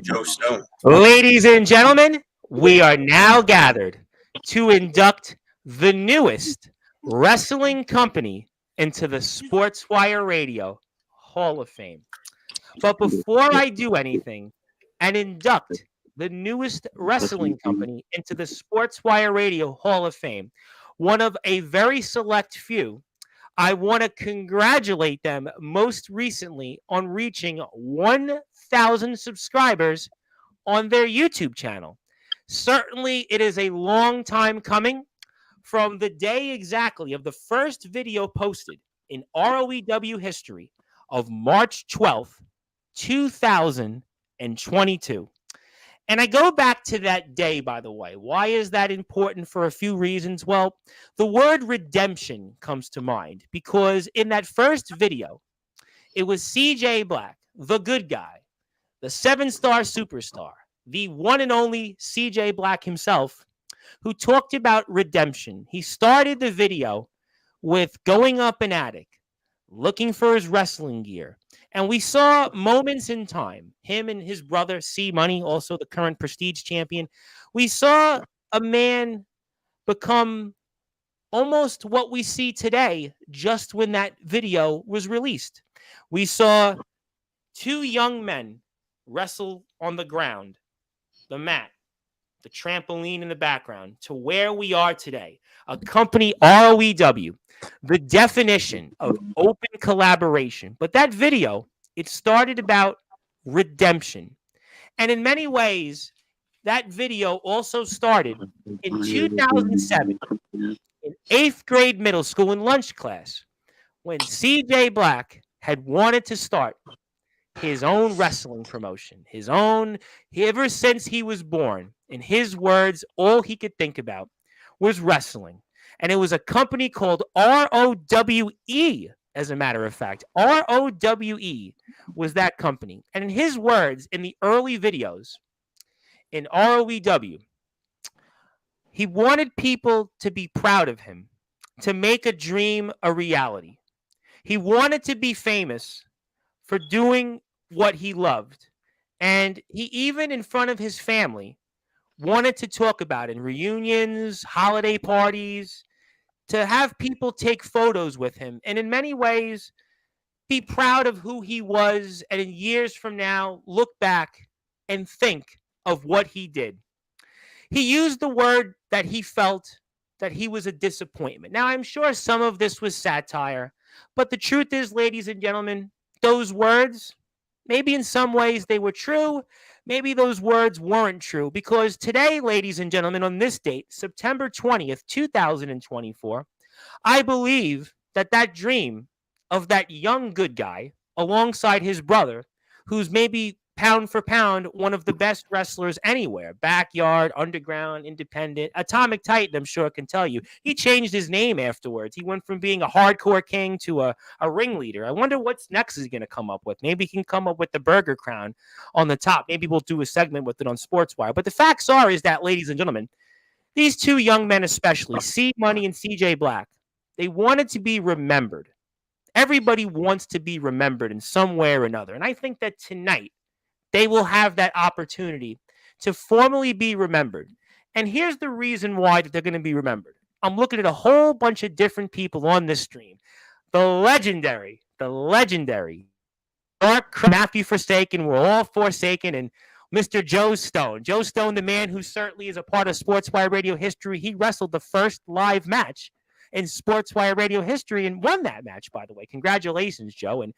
Joe Stone. Ladies and gentlemen, we are now gathered to induct the newest wrestling company into the Sportswire Radio Hall of Fame. But before I do anything and induct the newest wrestling company into the Sportswire Radio Hall of Fame, one of a very select few, I want to congratulate them most recently on reaching 1,000 subscribers on their YouTube channel. Certainly, it is a long time coming from the day exactly of the first video posted in ROEW history of March 12th, 2022. And I go back to that day, by the way. Why is that important? For a few reasons. Well, the word redemption comes to mind because in that first video, it was CJ Black, the good guy, the 7-star superstar, the one and only CJ Black himself, who talked about redemption. He started the video with going up an attic, looking for his wrestling gear. And we saw moments in time, him and his brother, C Money, also the current Prestige champion. We saw a man become almost what we see today just when that video was released. We saw two young men wrestle on the ground, the mat, the trampoline in the background, to where we are today. A company, ROEW, the definition of open collaboration. But that video, it started about redemption. And in many ways, that video also started in 2007 in 8th grade middle school in lunch class when CJ Black had wanted to start his own wrestling promotion, his own, ever since he was born. In his words, all he could think about was wrestling. And it was a company called ROWE, as a matter of fact. ROWE was that company. And in his words, in the early videos in ROEW, he wanted people to be proud of him, to make a dream a reality. He wanted to be famous for doing what he loved. And he, even in front of his family, wanted to talk about it in reunions, holiday parties, to have people take photos with him. And in many ways, be proud of who he was. And in years from now, look back and think of what he did. He used the word that he felt that he was a disappointment. Now, I'm sure some of this was satire, but the truth is, ladies and gentlemen, those words, maybe in some ways they were true. Maybe those words weren't true, because today, ladies and gentlemen, on this date, September 20th, 2024, I believe that that dream of that young good guy alongside his brother, who's maybe pound for pound one of the best wrestlers anywhere, backyard, underground, independent, Atomic Titan, I'm sure can tell you. He changed his name afterwards. He went from being a hardcore king to a ringleader. I wonder what's next he's going to come up with. Maybe he can come up with the Burger Crown on the top. Maybe we'll do a segment with it on Sportswire. But the facts are is that, ladies and gentlemen, these two young men especially, C Money and CJ Black, they wanted to be remembered. Everybody wants to be remembered in some way or another. And I think that tonight, they will have that opportunity to formally be remembered. And here's the reason why that they're going to be remembered. I'm looking at a whole bunch of different people on this stream. The legendary Mark, Matthew Forsaken, we're all Forsaken, and Mr. Joe Stone. Joe Stone, the man who certainly is a part of Sportswire Radio history. He wrestled the first live match in Sportswire Radio history and won that match, by the way. Congratulations, Joe. And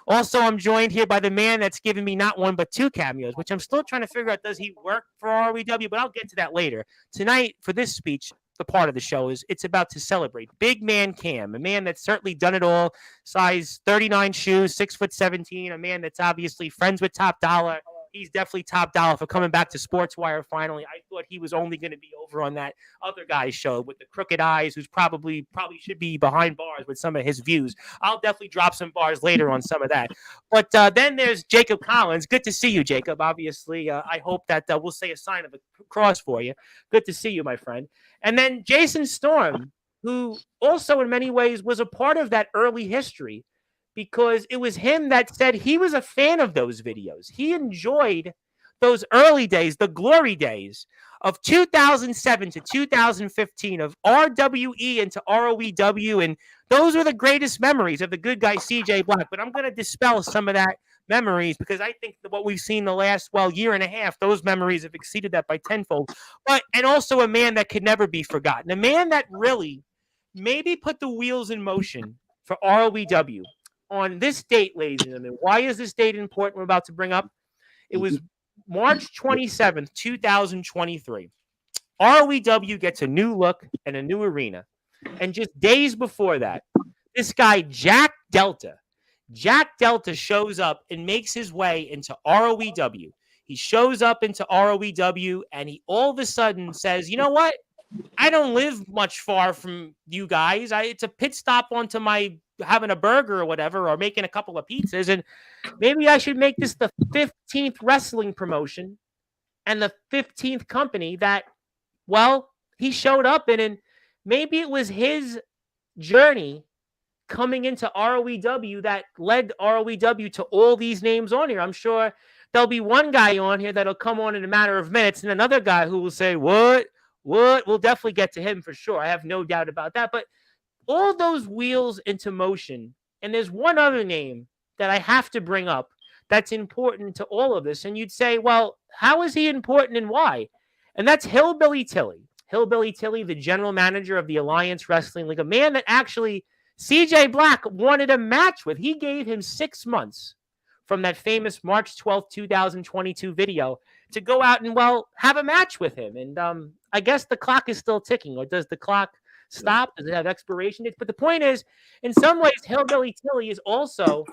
also, I'm joined here by the man that's given me not one but two cameos, which I'm still trying to figure out, does he work for ROEW? But I'll get to that later. Tonight, for this speech, the part of the show is it's about to celebrate Big Man Cam, a man that's certainly done it all, size 39 shoes, 6'17", a man that's obviously friends with Top Dollar. He's definitely top dollar for coming back to Sportswire finally. I thought he was only going to be over on that other guy's show with the crooked eyes, who's probably should be behind bars with some of his views. I'll definitely drop some bars later on some of that. But then there's Jacob Collins. Good to see you, Jacob. Obviously, I hope that we'll say a sign of a cross for you. Good to see you, my friend. And then Jason Storm, who also in many ways was a part of that early history. because it was him that said he was a fan of those videos. He enjoyed those early days, the glory days of 2007 to 2015 of RWE into ROEW. And those were the greatest memories of the good guy, CJ Black. But I'm going to dispel some of that memories because I think that what we've seen the last, year and a half, those memories have exceeded that by tenfold. And also a man that could never be forgotten, a man that really maybe put the wheels in motion for ROEW on this date, ladies and gentlemen. Why is this date important? We're about to bring up. It was March 27th, 2023. ROEW gets a new look and a new arena. And just days before that, this guy, Jack Delta shows up and makes his way into ROEW. He shows up into ROEW and he all of a sudden says, you know what? I don't live much far from you guys. It's a pit stop onto my having a burger or whatever, or making a couple of pizzas. And maybe I should make this the 15th wrestling promotion and the 15th company that, he showed up in. And maybe it was his journey coming into ROEW that led ROEW to all these names on here. I'm sure there'll be one guy on here that'll come on in a matter of minutes and another guy who will say, what? We'll definitely get to him for sure. I have no doubt about that. But all those wheels into motion. And there's one other name that I have to bring up that's important to all of this. And you'd say, well, how is he important and why? And that's Hillbilly Tilly. Hillbilly Tilly, the general manager of the Alliance Wrestling League, a man that actually CJ Black wanted a match with. He gave him 6 months from that famous March 12th, 2022 video to go out and, have a match with him. And I guess the clock is still ticking. Or does the clock stop? Does it have expiration dates? But the point is, in some ways, Hillbilly Tilly is also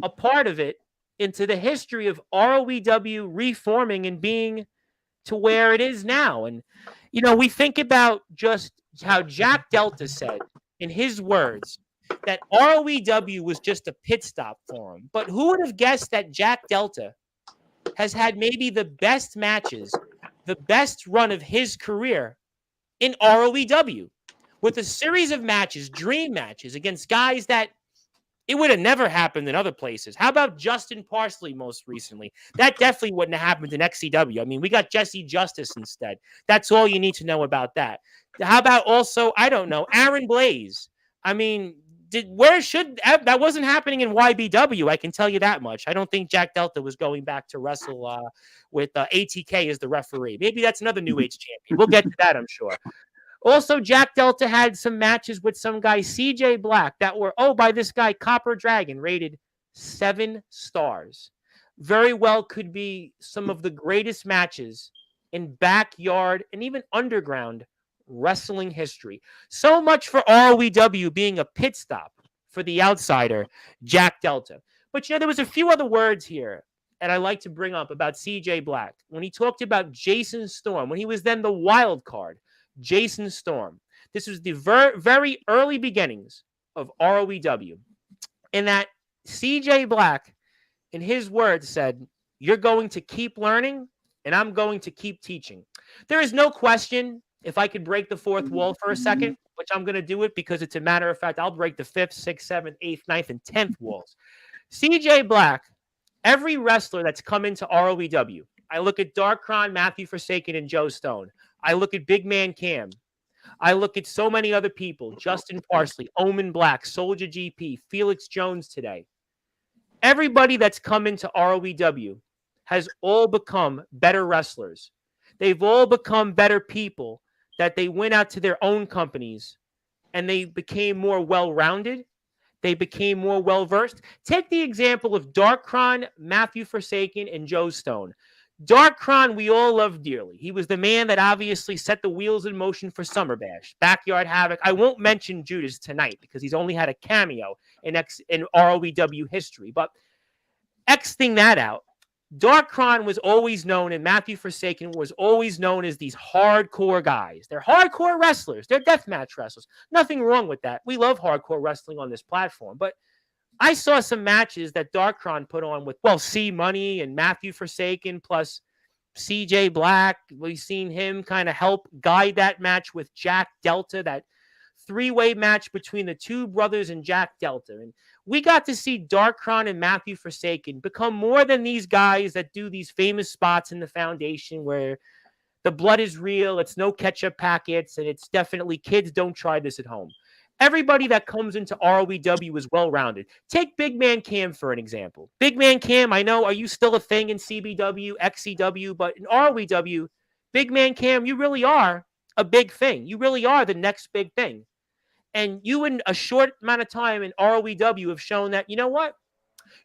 a part of it into the history of ROEW reforming and being to where it is now. And, we think about just how Jack Delta said in his words that ROEW was just a pit stop for him. But who would have guessed that Jack Delta has had maybe the best matches, the best run of his career in ROEW with a series of matches, dream matches against guys that it would have never happened in other places. How about Justin Parsley most recently? That definitely wouldn't have happened in XCW. I mean, we got Jesse Justice instead. That's all you need to know about that. How about also, I don't know, Aaron Blaze? I mean, that wasn't happening in YBW. I can tell you that much. I don't think Jack Delta was going back to wrestle with ATK as the referee. Maybe that's another New Age champion. We'll get to that, I'm sure. Also, Jack Delta had some matches with some guy, CJ Black, that were, by this guy, Copper Dragon, rated 7 stars. Very well could be some of the greatest matches in backyard and even underground wrestling history. So much for ROEW being a pit stop for the outsider, Jack Delta. But, there was a few other words here that I like to bring up about CJ Black. When he talked about Jason Storm, when he was then the wild card, Jason Storm. This was the very early beginnings of ROEW. In that CJ Black, in his words, said, you're going to keep learning and I'm going to keep teaching. There is no question, if I could break the fourth wall for a second, which I'm going to do it because it's a matter of fact, I'll break the 5th, 6th, 7th, 8th, 9th, and 10th walls. CJ Black, every wrestler that's come into ROEW, I look at Darkron, Matthew Forsaken, and Joe Stone. I look at Big Man Cam. I look at so many other people, Justin Parsley, Omen Black, Soldier GP, Felix Jones today. Everybody that's come into ROEW has all become better wrestlers. They've all become better people that they went out to their own companies and they became more well-rounded. They became more well-versed. Take the example of Darkron, Matthew Forsaken, and Joe Stone. Darkron, we all love dearly. He was the man that obviously set the wheels in motion for Summer Bash, Backyard Havoc. I won't mention Judas tonight because he's only had a cameo in ROEW history. But Xing that out, Darkron was always known, and Matthew Forsaken was always known as these hardcore guys. They're hardcore wrestlers. They're deathmatch wrestlers. Nothing wrong with that. We love hardcore wrestling on this platform. But I saw some matches that Darkron put on with, C Money and Matthew Forsaken plus CJ Black. We've seen him kind of help guide that match with Jack Delta, that three-way match between the two brothers and Jack Delta. And we got to see Darkron and Matthew Forsaken become more than these guys that do these famous spots in the foundation where the blood is real, it's no ketchup packets, and it's definitely kids don't try this at home. Everybody that comes into ROEW is well-rounded. Take Big Man Cam for an example. Big Man Cam, I know, are you still a thing in CBW, XCW, but in ROEW, Big Man Cam, you really are a big thing. You really are the next big thing. And you, in a short amount of time in ROEW, have shown that, you know what?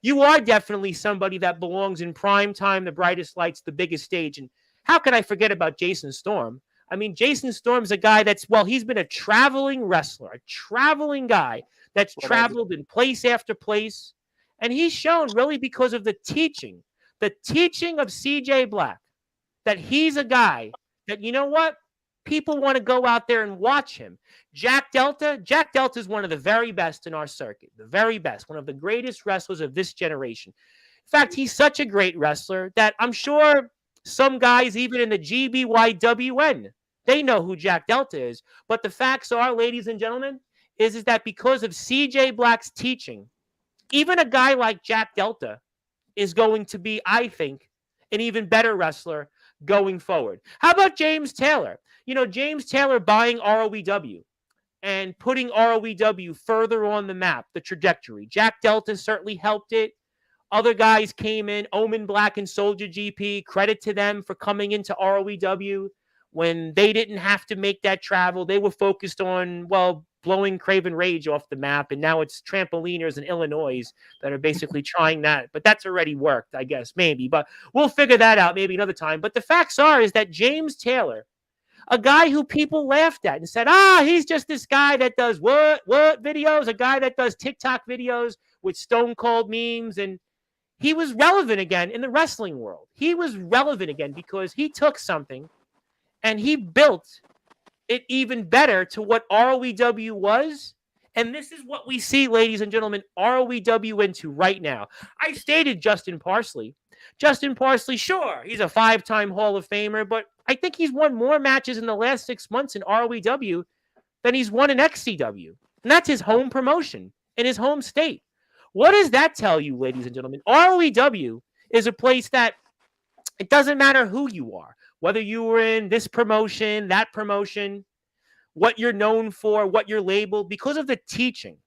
You are definitely somebody that belongs in prime time, the brightest lights, the biggest stage. And how could I forget about Jason Storm? I mean, Jason Storm's a guy that's, well, he's been a traveling wrestler, a traveling guy that's traveled in place after place. And he's shown really because of the teaching of CJ Black, that he's a guy that, you know what? People want to go out there and watch him. Jack Delta is one of the very best in our circuit, the very best, one of the greatest wrestlers of this generation. In fact, he's such a great wrestler that I'm sure some guys, even in the GBYWN, they know who Jack Delta is. But the facts are, ladies and gentlemen, is that because of CJ Black's teaching, even a guy like Jack Delta is going to be, I think, an even better wrestler going forward. How about James Taylor? You know, James Taylor buying ROEW and putting ROEW further on the map, the trajectory. Jack Delta certainly helped it. Other guys came in, Omen Black and Soldier GP, credit to them for coming into ROEW when they didn't have to make that travel. They were focused on, well, blowing Craven Rage off the map, and now it's trampoliners in Illinois that are basically trying that. But that's already worked, I guess, maybe. But we'll figure that out maybe another time. But the facts are is that James Taylor, a guy who people laughed at and said, he's just this guy that does what videos, a guy that does TikTok videos with Stone Cold memes, and he was relevant again in the wrestling world. He was relevant again because he took something and he built it even better to what ROEW was. And this is what we see, ladies and gentlemen, ROEW into right now. I stated Justin Parsley. Justin Parsley, sure, he's a 5-time Hall of Famer, but I think he's won more matches in the last 6 months in ROEW than he's won in XCW. And that's his home promotion in his home state. What does that tell you, ladies and gentlemen? ROEW is a place that it doesn't matter who you are, whether you were in this promotion, that promotion, what you're known for, what you're labeled, because of the teaching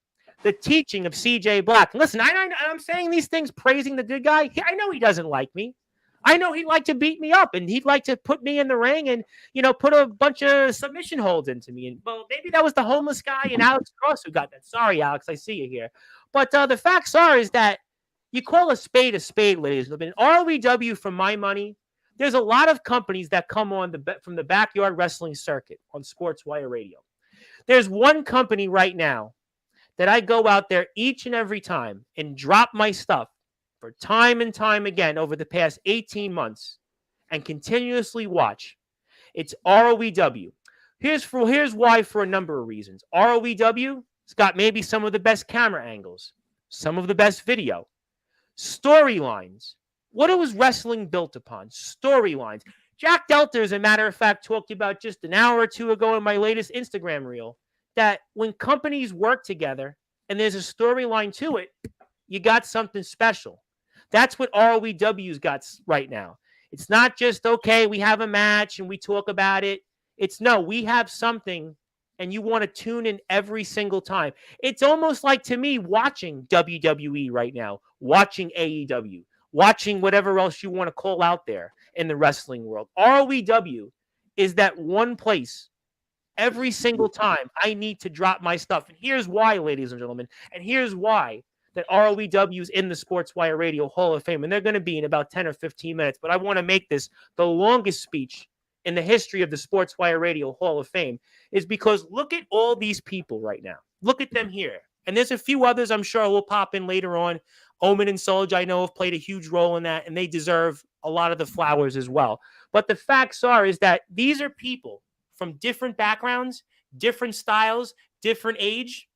of CJ Black. Listen, I'm saying these things praising the good guy. I know he doesn't like me. I know he'd like to beat me up, and he'd like to put me in the ring and, you know, put a bunch of submission holds into me. And, well, maybe that was the homeless guy and Alex Cross who got that. Sorry, Alex, I see you here. But the facts are is that you call a spade, ladies and gentlemen. ROEW, for my money, there's a lot of companies that come on from the backyard wrestling circuit on Sportswire Radio. There's one company right now that I go out there each and every time and drop my stuff for time and time again over the past 18 months and continuously watch. It's ROEW. Here's why, for a number of reasons. ROEW has got maybe some of the best camera angles, some of the best video, storylines. What was wrestling built upon? Storylines. Jack Delta, as a matter of fact, talked about just an hour or two ago in my latest Instagram reel that when companies work together and there's a storyline to it, you got something special. That's what ROEW's got right now. It's not just, okay, we have a match and we talk about it. It's no, we have something and you want to tune in every single time. It's almost like, to me, watching WWE right now, watching AEW, watching whatever else you want to call out there in the wrestling world. ROEW is that one place every single time I need to drop my stuff. And here's why, ladies and gentlemen, and here's why that ROEW is in the Sportswire Radio Hall of Fame, and they're going to be in about 10 or 15 minutes. But I want to make this the longest speech in the history of the Sportswire Radio Hall of Fame, is because look at all these people right now. Look at them here. And there's a few others I'm sure will pop in later on. Omen and Soldier, I know, have played a huge role in that, and they deserve a lot of the flowers as well. But the facts are is that these are people from different backgrounds, different styles, different age,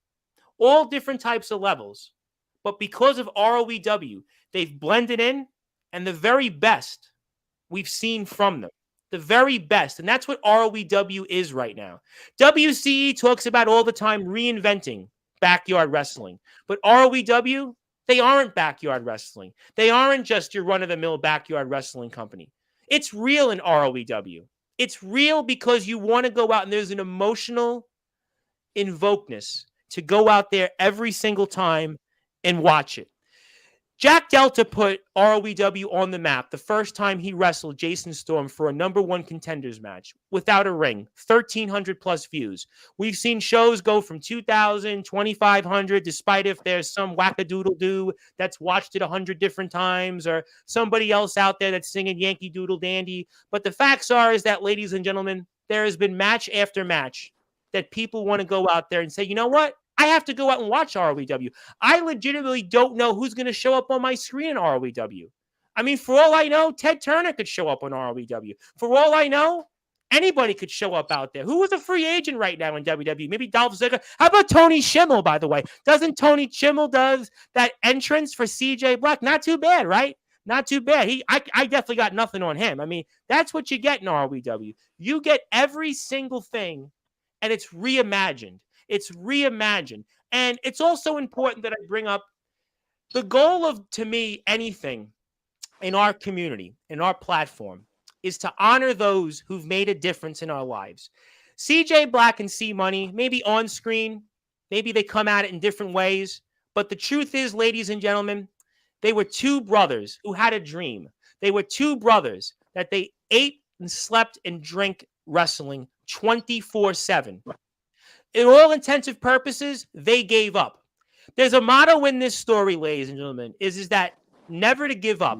all different types of levels. But because of ROEW, they've blended in, and the very best we've seen from them. the very best. And that's what ROEW is right now. WCE talks about all the time reinventing backyard wrestling. But ROEW, they aren't backyard wrestling. They aren't just your run-of-the-mill backyard wrestling company. It's real in ROEW. It's real because you want to go out and there's an emotional invokeness to go out there every single time and watch it. Jack Delta put ROEW on the map the first time he wrestled Jason Storm for a #1 contenders match without a ring, 1,300 plus views. We've seen shows go from 2,000, 2,500, despite if there's some wackadoodle-doo that's watched it 100 different times or somebody else out there that's singing Yankee Doodle Dandy. But the facts are is that, ladies and gentlemen, there has been match after match that people want to go out there and say, you know what? I have to go out and watch ROEW. I legitimately don't know who's going to show up on my screen in ROEW. I mean, for all I know, Ted Turner could show up on ROEW. For all I know, anybody could show up out there. Who is a free agent right now in WWE? Maybe Dolph Ziggler. How about Tony Schimmel, by the way? Doesn't Tony Schimmel does that entrance for CJ Black? Not too bad, right? Not too bad. I definitely got nothing on him. I mean, that's what you get in ROEW. You get every single thing, and it's reimagined. It's reimagined. And it's also important that I bring up the goal of, to me, anything in our community, in our platform, is to honor those who've made a difference in our lives. CJ Black and C Money, maybe on screen, maybe they come at it in different ways. But the truth is, ladies and gentlemen, they were two brothers who had a dream. They were two brothers that they ate and slept and drank wrestling 24/7. In all intensive purposes, they gave up. There's a motto in this story, ladies and gentlemen, is that never to give up.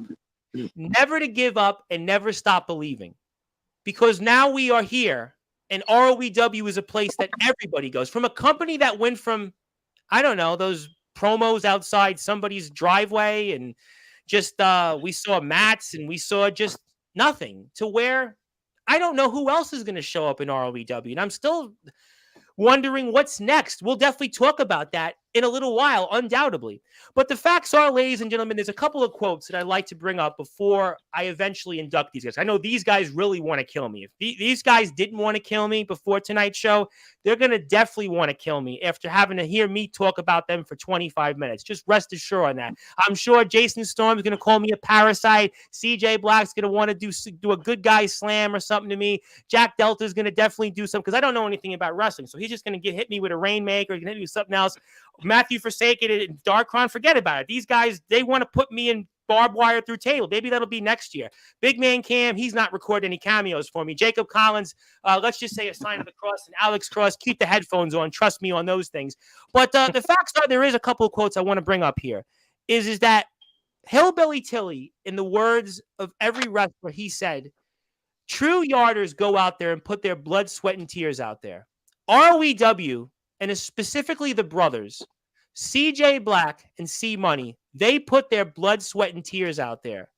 Never to give up and never stop believing. Because now we are here, and ROEW is a place that everybody goes. From a company that went from, I don't know, those promos outside somebody's driveway and just we saw mats and we saw just nothing, to where I don't know who else is going to show up in ROEW. And I'm still wondering what's next. We'll definitely talk about that in a little while, undoubtedly. But the facts are, ladies and gentlemen, there's a couple of quotes that I'd like to bring up before I eventually induct these guys. I know these guys really want to kill me. If these guys didn't want to kill me before tonight's show, they're going to definitely want to kill me after having to hear me talk about them for 25 minutes. Just rest assured on that. I'm sure Jason Storm is going to call me a parasite. CJ Black's going to want to do a good guy slam or something to me. Jack Delta is going to definitely do something because I don't know anything about wrestling. So he's just going to hit me with a rainmaker. He's going to hit me with something else. Matthew Forsaken and Darkron, forget about it. These guys, they want to put me in barbed wire through table. Maybe that'll be next year. Big Man Cam, he's not recording any cameos for me. Jacob Collins, let's just say a sign of the cross. And Alex Cross, keep the headphones on. Trust me on those things. But the facts are, there is a couple of quotes I want to bring up here. Is that Hillbilly Tilly, in the words of every wrestler, he said, true yarders go out there and put their blood, sweat, and tears out there. ROEW, and specifically the brothers, CJ Black and C Money, they put their blood, sweat, and tears out there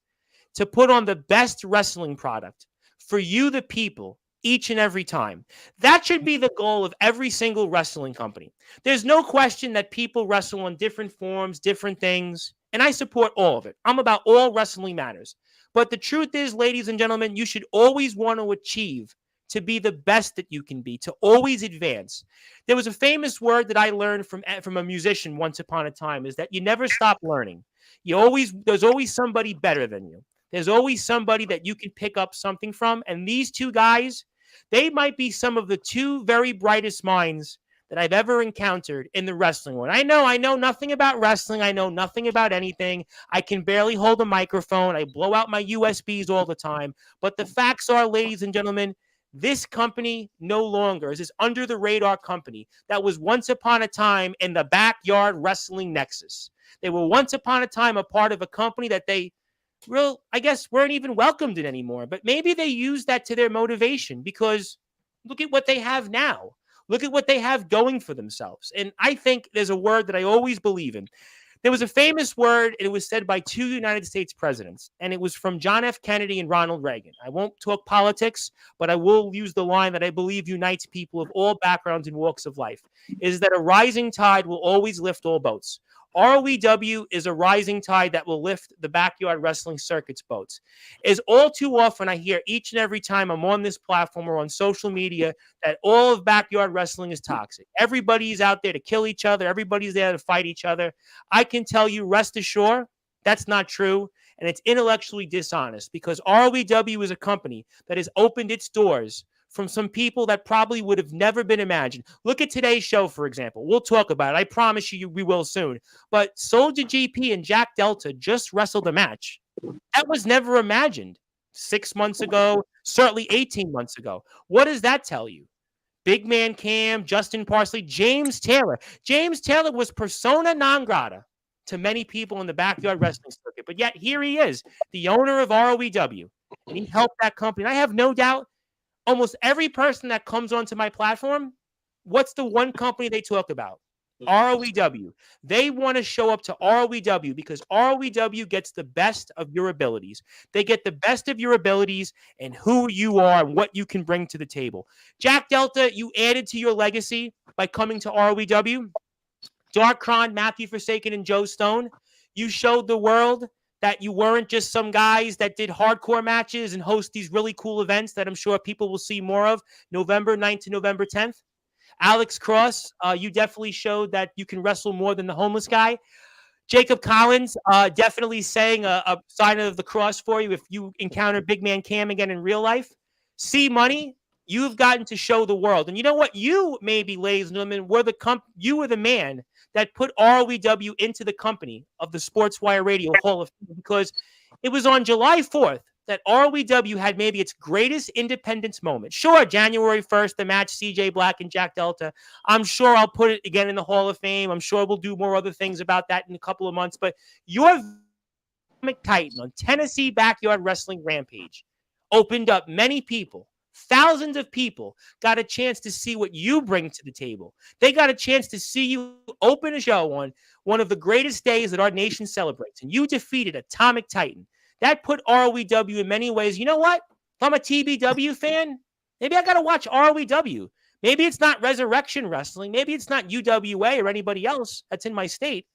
to put on the best wrestling product for you, the people, each and every time. That should be the goal of every single wrestling company. There's no question that people wrestle on different forms, different things, and I support all of it. I'm about all wrestling matters. But the truth is, ladies and gentlemen, you should always want to achieve to be the best that you can be, to always advance. There was a famous word that I learned from a musician once upon a time, is that you never stop learning. There's always somebody better than you. There's always somebody that you can pick up something from. And these two guys, they might be some of the two very brightest minds that I've ever encountered in the wrestling world. I know nothing about wrestling. I know nothing about anything. I can barely hold a microphone. I blow out my USBs all the time. But the facts are, ladies and gentlemen, this company no longer is this under the radar company that was once upon a time in the backyard wrestling nexus. They were once upon a time a part of a company that they I guess weren't even welcomed in anymore. But maybe they used that to their motivation, because look at what they have now. Look at what they have going for themselves. And I think there's a word that I always believe in. There was a famous word, and it was said by two United States presidents, and it was from John F. Kennedy and Ronald Reagan. I won't talk politics, but I will use the line that I believe unites people of all backgrounds and walks of life, is that a rising tide will always lift all boats. ROEW is a rising tide that will lift the backyard wrestling circuit's boats. Is all too often I hear each and every time I'm on this platform or on social media that all of backyard wrestling is toxic. Everybody's out there to kill each other. Everybody's there to fight each other. I can tell you, rest assured, that's not true. And it's intellectually dishonest because ROEW is a company that has opened its doors from some people that probably would have never been imagined. Look at today's show, for example. We'll talk about it. I promise you we will soon. But Soldier GP and Jack Delta just wrestled a match. That was never imagined 6 months ago, certainly 18 months ago. What does that tell you? Big Man Cam, Justin Parsley, James Taylor. James Taylor was persona non grata to many people in the backyard wrestling circuit. But yet here he is, the owner of ROEW. And he helped that company. And I have no doubt almost every person that comes onto my platform, what's the one company they talk about? ROEW. They want to show up to ROEW because ROEW gets the best of your abilities. They get the best of your abilities and who you are and what you can bring to the table. Jack Delta, you added to your legacy by coming to ROEW. Darkron, Matthew Forsaken, and Joe Stone, you showed the world that you weren't just some guys that did hardcore matches and host these really cool events that I'm sure people will see more of November 9th to November 10th. Alex Cross, you definitely showed that you can wrestle more than the homeless guy. Jacob Collins, definitely saying a sign of the cross for you if you encounter Big Man Cam again in real life. C Money, you've gotten to show the world. And you know what? You, maybe, ladies and gentlemen, you were the man that put ROEW into the company of the Sportswire Radio Hall of Fame because it was on July 4th that ROEW had maybe its greatest independence moment. Sure, January 1st, the match, CJ Black and Jack Delta. I'm sure I'll put it again in the Hall of Fame. I'm sure we'll do more other things about that in a couple of months. But your Titan on Tennessee Backyard Wrestling Rampage opened up many people. Thousands of people got a chance to see what you bring to the table. They got a chance to see you open a show on one of the greatest days that our nation celebrates. And you defeated Atomic Titan. That put ROEW in many ways. You know what? If I'm a TBW fan, maybe I got to watch ROEW. Maybe it's not Resurrection Wrestling. Maybe it's not UWA or anybody else that's in my state.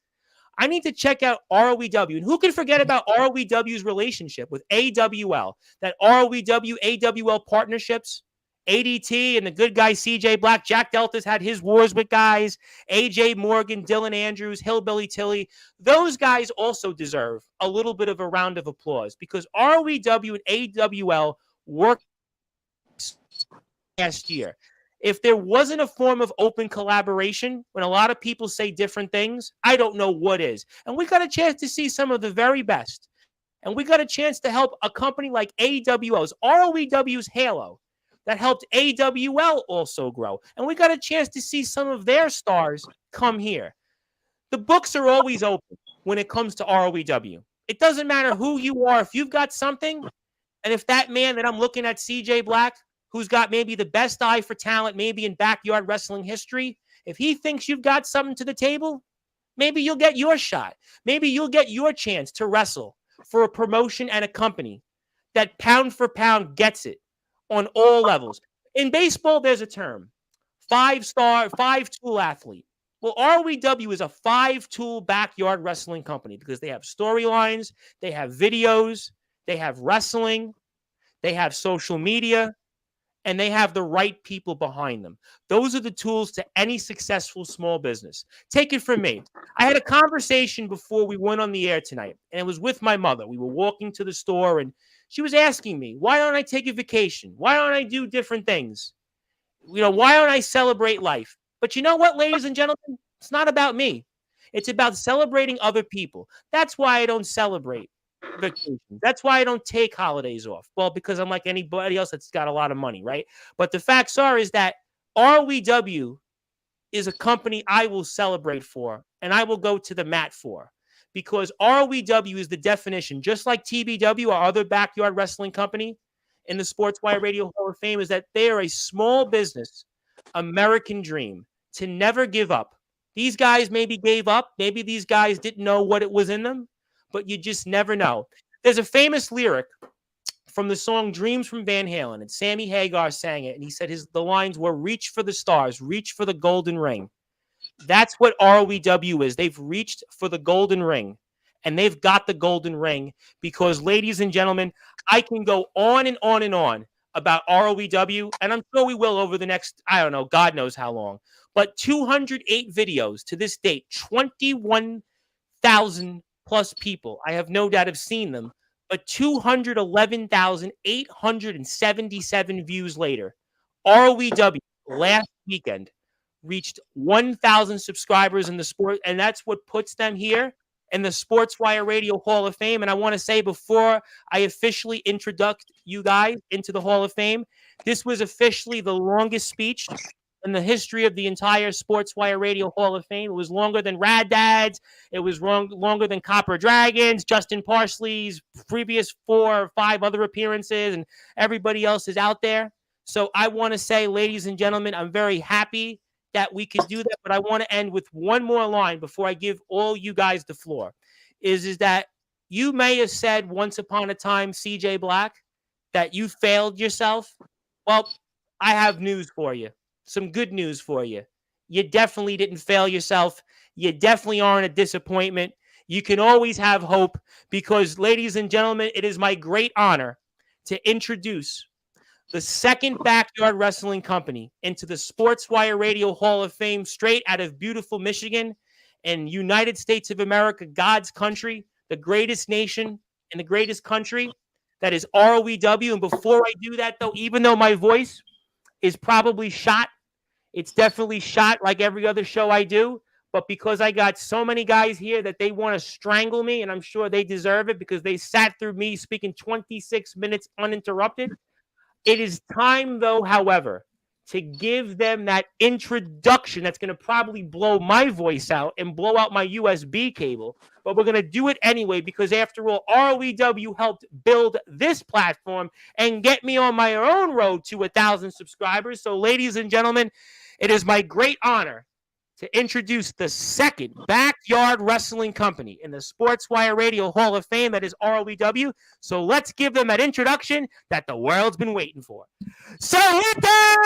I need to check out ROEW. And who can forget about ROEW's relationship with AWL, that ROEW, AWL partnerships, ADT and the good guy CJ Black. Jack Delta's had his wars with guys, AJ Morgan, Dylan Andrews, Hillbilly Tilly. Those guys also deserve a little bit of a round of applause because ROEW and AWL worked last year. If there wasn't a form of open collaboration, when a lot of people say different things, I don't know what is. And we got a chance to see some of the very best. And we got a chance to help a company like AWL's, ROEW's Halo, that helped AWL also grow. And we got a chance to see some of their stars come here. The books are always open when it comes to ROEW. It doesn't matter who you are. If you've got something, and if that man that I'm looking at, CJ Black, who's got maybe the best eye for talent, maybe in backyard wrestling history, if he thinks you've got something to the table, maybe you'll get your shot. Maybe you'll get your chance to wrestle for a promotion and a company that pound for pound gets it on all levels. In baseball, there's a term, 5-star, 5-tool athlete. Well, ROEW is a 5-tool backyard wrestling company because they have storylines, they have videos, they have wrestling, they have social media, and they have the right people behind them. Those are the tools to any successful small business. Take it from me. I had a conversation before we went on the air tonight, and it was with my mother. We were walking to the store, and she was asking me, why don't I take a vacation? Why don't I do different things? Why don't I celebrate life? But you know what, ladies and gentlemen? It's not about me. It's about celebrating other people. That's why I don't celebrate vacations. That's why I don't take holidays off. Well, because I'm like anybody else that's got a lot of money, right? But the facts are is that ROEW is a company I will celebrate for, and I will go to the mat for, because ROEW is the definition, just like TBW, our other backyard wrestling company in the Sportswire Radio Hall of Fame, is that they are a small business American dream to never give up. These guys maybe gave up. Maybe these guys didn't know what it was in them, but you just never know. There's a famous lyric from the song Dreams from Van Halen, and Sammy Hagar sang it, and he said the lines were, reach for the stars, reach for the golden ring. That's what ROEW is. They've reached for the golden ring, and they've got the golden ring because, ladies and gentlemen, I can go on and on and on about ROEW, and I'm sure we will over the next, I don't know, God knows how long. But 208 videos to this date, 21,000 plus people, I have no doubt have seen them, but 211,877 views later, ROEW last weekend reached 1,000 subscribers in the sport, and that's what puts them here in the Sportswire Radio Hall of Fame. And I want to say, before I officially introduce you guys into the Hall of Fame, this was officially the longest speech in the history of the entire Sportswire Radio Hall of Fame. It was longer than Rad Dad's. It was longer than Copper Dragons, Justin Parsley's previous 4 or 5 other appearances, and everybody else is out there. So I want to say, ladies and gentlemen, I'm very happy that we could do that, but I want to end with one more line before I give all you guys the floor, is that you may have said once upon a time, CJ Black, that you failed yourself. Well, I have news for you. Some good news for you. You definitely didn't fail yourself. You definitely aren't a disappointment. You can always have hope because, ladies and gentlemen, it is my great honor to introduce the second backyard wrestling company into the Sportswire Radio Hall of Fame, straight out of beautiful Michigan and United States of America, God's country, the greatest nation and the greatest country. That is ROEW. And before I do that, though, even though my voice is probably shot, it's definitely shot like every other show I do. But because I got so many guys here that they want to strangle me, and I'm sure they deserve it because they sat through me speaking 26 minutes uninterrupted. It is time, though, however, to give them that introduction that's going to probably blow my voice out and blow out my USB cable. But we're going to do it anyway because, after all, ROEW helped build this platform and get me on my own road to 1,000 subscribers. So, ladies and gentlemen, it is my great honor to introduce the second backyard wrestling company in the Sportswire Radio Hall of Fame, that is ROEW. So let's give them that introduction that the world's been waiting for. So with that,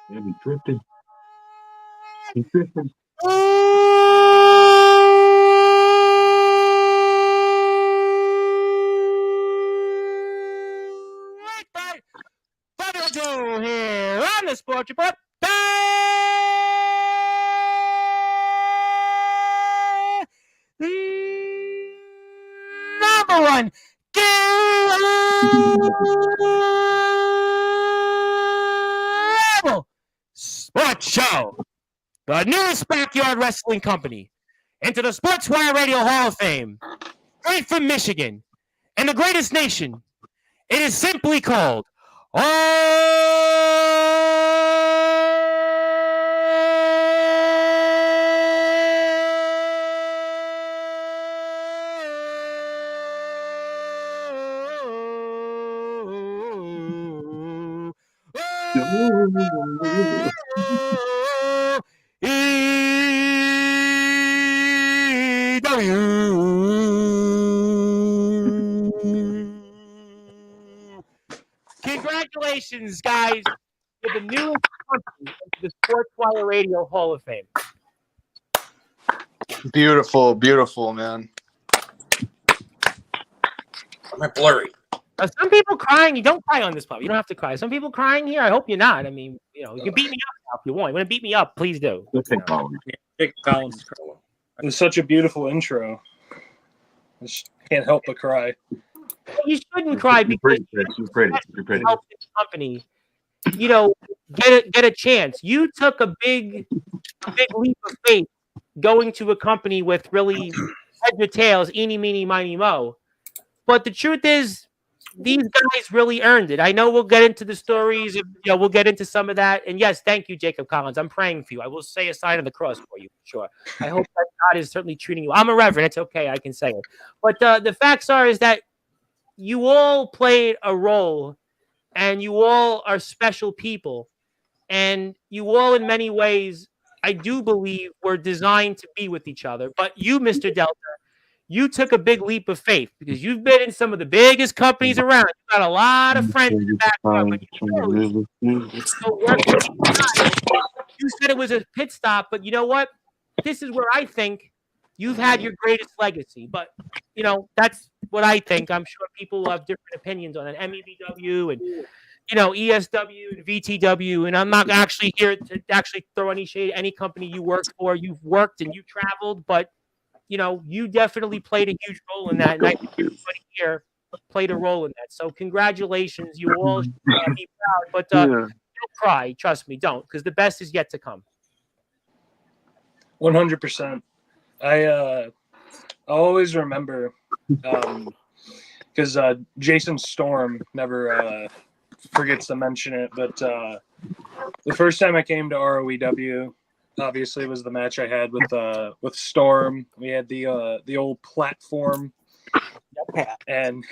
He's drifting. He's drifting. Here on the Sports Report, number one global sports show, the newest backyard wrestling company into the Sportswire Radio Hall of Fame, straight from Michigan, and the greatest nation. It is simply called Congratulations, guys, to the newest company into the Sportswire Radio Hall of Fame. Beautiful, beautiful, man. Am I blurry? Some people crying. You don't cry on this pub. You don't have to cry. Some people crying here. I hope you're not. I mean, you can beat me up now if you want. You want to beat me up? Please do. Pick Collins. It was such a beautiful intro. I just can't help but cry. You shouldn't cry because you're pretty. Help this company, get a chance. You took a big leap of faith going to a company with really heads or tails, eeny, meeny, miny, mo. But the truth is, these guys really earned it. I know we'll get into the stories. We'll get into some of that. And yes, thank you, Jacob Collins. I'm praying for you. I will say a sign of the cross for you, for sure. I hope that God is certainly treating you. I'm a reverend. It's okay. I can say it. But the facts is that you all played a role, and you all are special people, and you all, in many ways, I do believe were designed to be with each other. But you, Mr. Delta, you took a big leap of faith because you've been in some of the biggest companies around. You got a lot of friends in the back door, but you chose to go work with these guys. You said it was a pit stop, but you know what? This is where I think you've had your greatest legacy. But that's what I think. I'm sure people have different opinions on it. MEBW and ESW and VTW, and I'm not actually here to actually throw any shade at any company you worked for. You've worked and you traveled, but you definitely played a huge role in that, and I think everybody here played a role in that. So congratulations, you all should be proud. But don't cry, trust me, don't, because the best is yet to come. 100%. I always remember because Jason Storm never forgets to mention it, but the first time I came to ROEW, obviously was the match I had with Storm. We had the old platform, and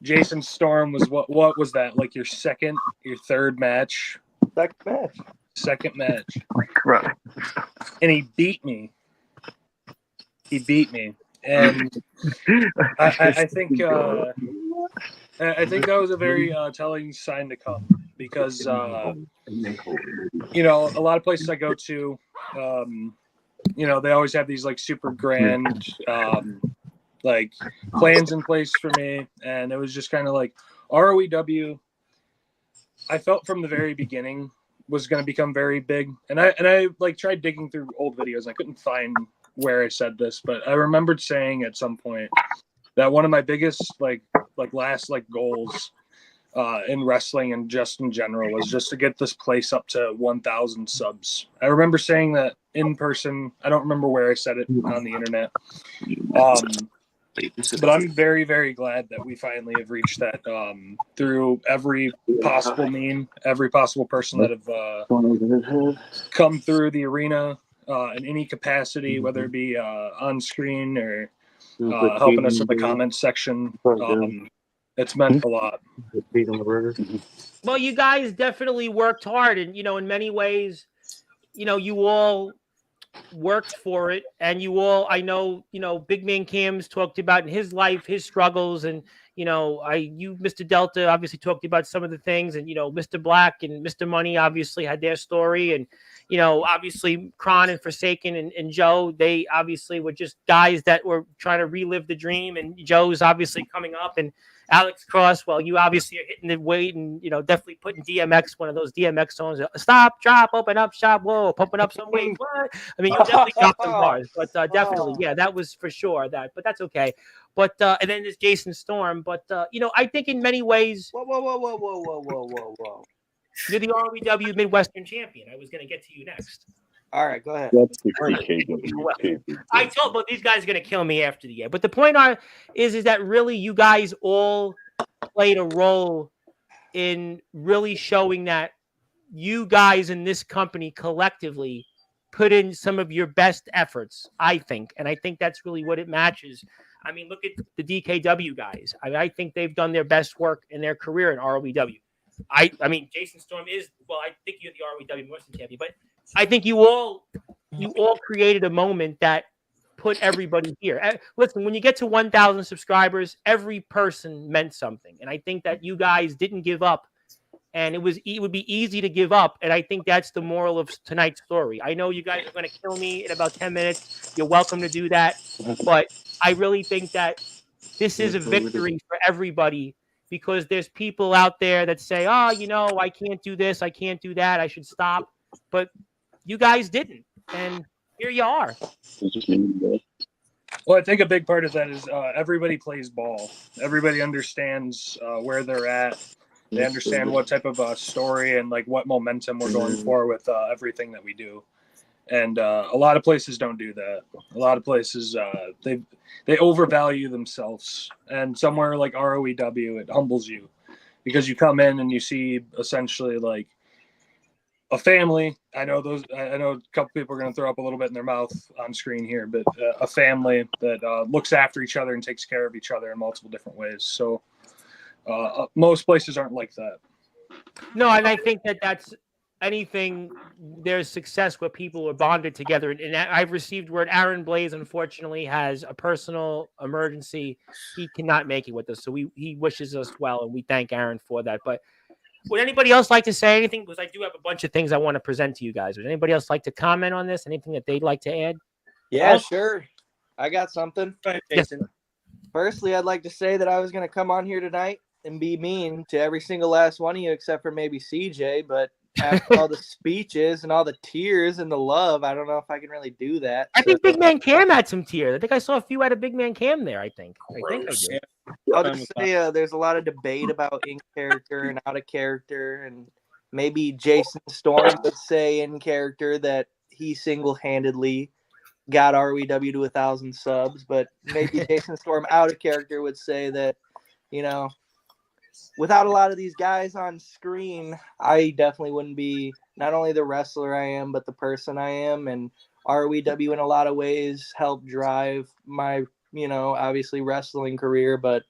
Jason Storm was what was that, like your third match? Second match. Right. And he beat me. And I think I think that was a very telling sign to come, because a lot of places I go to, they always have these like super grand like plans in place for me, and it was just kind of like ROEW. I felt from the very beginning was going to become very big, and I like tried digging through old videos. I couldn't find where I said this, but I remembered saying at some point that one of my biggest last goals in wrestling and just in general was just to get this place up to 1,000 subs. I remember saying that in person. I don't remember where I said it on the internet. But I'm very, very glad that we finally have reached that through every possible meme, every possible person that have come through the arena in any capacity, whether it be on screen or helping us in the comments section. It's meant a lot. Well, you guys definitely worked hard, and in many ways, you all worked for it, and I know, Big Man Cam's talked about in his life, his struggles, and Mr. Delta obviously talked about some of the things, and Mr. Black and Mr. Money obviously had their story, and obviously Kron and Forsaken and Joe, they obviously were just guys that were trying to relive the dream, and Joe's obviously coming up, and Alex Cross, well, you obviously are hitting the weight and, definitely putting DMX, one of those DMX songs, stop, drop, open up, shop, whoa, pumping up some weight. What? I mean, you definitely dropped some bars, but definitely, yeah, that was for sure but that's okay. But, and then there's Jason Storm, but, I think in many ways. Whoa. You're the ROEW Midwestern champion. I was going to get to you next. All right, go ahead. That's the KW. I told, but these guys are going to kill me after the year. But the point is that really you guys all played a role in really showing that you guys in this company collectively put in some of your best efforts, I think. And I think that's really what it matches. I mean, look at the DKW guys. I think they've done their best work in their career in ROEW. I mean, Jason Storm is, well, I think you're the ROEW Western champion, but I think you all created a moment that put everybody here. Listen, when you get to 1,000 subscribers, every person meant something. And I think that you guys didn't give up, and it would be easy to give up. And I think that's the moral of tonight's story. I know you guys are going to kill me in about 10 minutes. You're welcome to do that. But I really think that this is a victory for everybody, because there's people out there that say, oh, I can't do this, I can't do that, I should stop. But you guys didn't, and here you are. Well, I think a big part of that is everybody plays ball. Everybody understands where they're at. They understand what type of story and what momentum we're going for with everything that we do. And a lot of places don't do that. A lot of places they overvalue themselves. And somewhere like ROEW, it humbles you, because you come in and you see essentially a family. I know a couple people are going to throw up a little bit in their mouth on screen here, but a family that looks after each other and takes care of each other in multiple different ways. So most places aren't like that. No, and I think that's anything, there's success where people are bonded together. And I've received word Aaron Blaze, unfortunately, has a personal emergency. He cannot make it with us. So he wishes us well, and we thank Aaron for that. But would anybody else like to say anything? Because I do have a bunch of things I want to present to you guys. Would anybody else like to comment on this? Anything that they'd like to add? Yeah, sure. I got something. Jason. Firstly, I'd like to say that I was going to come on here tonight and be mean to every single last one of you except for maybe CJ, but after all the speeches and all the tears and the love, I don't know if I can really do that. I think Big Man Cam had some tears. I think I saw a few out of Big Man Cam there, I think I did. I'll just say there's a lot of debate about in character and out of character, and maybe Jason Storm would say in character that he single-handedly got ROEW to 1,000 subs, but maybe Jason Storm out of character would say that, you know, without a lot of these guys on screen, I definitely wouldn't be not only the wrestler I am, but the person I am. And ROEW in a lot of ways helped drive my, you know, obviously wrestling career, but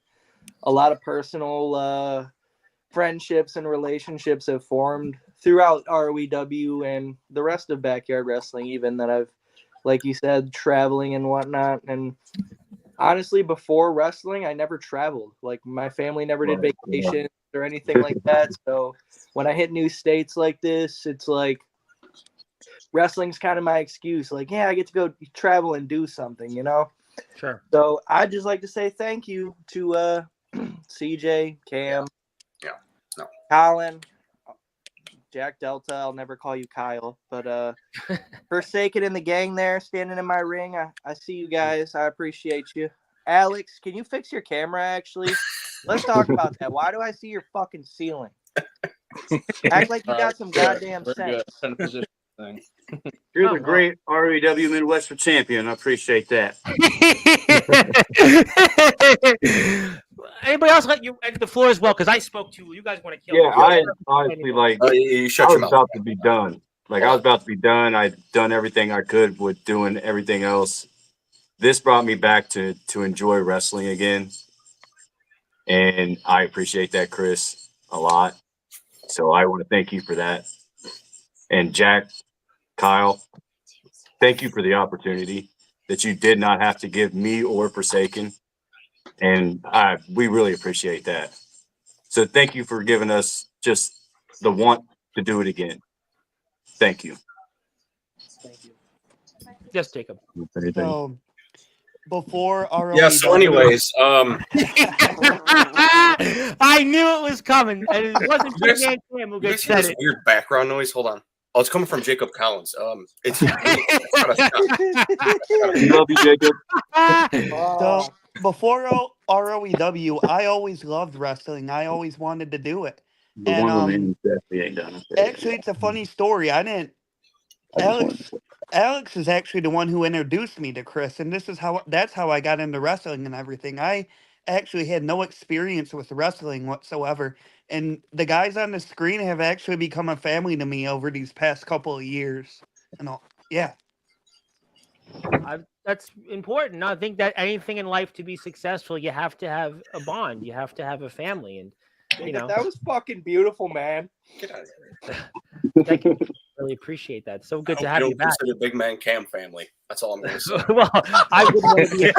a lot of personal friendships and relationships have formed throughout ROEW and the rest of backyard wrestling, even that I've, like you said, traveling and whatnot. And honestly, before wrestling, I never traveled. Like, my family never did vacations or anything like that. So when I hit new states like this, it's like wrestling's kind of my excuse. Like, yeah, I get to go travel and do something, you know? Sure. So I'd just like to say thank you to CJ, Cam, Colin, Jack Delta. I'll never call you Kyle, but Forsaken in the gang there, standing in my ring. I see you guys. I appreciate you. Alex, can you fix your camera, actually? Let's talk about that. Why do I see your fucking ceiling? Act like you got some goddamn sense. You're the great ROEW Midwestern champion. I appreciate that. Anybody else let you the floor as well? Because I spoke to you. You guys want to kill me. Yeah, I honestly You I shut was your mouth. about to be done. Like, I was about to be done. I'd done everything I could with doing everything else. This brought me back to enjoy wrestling again. And I appreciate that, Chris, a lot. So I want to thank you for that. And Jack, Kyle, thank you for the opportunity that you did not have to give me or Forsaken. And we really appreciate that. So thank you for giving us just the want to do it again. Thank you. Thank you. Yes, Jacob. So before ROEW, Yeah, so anyways, I knew it was coming, and it wasn't Big Man Cam who you got guys hear said this it. weird background noise? Hold on. Oh, it's coming from Jacob Collins. It's Love you, Jacob. so before ROEW, I always loved wrestling. I always wanted to do it. The And one of them definitely ain't done it. actually, it's a funny story. Alex is actually the one who introduced me to Chris, and that's how I got into wrestling and everything. I actually had no experience with wrestling whatsoever, and the guys on the screen have actually become a family to me over these past couple of years. And all, yeah. That's important. I think that anything in life to be successful, you have to have a bond. You have to have a family, and you know That was fucking beautiful, man. Get out of here. thank you. Really appreciate that. So good to have you back. Consider Big Man Cam family. That's all I'm going to say. Well, I wouldn't want to be a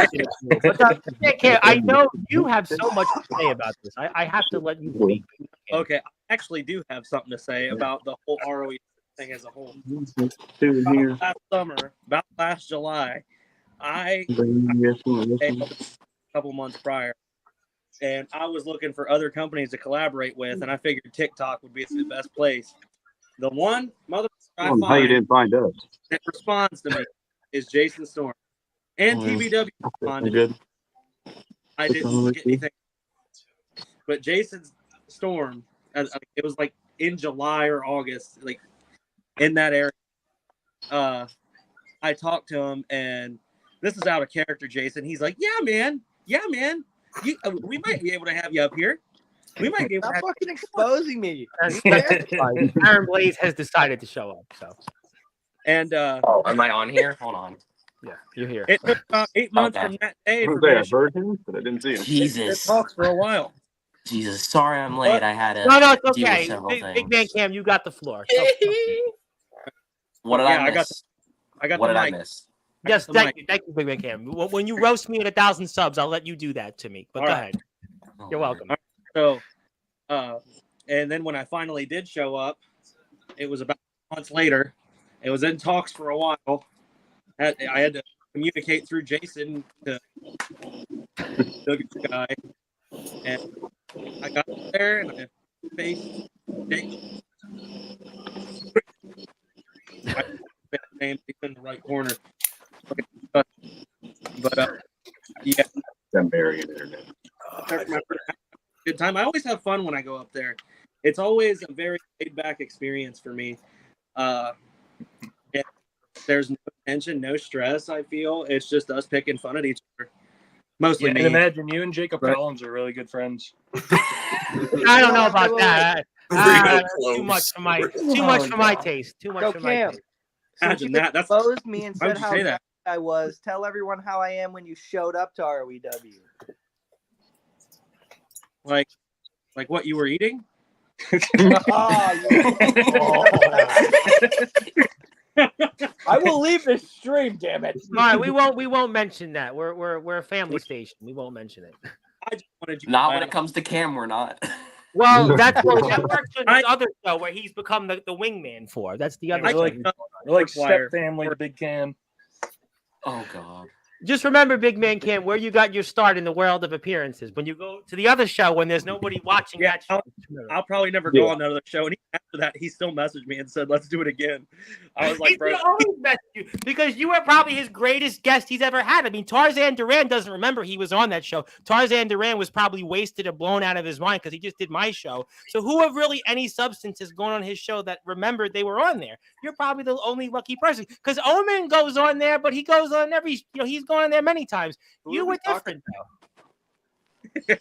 but I know you have so much to say about this. I have to let you speak. Okay, I actually do have something to say about the whole ROE thing as a whole. Last summer, about last July, I a couple months prior, and I was looking for other companies to collaborate with, and I figured TikTok would be the best place. The one mother I How you find didn't find us? that responds to me is Jason Storm, and TBW responded. Good. I didn't get anything, but Jason Storm, it was like in July or August, like in that area. I talked to him, and this is out of character, Jason. He's like, "Yeah, man. We might be able to have you up here. We might be able to Stop have fucking exposing me. Aaron Blaze has decided to show up. So, and Oh, am I on here? Hold on. yeah, you're here. it took about 8 months Okay. from that day Was for me they to a show up. virgin? But I didn't see him. It Jesus. talks for a while. Jesus, sorry I'm late. I had to No, it's deal with okay. several Big things. Man Cam, you got the floor. What did Yeah, I miss? I got What the did mic. I miss? Yes, the thank mic. you, Big Man Cam. When you roast me at 1,000 subs, I'll let you do that to me. But All go right. ahead. Oh, You're welcome. So, and then when I finally did show up, it was about months later. It was in talks for a while. I had to communicate through Jason to the guy, and I got there and I faced Jacob. Name he's in the right corner, but yeah, That Marion internet. good time. I always have fun when I go up there. It's always a very laid back experience for me. There's no tension, no stress. I feel it's just us picking fun at each other. Mostly Yeah, me. and imagine you and Jacob Right. Collins are really good friends. I don't know about that. Too much for my taste. Too much So for my Cam, taste. since Imagine you that. That's exposed me and why would said you how say nice that? I was, tell everyone how I am when you showed up to ROEW. like what you were eating. I will leave this stream, damn it. All right, we won't mention that. We're a family station. We won't mention it. I just wanted you. Not to when laugh. it comes to Cam, we're not. Well, that works in this other show where he's become the wingman for. That's the other They're show. like, they're like step family to Big Cam. Oh God. Just remember, Big Man Cam, where you got your start in the world of appearances. When you go to the other show, when there's nobody watching Yeah, that show. I'll probably never go on another show. And after that, he still messaged me and said, "Let's do it again." I was like, He's "Bro, gonna always mess you because you were probably his greatest guest he's ever had. I mean, Tarzan Duran doesn't remember he was on that show. Tarzan Duran was probably wasted or blown out of his mind because he just did my show. So who of really any substance is going on his show that remembered they were on there? You're probably the only lucky person because Omen goes on there, but he goes on he's gone on there many times. You were different though.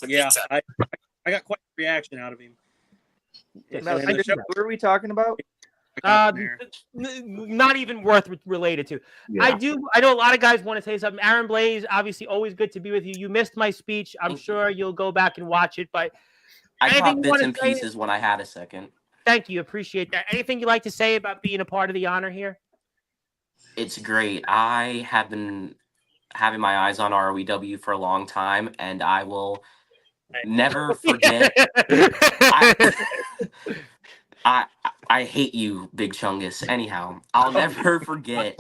yeah." I got quite a reaction out of him. What are we talking about? Not even worth related to. Yeah. I know a lot of guys want to say something. Aaron Blaze, obviously always good to be with you. You missed my speech. I'm sure you'll go back and watch it, but I anything caught you bits wanna and say? pieces when I had a second. Thank you. Appreciate that. Anything you'd like to say about being a part of the honor here? It's great. I have been having my eyes on ROEW for a long time, and I will never forget. I hate you, Big Chungus. Anyhow, I'll never forget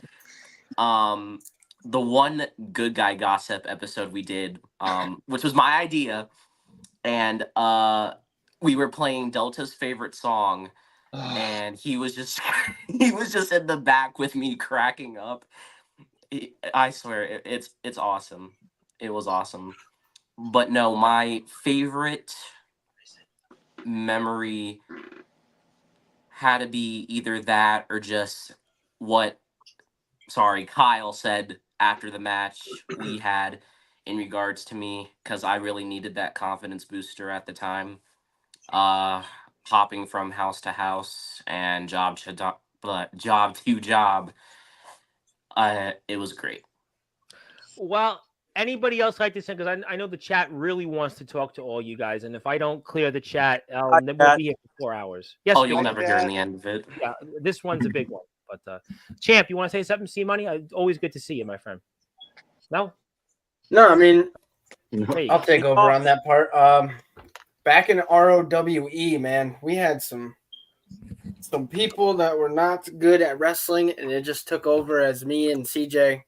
the one Good Guy Gossip episode we did, which was my idea, and we were playing Delta's favorite song, and he was just in the back with me cracking up. I swear, it's awesome. It was awesome. But no, my favorite memory had to be either that or just what Kyle said after the match we had in regards to me, because I really needed that confidence booster at the time. Hopping from house to house and job to job. It was great. Well, anybody else like to say? Because I know the chat really wants to talk to all you guys, and if I don't clear the chat, we'll be here for 4 hours. Yes, Oh, you'll never hear in the end of it. Yeah, this one's a big one. But Champ, you want to say something? C Money, always good to see you, my friend. No, I mean, hey, I'll take over on that part. Back in ROWE, man, we had some people that were not good at wrestling, and it just took over as me and CJ.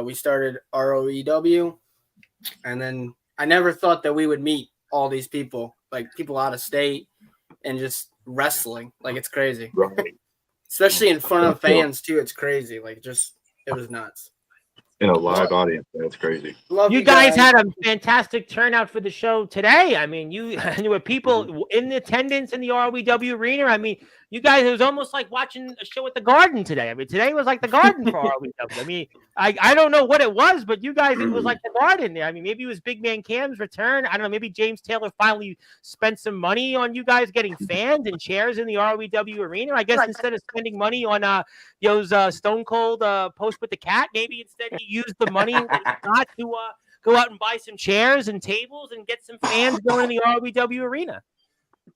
We started ROEW, and then I never thought that we would meet all these people, like people out of state, and just wrestling. Like, it's crazy. Right. Especially in front of fans, too. It's crazy. Like, it was nuts. In a live audience, that's crazy. Love you guys had a fantastic turnout for the show today. I mean, there were people in attendance in the ROEW arena. I mean, you guys, it was almost like watching a show at the Garden today. I mean, today was like the Garden for ROEW. I mean, I don't know what it was, but you guys, it was like the Garden there. I mean, maybe it was Big Man Cam's return. I don't know. Maybe James Taylor finally spent some money on you guys getting fans and chairs in the ROEW arena. I guess instead of spending money on those Stone Cold post with the cat, maybe instead he used the money that he got to go out and buy some chairs and tables and get some fans going in the ROEW arena.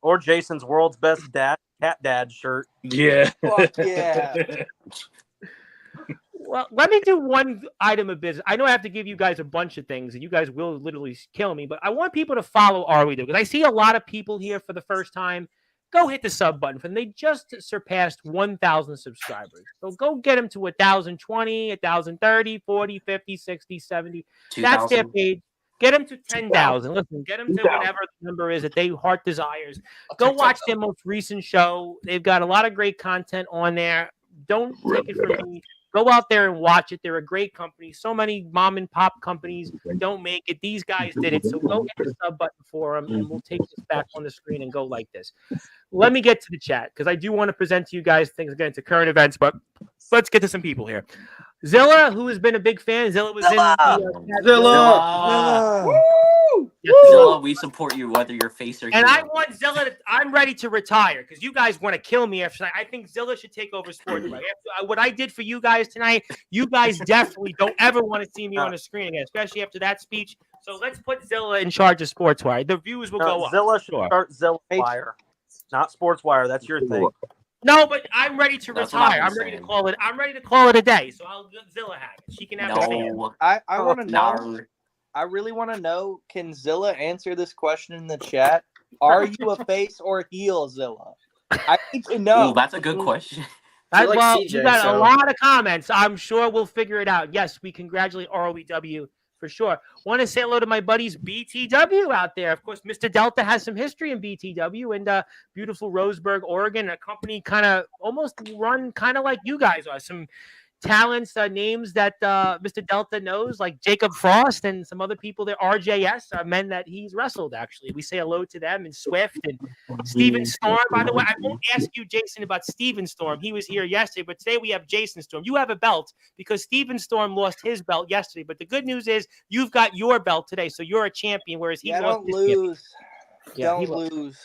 Or Jason's world's best cat dad shirt. Yeah. Fuck yeah. Well, let me do one item of business. I know I have to give you guys a bunch of things, and you guys will literally kill me, but I want people to follow ROEW because I see a lot of people here for the first time. Go hit the sub button for them. They just surpassed 1,000 subscribers. So go get them to 1,020, 1,030, 40, 50, 60, 70. That's their page. Get them to 10,000. Listen, get them to whatever the number is that they heart desires. Go watch their most recent show. They've got a lot of great content on there. Don't take it from me. Go out there and watch it. They're a great company. So many mom and pop companies don't make it. These guys did it. So go hit the sub button for them, and we'll take this back on the screen and go like this. Let me get to the chat because I do want to present to you guys things again to current events, but let's get to some people here. Zilla, who has been a big fan. Zilla was in the Zilla. Yes, Zilla, we support you whether you're face or heel. and I want Zilla to, I'm ready to retire because you guys want to kill me after tonight. I think Zilla should take over Sportzwire. After what I did for you guys tonight, you guys definitely don't ever want to see me on the screen again, especially after that speech. So let's put Zilla in charge of Sportzwire. The views will go up. Zilla should start Zilla Wire, not Sportswire. That's your thing. No, but I'm ready to That's what retire. I'm I'm ready to saying. call it. I'm ready to call it a day. So I'll let Zilla have it. She can have the fan. No. I want to know. No. I really want to know. Can Zilla answer this question in the chat? Are you a face or a heel, Zilla? I need to know. Ooh, that's a good question. You're like Well, CJ, you got a so- lot of comments. I'm sure we'll figure it out. Yes, we congratulate ROEW for sure. Want to say hello to my buddies BTW out there. Of course, Mr. Delta has some history in BTW and beautiful Roseburg, Oregon, a company kind of almost run kind of like you guys are. Some talents, names that Mr. Delta knows, like Jacob Frost and some other people there. RJS are men that he's wrestled, actually. We say hello to them, and Swift and Steven Storm. By the way, I won't ask you, Jason, about Steven Storm. He was here yesterday, but today we have Jason Storm. You have a belt because Steven Storm lost his belt yesterday, but the good news is you've got your belt today, so you're a champion, whereas he lost don't his lose. Yeah, he Don't lose.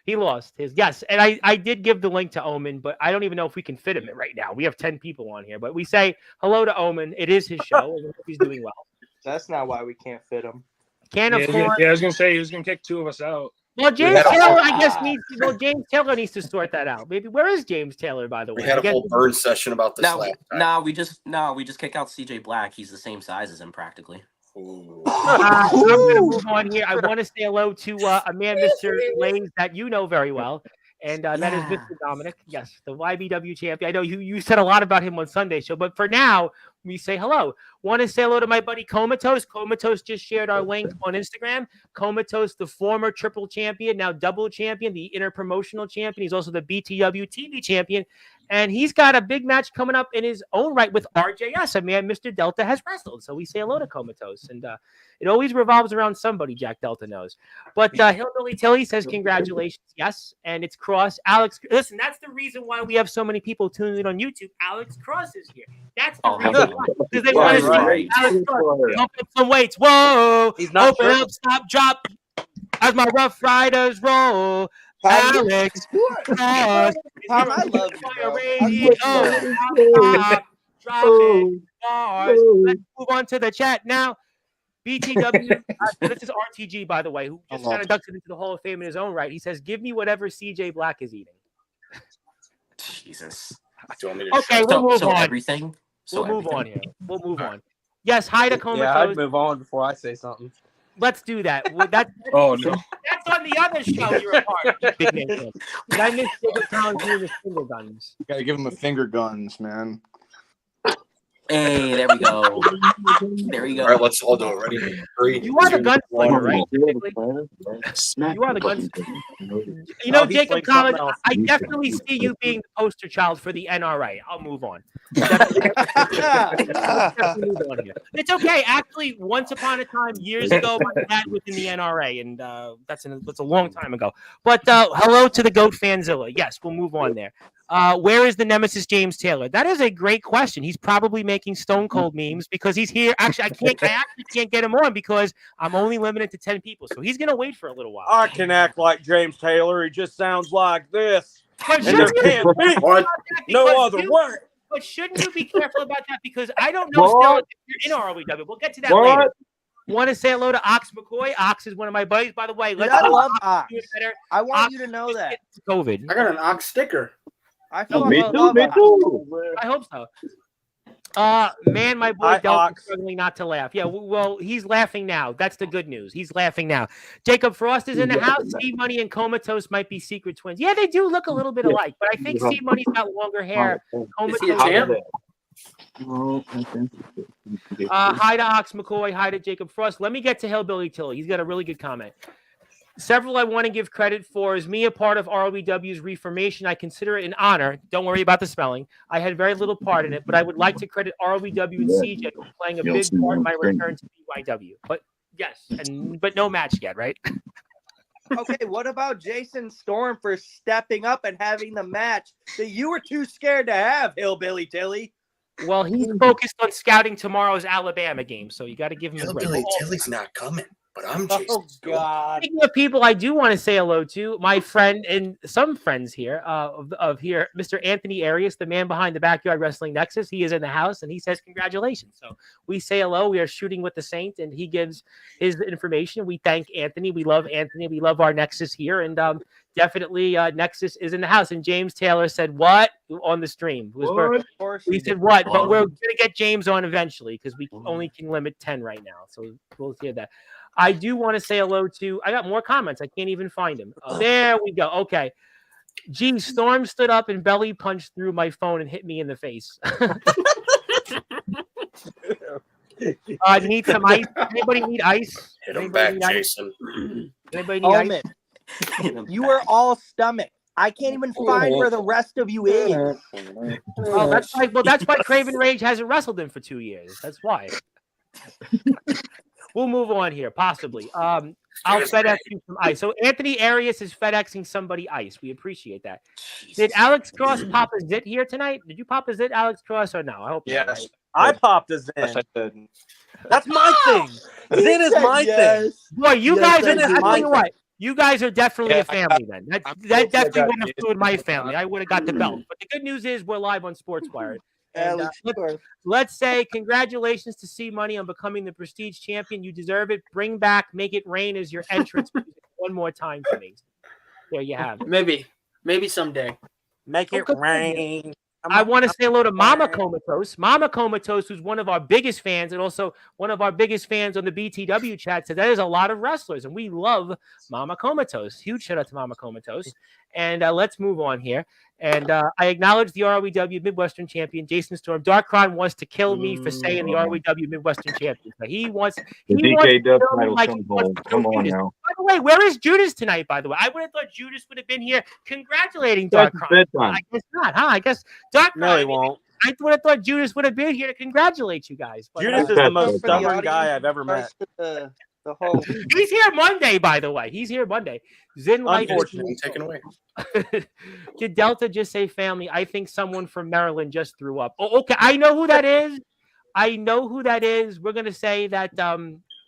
He lost his. Yes, and I did give the link to Omen, but I don't even know if we can fit him in right now. We have 10 people on here, but we say hello to Omen. It is his show, and he's doing well. That's not why we can't fit him. Can't afford. Yeah, I was gonna say he was gonna kick two of us out. Well, James Taylor, I guess James Taylor needs to sort that out. Maybe where is James Taylor, by the way? We had I a guess- whole burn session about this last time. We just kick out CJ Black. He's the same size as him practically. I'm going to move on here. I want to say hello to a man, Mr. Lanes, that you know very well. And that is Mr. Dominic. Yes, the YBW champion. I know you said a lot about him on Sunday show, but for now, we say hello. Want to say hello to my buddy Comatose. Comatose just shared our link on Instagram. Comatose, the former triple champion, now double champion, the interpromotional champion. He's also the BTW TV champion. And he's got a big match coming up in his own right with RJS, a man Mr. Delta has wrestled. So we say hello to Comatose. And it always revolves around somebody, Jack Delta knows. But Hillbilly Tilly says congratulations. Yes. And it's Cross. Alex, listen, that's the reason why we have so many people tuning in on YouTube. Alex Cross is here. That's the reason why. Because they want to see Alex Cross open up some weights. Whoa. He's not open up, stop, drop. As my Rough Riders roll. Alex Cross. Tom, I love you, bro. Radio. Stop, drop it. Bars. Let's move on to the chat now. BTW, this is RTG, by the way, who just got inducted into the Hall of Fame in his own right. He says, give me whatever CJ Black is eating. Jesus. Do you want me to Okay, we'll move on. Everything. We'll move on here. We'll move on. Yes, hi to Comatose. Yeah, I'd move on before I say something. Let's do that. Well, that's Oh no. that's on the other show you're a part of. Big name fan. Did I miss Jacob Collins doing his finger guns? Gotta give him a finger guns, man. Hey, there we go. There we go. All right, let's all do it. Ready? 3, You are the 2, gunslinger, 1. right? You are the gunslinger. You know, No, he's Jacob playing Collins, something else. I definitely see you being the poster child for the NRA. I'll move on. It's okay. Actually, once upon a time, years ago, my dad was in the NRA, and that's a long time ago. But hello to the Goat Fanzilla. Yes, we'll move on there. Where is the Nemesis James Taylor? That is a great question. He's probably making Stone Cold memes because he's here. Actually, I actually can't get him on because I'm only limited to 10 people. So he's gonna wait for a little while. I can act like James Taylor. He just sounds like this. But And there can't be What? no other way. But shouldn't you be careful about that? Because I don't know still if you're in ROEW. We'll get to that later. Want to say hello to Ox McCoy? Ox is one of my buddies, by the way. Dude, I love Ox. I want Ox you to know that. COVID. I got an Ox sticker. I Me love Ox. too. I hope so. Man, my boy Delta struggling not to laugh. Yeah, well, he's laughing now. That's the good news. He's laughing now. Jacob Frost is in the house. Steve Money and Comatose might be secret twins. Yeah, they do look a little bit alike, but I think Steve Money's got longer hair. Is he a champ? Hi to Ox McCoy. Hi to Jacob Frost. Let me get to Hillbilly Tilly. He's got a really good comment. Several I want to give credit for. Is me a part of ROEW's reformation? I consider it an honor. Don't worry about the spelling. I had very little part in it, but I would like to credit ROEW and CJ for playing a big part in my return to BYW. But yes, but no match yet, right? Okay, what about Jason Storm for stepping up and having the match that you were too scared to have, Hillbilly Tilly? Well, he's focused on scouting tomorrow's Alabama game, so you got to give him a break. Hillbilly Tilly's not coming, but I'm Jason. Oh, God. Speaking of people I do want to say hello to, my friend and some friends here of here, Mr. Anthony Arias, the man behind the Backyard Wrestling Nexus. He is in the house, and he says congratulations. So we say hello. We are shooting with the Saint, and he gives his information. We thank Anthony. We love Anthony. We love our Nexus here, and definitely Nexus is in the house. And James Taylor said, what? On the stream. We said, what? But we're going to get James on eventually because we only can limit 10 right now. So we'll hear that. I do want to say hello to, I got more comments. I can't even find them. There we go. Okay. Gee, Storm stood up and belly punched through my phone and hit me in the face. Need some ice? Anybody need ice? Hit him back, Jason. Anybody need ice? You are all stomach. I can't even find where the rest of you is. Oh, that's why Craven Rage hasn't wrestled him for 2 years. That's why. We'll move on here, possibly. I'll FedEx you some ice. So Anthony Arias is FedExing somebody ice. We appreciate that. Did Alex Cross pop a zit here tonight? Did you pop a zit, Alex Cross, or no? I hope yes. Not, right? I popped a Zen. That's my thing. Zin is my thing. Boy, you guys are. I tell you what. You guys are definitely a family then. That definitely wouldn't have flew my family. I would have got the belt. But the good news is we're live on Sportzwire. And, let's say congratulations to C Money on becoming the Prestige champion. You deserve it. Bring back Make It Rain as your entrance one more time for me. There you have it. Maybe someday. Make it rain. I want to say hello to Mama Comatose. Mama Comatose, who's one of our biggest fans and also one of our biggest fans on the BTW chat, said there's a lot of wrestlers, and we love Mama Comatose. Huge shout out to Mama Comatose. And let's move on here. And I acknowledge the ROEW Midwestern champion, Jason Storm. Darkron wants to kill me for saying the ROEW Midwestern champion. So he wants DK Dub title like come on Judas. now. By the way, where is Judas tonight, by the way? I would have thought Judas would have been here congratulating Darkron. I guess not, huh? I guess Darkron. No, he won't. I would have thought Judas would have been here to congratulate you guys. But, Judas is the most stubborn guy I've ever met. He's here Monday, by the way. He's here Monday. Zin Light. Unfortunately, taken away. Did Delta just say family? I think someone from Maryland just threw up. Oh, okay. I know who that is. We're gonna say that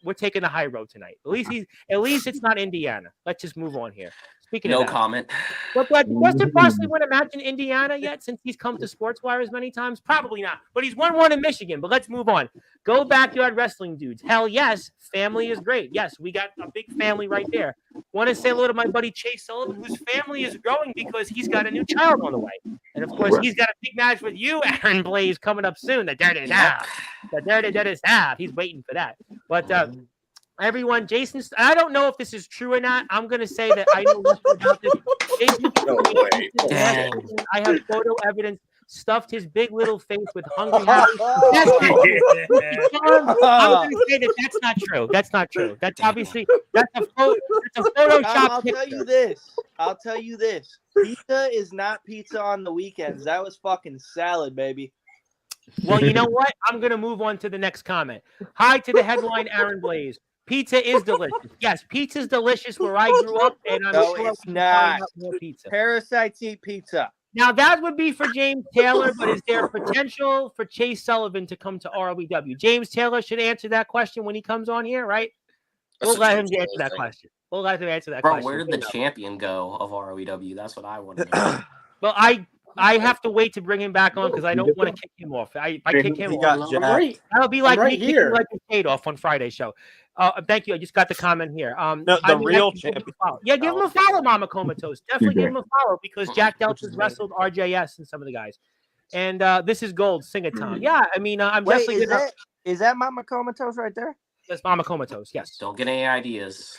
we're taking the high road tonight. At least it's not Indiana. Let's just move on here. Speaking No of that, comment. But Weston Parsley win a match in Indiana yet since he's come to Sportswire as many times? Probably not. But he's won one in Michigan. But let's move on. Go Backyard Wrestling dudes. Hell yes. Family is great. Yes, we got a big family right there. Want to say hello to my buddy Chase Sullivan, whose family is growing because he's got a new child on the way. And of course, he's got a big match with you, Aaron Blaze, coming up soon. The Dirty Half. He's waiting for that. But everyone, Jason, I don't know if this is true or not. I'm going to say that I know nothing about this. Jason, I have photo evidence. Stuffed his big little face with hungry happy. I'm going to say that that's not true. That's not true. That's obviously that's a Photoshop. I'll tell you this. Pizza is not pizza on the weekends. That was fucking salad, baby. Well, you know what? I'm going to move on to the next comment. Hi to the headline, Aaron Blaze. Pizza is delicious. Yes, pizza's delicious where I grew up, and I'm sure it's not. More pizza. Parasites eat pizza. Now, that would be for James Taylor, but is there potential for Chase Sullivan to come to ROEW? James Taylor should answer that question when he comes on here, right? We'll let him answer that question. We'll let him answer that question. Bro, where did the champion go of ROEW? That's what I want to know. Well, I have to wait to bring him back on because I don't want to kick him off. If I kick him He off, got jacked. that'll be like I'm right me kicking here. like a Kate off on Friday's show. Thank you. I just got the comment here. No, I the would real like to give him a champion. follow. Yeah, give him a follow, Mama Comatose. Definitely give him a follow because Jack Delta's wrestled RJS and some of the guys. And this is gold. Sing it, Tom. Yeah, I mean, I'm Wait, definitely is that Mama Comatose right there? That's Mama Comatose. Yes. Don't get any ideas.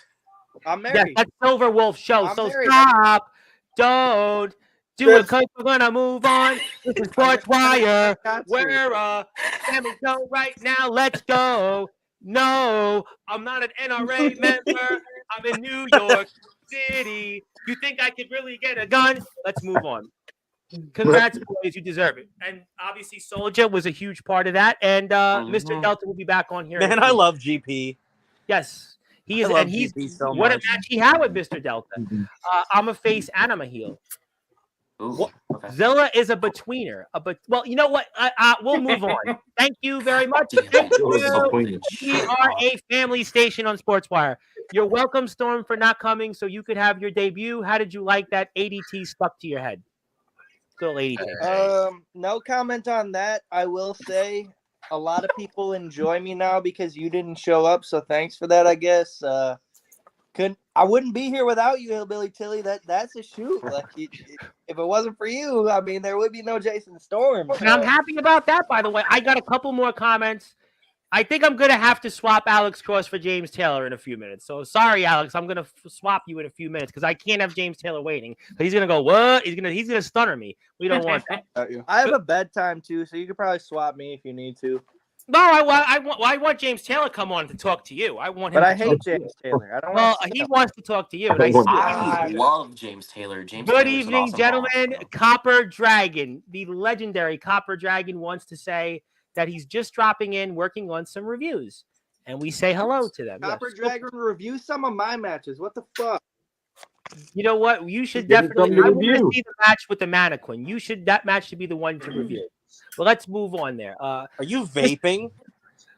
I'm Yes, married. that's Silver Wolf show. I'm So married. stop. Don't do it because we're gonna move on. This is Sportzwire. We're a family show right now. Let's go. No, I'm not an NRA member. I'm in New York City. You think I could really get a gun? Let's move on. Congrats, boys. You deserve it. And obviously, Soldier was a huge part of that. And Mr. Delta will be back on here. Man, I love GP. Yes, he is. I love And he's GP so what much. a match he had with Mr. Delta. I'm a face and I'm a heel. Ooh, okay. Zilla is a betweener. Well, you know what? We'll move on. Thank you very much. Thank you. We are a family station on Sportswire. You're welcome, Storm, for not coming so you could have your debut. How did you like that ADT stuck to your head? Still ADT. No comment on that. I will say a lot of people enjoy me now because you didn't show up, so thanks for that, I guess. I wouldn't be here without you, Hillbilly Tilly. That's a shoot. Like, if it wasn't for you, I mean, there would be no Jason Storm. And I'm happy about that, by the way. I got a couple more comments. I think I'm going to have to swap Alex Cross for James Taylor in a few minutes. So sorry, Alex. I'm going to swap you in a few minutes because I can't have James Taylor waiting. He's going to go, what? He's going to stunner me. We don't want that. I have a bedtime, too, so you could probably swap me if you need to. No, I want James Taylor to come on to talk to you. I want him. But I hate James Taylor. I don't. Well, he wants to talk to you. And I love James Taylor. James Good Taylor's an evening, awesome gentlemen. follow. Copper Dragon, the legendary Copper Dragon, wants to say that he's just dropping in, working on some reviews, and we say hello to them. Copper Yes. Dragon review some of my matches. What the fuck? You know what? You should Give it definitely. something to I want to review. see the match with the mannequin. That match should be the one to review. Well, let's move on there. Are you vaping?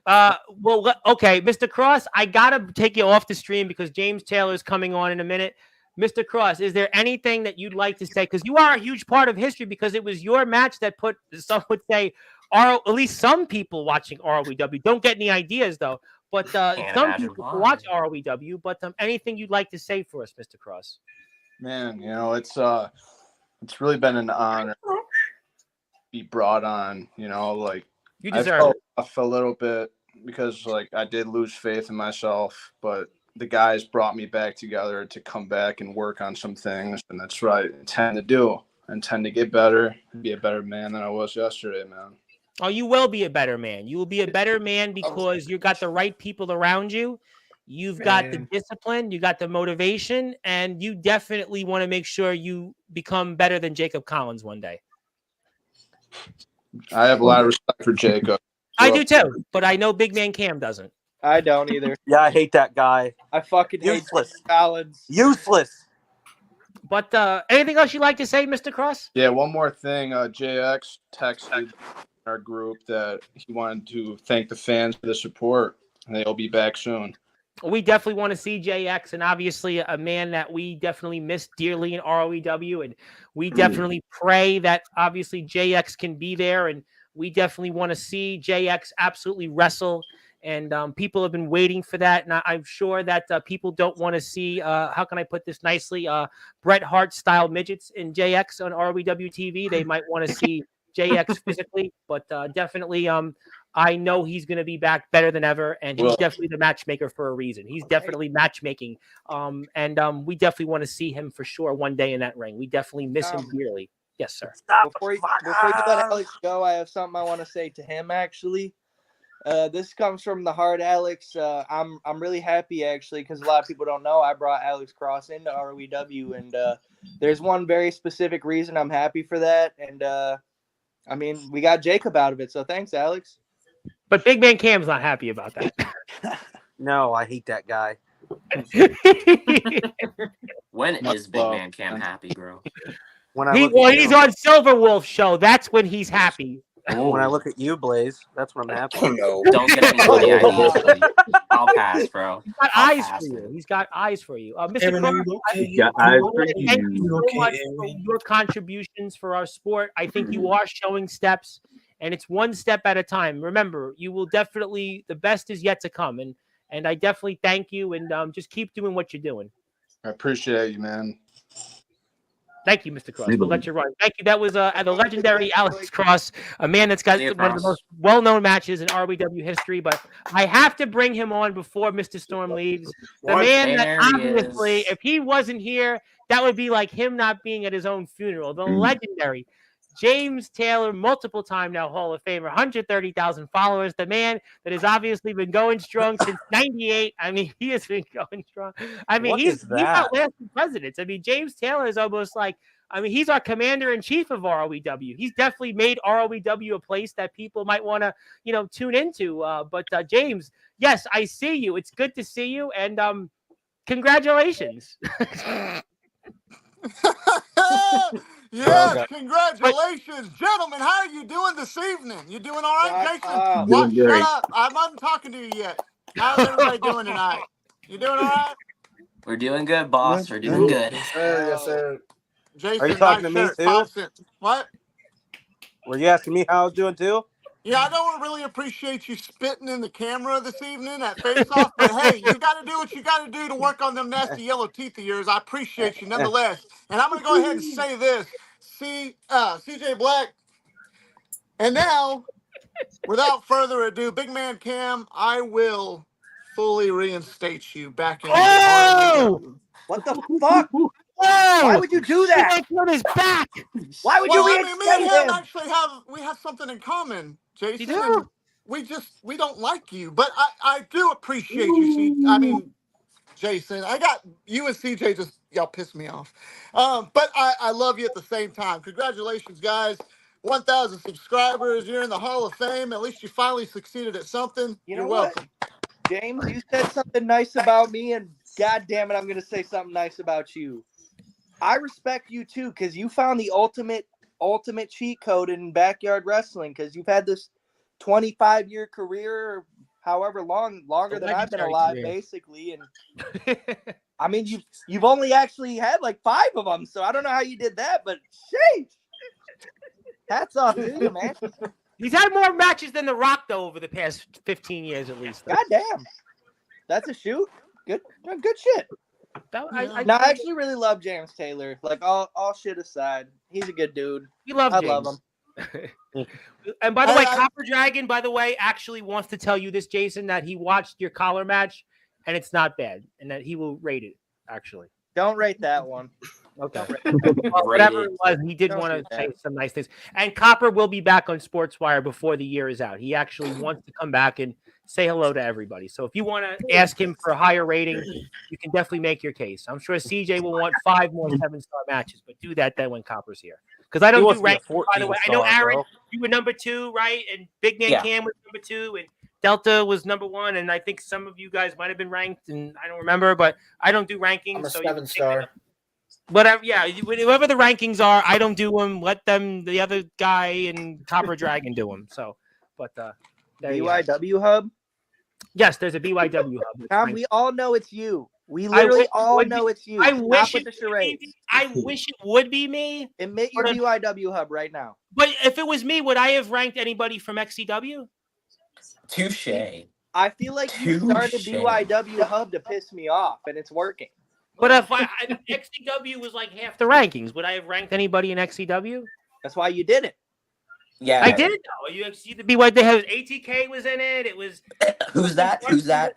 Okay, Mr. Cross, I gotta take you off the stream because James Taylor is coming on in a minute. Mr. Cross, is there anything that you'd like to say? Because you are a huge part of history because it was your match that put, some would say, at least some people watching ROEW. Don't get any ideas, though. But some imagine people why. watch ROEW. But anything you'd like to say for us, Mr. Cross? Man, it's really been an honor to be brought on. Like You I deserve felt it. off a little bit because like I did lose faith in myself, but the guys brought me back together to come back and work on some things, and that's what I intend to do. I intend to get better, be a better man than I was yesterday, man. Oh, you will be a better man. You will be a better man because you got the right people around you. You've got the discipline, you got the motivation, and you definitely want to make sure you become better than Jacob Collins one day. I have a lot of respect for Jacob. I do too, but I know Big Man Cam doesn't. I don't either. Yeah, I hate that guy. I fucking hate Useless. Collins. Useless. But anything else you'd like to say, Mr. Cross? Yeah, one more thing. JX texted our group that he wanted to thank the fans for the support, and they'll be back soon. We definitely want to see JX, and obviously a man that we definitely miss dearly in ROEW, and we definitely pray that obviously JX can be there, and we definitely want to see JX absolutely wrestle, and people have been waiting for that, and I'm sure that people don't want to see, how can I put this nicely, Bret Hart-style midgets in JX on ROEW TV. They might want to see JX physically, but definitely I know he's going to be back better than ever, and he's definitely the matchmaker for a reason. He's definitely matchmaking, and we definitely want to see him for sure one day in that ring. We definitely miss him dearly. Yes, sir. Before you let Alex go, I have something I want to say to him, actually. This comes from the heart, Alex. I'm really happy, actually, because a lot of people don't know I brought Alex Cross into ROEW, and there's one very specific reason I'm happy for that, and I mean, we got Jacob out of it, so thanks, Alex. But Big Man Cam's not happy about that. No, I hate that guy. When is Big Man Cam happy, bro? When I He's on Silver Wolf show. That's when he's happy. When I look at you, Blaze, that's what I'm happy. Oh no! Don't get any money out of me, buddy. I'll pass, bro. He's got I'll eyes pass, for you. man. He's got eyes for you. Mr. Aaron, are Cross, you I okay? Got eyes want for to thank you you. so Okay, much for Aaron? your contributions for our sport. I think you are showing steps, and it's one step at a time. Remember, you will definitely, the best is yet to come, and I definitely thank you, and just keep doing what you're doing. I appreciate you, man. Thank you, Mr. Cross. We'll let you run. Thank you. That was the legendary Alex Cross, a man that's got See you, one of the Cross. most well-known matches in ROEW history. But I have to bring him on before Mr. Storm leaves. The man that There he obviously, is. if he wasn't here, that would be like him not being at his own funeral. The legendary James Taylor, multiple time now Hall of Famer, 130,000 followers. The man that has obviously been going strong since '98. I mean, he has been going strong. I mean, What he's is that? outlasting presidents. I mean, James Taylor is almost like, I mean, he's our commander in chief of ROEW. He's definitely made ROEW a place that people might want to, tune into. But James, yes, I see you. It's good to see you, and congratulations. Yes, congratulations, gentlemen. How are you doing this evening? You doing all right, Jason? Doing What? Shut great. up! I'm not talking to you yet. How's everybody doing tonight? You doing all right? We're doing good, boss. We're doing good. Yes, sir. Yes, sir. Jason, Are you talking nice to me shirt, too? 5 cents. What? Were you asking me how I was doing too? Yeah, I don't really appreciate you spitting in the camera this evening at Face Off, but hey, you got to do what you got to do to work on them nasty yellow teeth of yours. I appreciate you nonetheless. And I'm going to go ahead and say this. CJ Black. And now, without further ado, Big Man Cam, I will fully reinstate you back into Oh! What the fuck? Whoa! Why would you do that? He on his back. Why would Well, you I mean, me and reinstate him him? actually have something in common, Jason. do? And we don't like you, but I do appreciate you. See, I mean, Jason, I got you and CJ just y'all piss me off. But I love you at the same time. Congratulations, guys. 1,000 subscribers. You're in the Hall of Fame. At least you finally succeeded at something. You You're know what? welcome. James, you said something nice about me, and God damn it, I'm going to say something nice about you. I respect you too, because you found the ultimate cheat code in backyard wrestling, because you've had this 25-year career, however longer than I've been alive, basically. And I mean, you've only actually had like 5 of them, so I don't know how you did that, but sheesh. Hats off to you, man. He's had more matches than The Rock, though, over the past 15 years at least. God damn. That's a shoot. Good shit. I actually really love James Taylor. Like, all shit aside, he's a good dude. We love I James. love him. And by the way, Copper Dragon, by the way, actually wants to tell you this, Jason, that he watched your collar match, and it's not bad, and that he will rate it, actually. Don't rate that one. Okay. Whatever it was, he did want to say some nice things. And Copper will be back on Sportswire before the year is out. He actually wants to come back and say hello to everybody. So if you want to ask him for a higher rating, you can definitely make your case. I'm sure CJ will want 5 more 7-star matches, but do that then when Copper's here. Because I don't do rankings, by the way. I know, Aaron, you were number 2, right? And Big Man Cam was number 2, and Delta was number 1, and I think some of you guys might have been ranked, and I don't remember, but I don't do rankings. I'm a so 7-star. Whatever, yeah, whoever the rankings are, I don't do them. Let them, the other guy and Copper Dragon do them. So, but BYW Hub? Yes, there's a BYW Hub. Tom, we all know it's you. We literally all know it's you. I wish it would be me. Admit your BYW Hub right now. But if it was me, would I have ranked anybody from XCW? Touche. I feel like you started BYW Hub to piss me off, and it's working. But if XCW was like half the rankings, would I have ranked anybody in XCW? That's why you did it. Yeah, I did though. You see the BY, they have ATK was in it. It was Who's that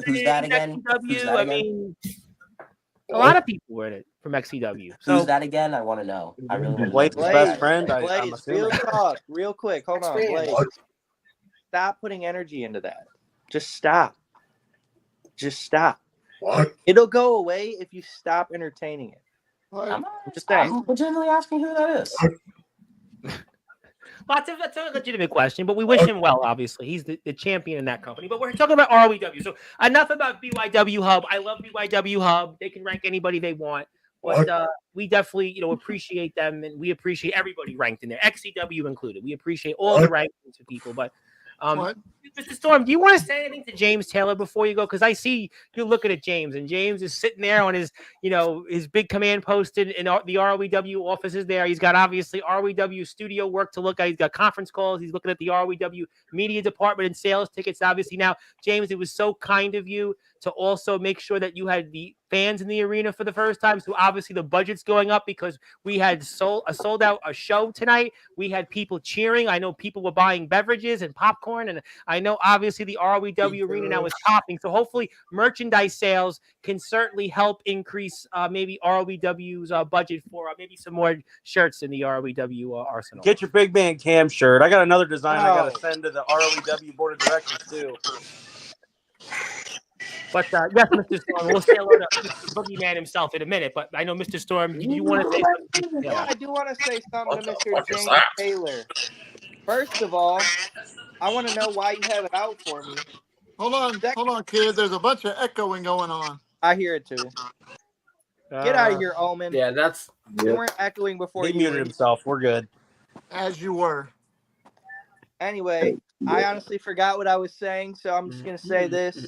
again? I mean, a lot of people were in it from XCW. So, who's that again? I want to know. I really want to know. Blake's best friend. Blaze, real talk, real quick. Hold on, Blaze. Stop putting energy into that. Just stop. Just stop. What? It'll go away if you stop entertaining it. I'm just saying. I'm legitimately asking who that is. That's a legitimate question, but we wish him well, obviously. He's the champion in that company. But we're talking about ROEW. So enough about BYW Hub. I love BYW Hub. They can rank anybody they want. But we definitely, appreciate them, and we appreciate everybody ranked in there, XCW included. We appreciate all the rankings of people. But Mr. Storm, do you want to say anything to James Taylor before you go? Because I see you're looking at James, and James is sitting there on his, his big command post in the ROEW offices there. He's got obviously ROEW studio work to look at. He's got conference calls. He's looking at the ROEW media department and sales tickets. Obviously now, James, it was so kind of you to also make sure that you had the fans in the arena for the first time. So obviously the budget's going up because we had sold out a show tonight. We had people cheering. I know people were buying beverages and popcorn, and I know obviously the ROEW arena now is popping. So hopefully merchandise sales can certainly help increase maybe ROEW's budget for maybe some more shirts in the ROEW arsenal. Get your big man Cam shirt. I got another design I got to send to the ROEW board of directors too. But yes, Mr. Storm, we'll say hello to Mr. Boogeyman himself in a minute. But I know, Mr. Storm, did you want to say something? Yeah, I do want to say something to Mr. James Taylor. First of all, I want to know why you have it out for me. Hold on, kid. There's a bunch of echoing going on. I hear it too. Get out of here, Omen. Yeah, you weren't echoing before. He muted himself. We're good. As you were. Anyway, I honestly forgot what I was saying, so I'm just gonna say this.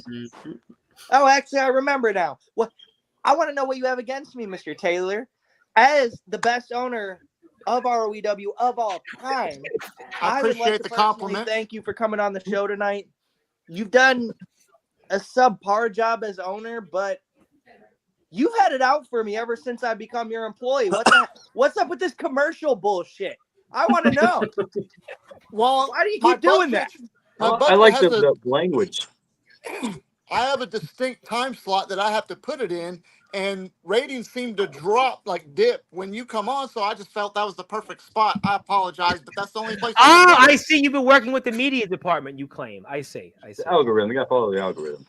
Oh, actually, I remember now. What? I want to know what you have against me, Mr. Taylor, as the best owner of ROEW of all time. I would like appreciate to the personally compliment. Thank you for coming on the show tonight. You've done a subpar job as owner, but you've had it out for me ever since I become your employee. What's up with this commercial bullshit? I want to know. Well, why do you keep doing that? I like the language. I have a distinct time slot that I have to put it in, and ratings seem to drop, like dip when you come on. So I just felt that was the perfect spot. I apologize, but that's the only place. I see. You've been working with the media department. You claim. I see. The algorithm. You got to follow the algorithm.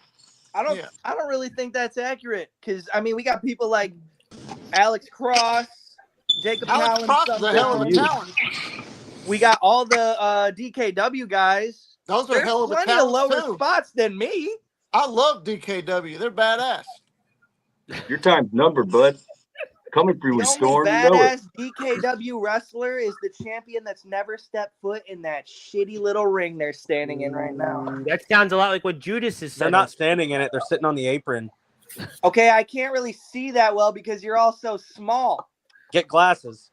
I don't really think that's accurate because I mean we got people like Alex Cross, Jacob Alex Cross is a hell of a talent. We got all the DKW guys. Those are hell of a talent plenty of lower too. spots than me. I love DKW. They're badass. Your time's numbered, bud. Coming through with Storm. The only badass DKW wrestler is the champion that's never stepped foot in that shitty little ring they're standing in right now. That sounds a lot like what Judas is saying. They're not standing in it. They're sitting on the apron. Okay, I can't really see that well because you're all so small. Get glasses.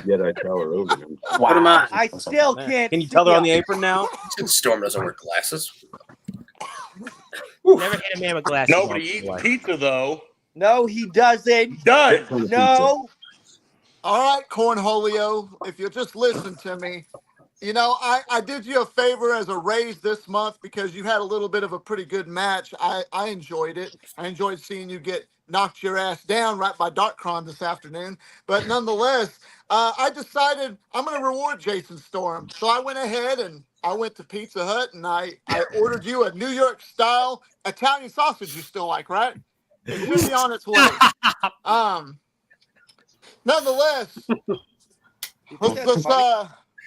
Yet I tell her over them. Wow. Put them on. I still can't. Can you tell they're on the apron now? Storm doesn't wear glasses. Never hit a man with glasses. Nobody eats pizza though. No, he doesn't. Does. No. All right, Cornholio, if you'll just listen to me. You know, I did you a favor as a raise this month because you had a little bit of a pretty good match. I enjoyed it. I enjoyed seeing you get knocked your ass down right by Darkron this afternoon. But nonetheless, I decided I'm going to reward Jason Storm. So I went ahead and I went to Pizza Hut and I ordered you a New York style Italian sausage you still like, right? It should be on its way. Nonetheless,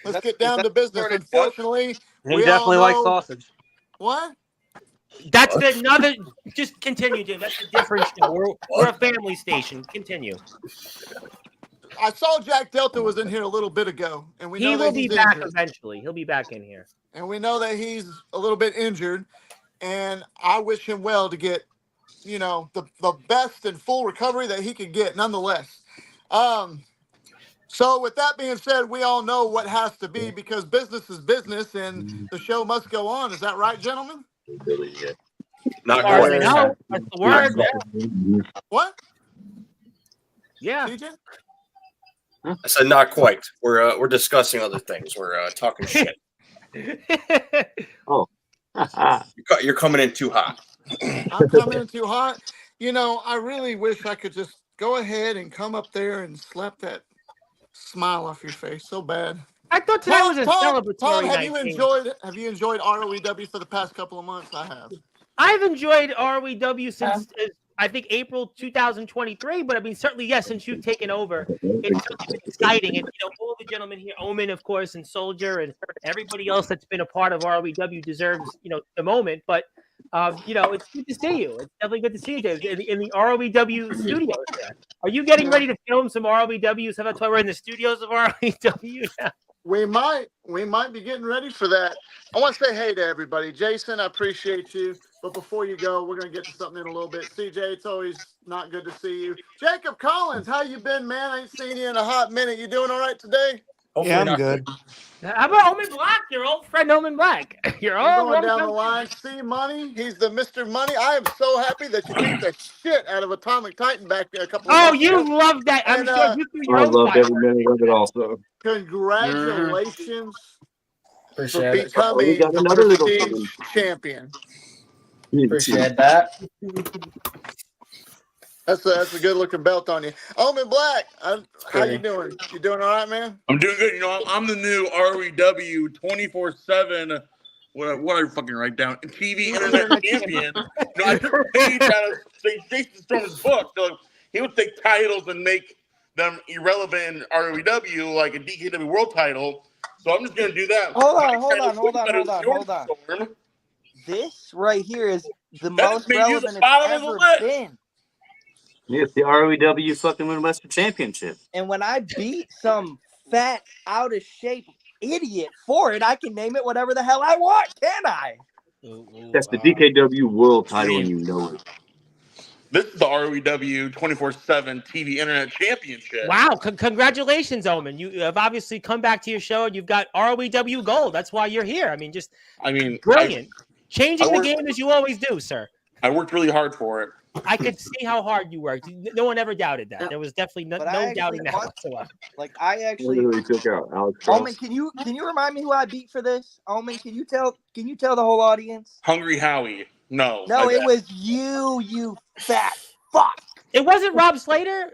let's get down to business. Unfortunately, he definitely likes sausage. What? That's another. Just continue, Jim. That's a different show. We're a family station. Continue. I saw Jack Delta was in here a little bit ago, and we know He that will be he's back injured. eventually. He'll be back in here. And we know that he's a little bit injured, and I wish him well to get, you know, the best and full recovery that he could get. Nonetheless, so with that being said, we all know what has to be because business is business, and the show must go on. Is that right, gentlemen? Not quite. quite. That's the word. What? Yeah. TJ? I said not quite. We're discussing other things. We're talking shit. Oh. You're coming in too hot. I'm coming in too hot. You know, I really wish I could just go ahead and come up there and slap that smile off your face so bad. I thought today was a celebratory Tom, night. have you enjoyed ROEW for the past couple of months? I have. I've enjoyed ROEW since I think April 2023, but I mean certainly yes, since you've taken over, it's exciting. And you know, all the gentlemen here, Omen, of course, and Soldier, and everybody else that's been a part of ROEW deserves the moment. But It's good to see you. It's definitely good to see you, James, in the ROEW studios there. Are you getting ready to film some ROEWs? How about we're in the studios of ROEW now? We might be getting ready for that. I want to say hey to everybody. Jason, I appreciate you. But before you go, we're going to get to something in a little bit. CJ, it's always not good to see you. Jacob Collins, how you been, man? I ain't seen you in a hot minute. You doing all right today? Yeah, I'm good. How about Omen Black? Your old friend Omen Black. Your I'm old going down the line. C Money. He's the Mr. Money. I am so happy that you beat the shit out of Atomic Titan back there a couple of months ago. You love that. I'm And, sure you threw your I own loved fire. every minute of it also. Congratulations for Appreciate it. becoming We got the another little Prestige thing. champion. Appreciate that. That's a good looking belt on you. Omen Black, how you doing? You doing all right, man? I'm doing good. I'm the new ROEW 24/7. What I fucking write down? TV Internet Champion. I took a page out of Jason Storm's book. So he would take titles and make them irrelevant in ROEW, like a DKW World title. So I'm just gonna do that. Hold on. This right here is the most relevant it's ever been. Yeah, it's the ROEW fucking Midwestern Championship. And when I beat some fat, out of shape idiot for it, I can name it whatever the hell I want, can I? That's the DKW World title, and you know it. This is the ROEW 24/7 TV Internet Championship. Wow! Congratulations, Omen. You have obviously come back to your show, and you've got ROEW Gold. That's why you're here. Brilliant. Changing the game as you always do, sir. I worked really hard for it. I could see how hard you worked. No one ever doubted that. There was definitely no doubting that whatsoever. Like I actually took out Alex Cross. Omen, can you remind me who I beat for this? Omen, can you tell the whole audience? Hungry Howie. No, it was you fat fuck. It wasn't Rob Slater?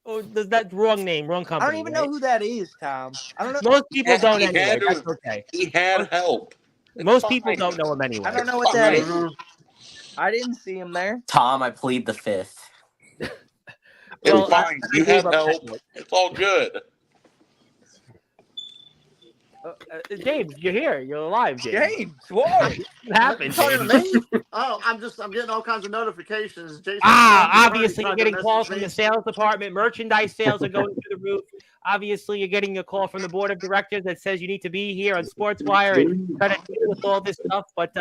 Or is that wrong name, wrong company? I don't even know who that is, Tom. I don't know. Most people don't anyway. That's okay. He had help. Most people don't know him anyway. I don't know what that is. I didn't see him there. Tom, I plead the fifth. It's fine. You had help. It's all good. James, you're here. You're alive, James. What happened? James? Oh, I'm getting all kinds of notifications. Jason, obviously you're getting calls from the sales department. Merchandise sales are going through the roof. Obviously, you're getting a call from the board of directors that says you need to be here on Sportzwire and try to deal with all this stuff. But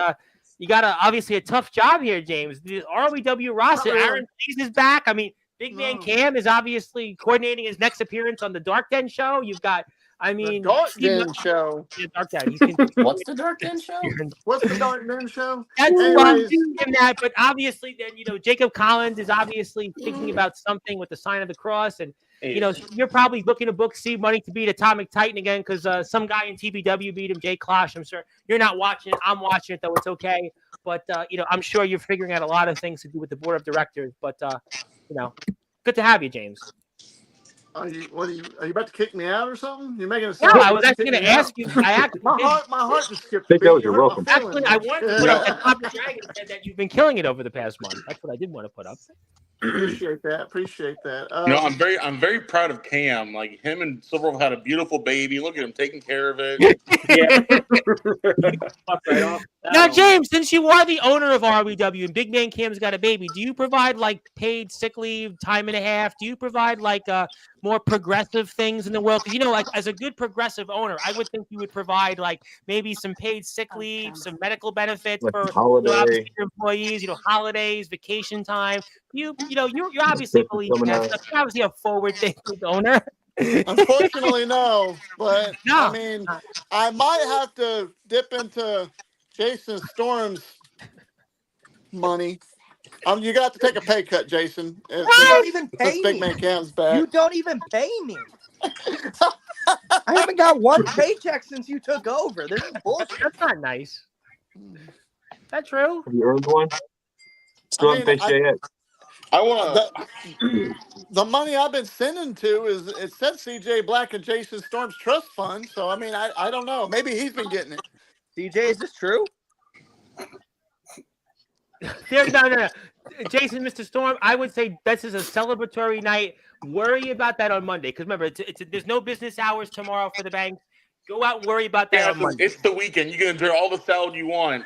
you got obviously a tough job here, James. The ROEW roster, Aaron Hayes is back. I mean, Big Man Cam is obviously coordinating his next appearance on the Dark Den show. You've got, Dark Den show. Yeah, Dark Den. What's the Dark Den show? What's the Dark Den show? That's that, but obviously, then Jacob Collins is obviously thinking about something with the sign of the cross, and you're probably looking to book C Money to beat Atomic Titan again because some guy in TBW beat him, Jay Klosh. I'm sure you're not watching it. I'm watching it though. It's okay, but I'm sure you're figuring out a lot of things to do with the board of directors. But good to have you, James. Are you about to kick me out or something? You're making a No, I was actually going to ask you. My heart just skipped. I think that was your welcome. Actually, I wanted to put up that Papa Dragon said that you've been killing it over the past month. That's what I did want to put up. Appreciate that. I'm very proud of Cam. Like him and Silver have had a beautiful baby. Look at him taking care of it. Now, James, since you are the owner of ROEW and Big Man Cam's got a baby, do you provide like paid sick leave, time and a half? Do you provide like more progressive things in the world? Because like as a good progressive owner, I would think you would provide like maybe some paid sick leave, some medical benefits like for holiday. your employees, holidays, vacation time. You're obviously believing that stuff. You're obviously a forward-thinking owner. Unfortunately, no. But I mean, I might have to dip into Jason Storm's money. You got to take a pay cut, Jason. You don't even pay Big me. Man Cam's back. You don't even pay me. I haven't got one paycheck since you took over. This is bullshit. That's not nice. That's true. Have you earned one? Still haven't paid shit yet. I want the money I've been sending to it said CJ Black and Jason Storm's trust fund. So I mean, I don't know. Maybe he's been getting it. CJ, is this true? No. Jason, Mr. Storm, I would say this is a celebratory night. Worry about that on Monday because remember, there's no business hours tomorrow for the bank. Go out and worry about that Yeah, on Monday. it's the weekend. You can enjoy all the salad you want.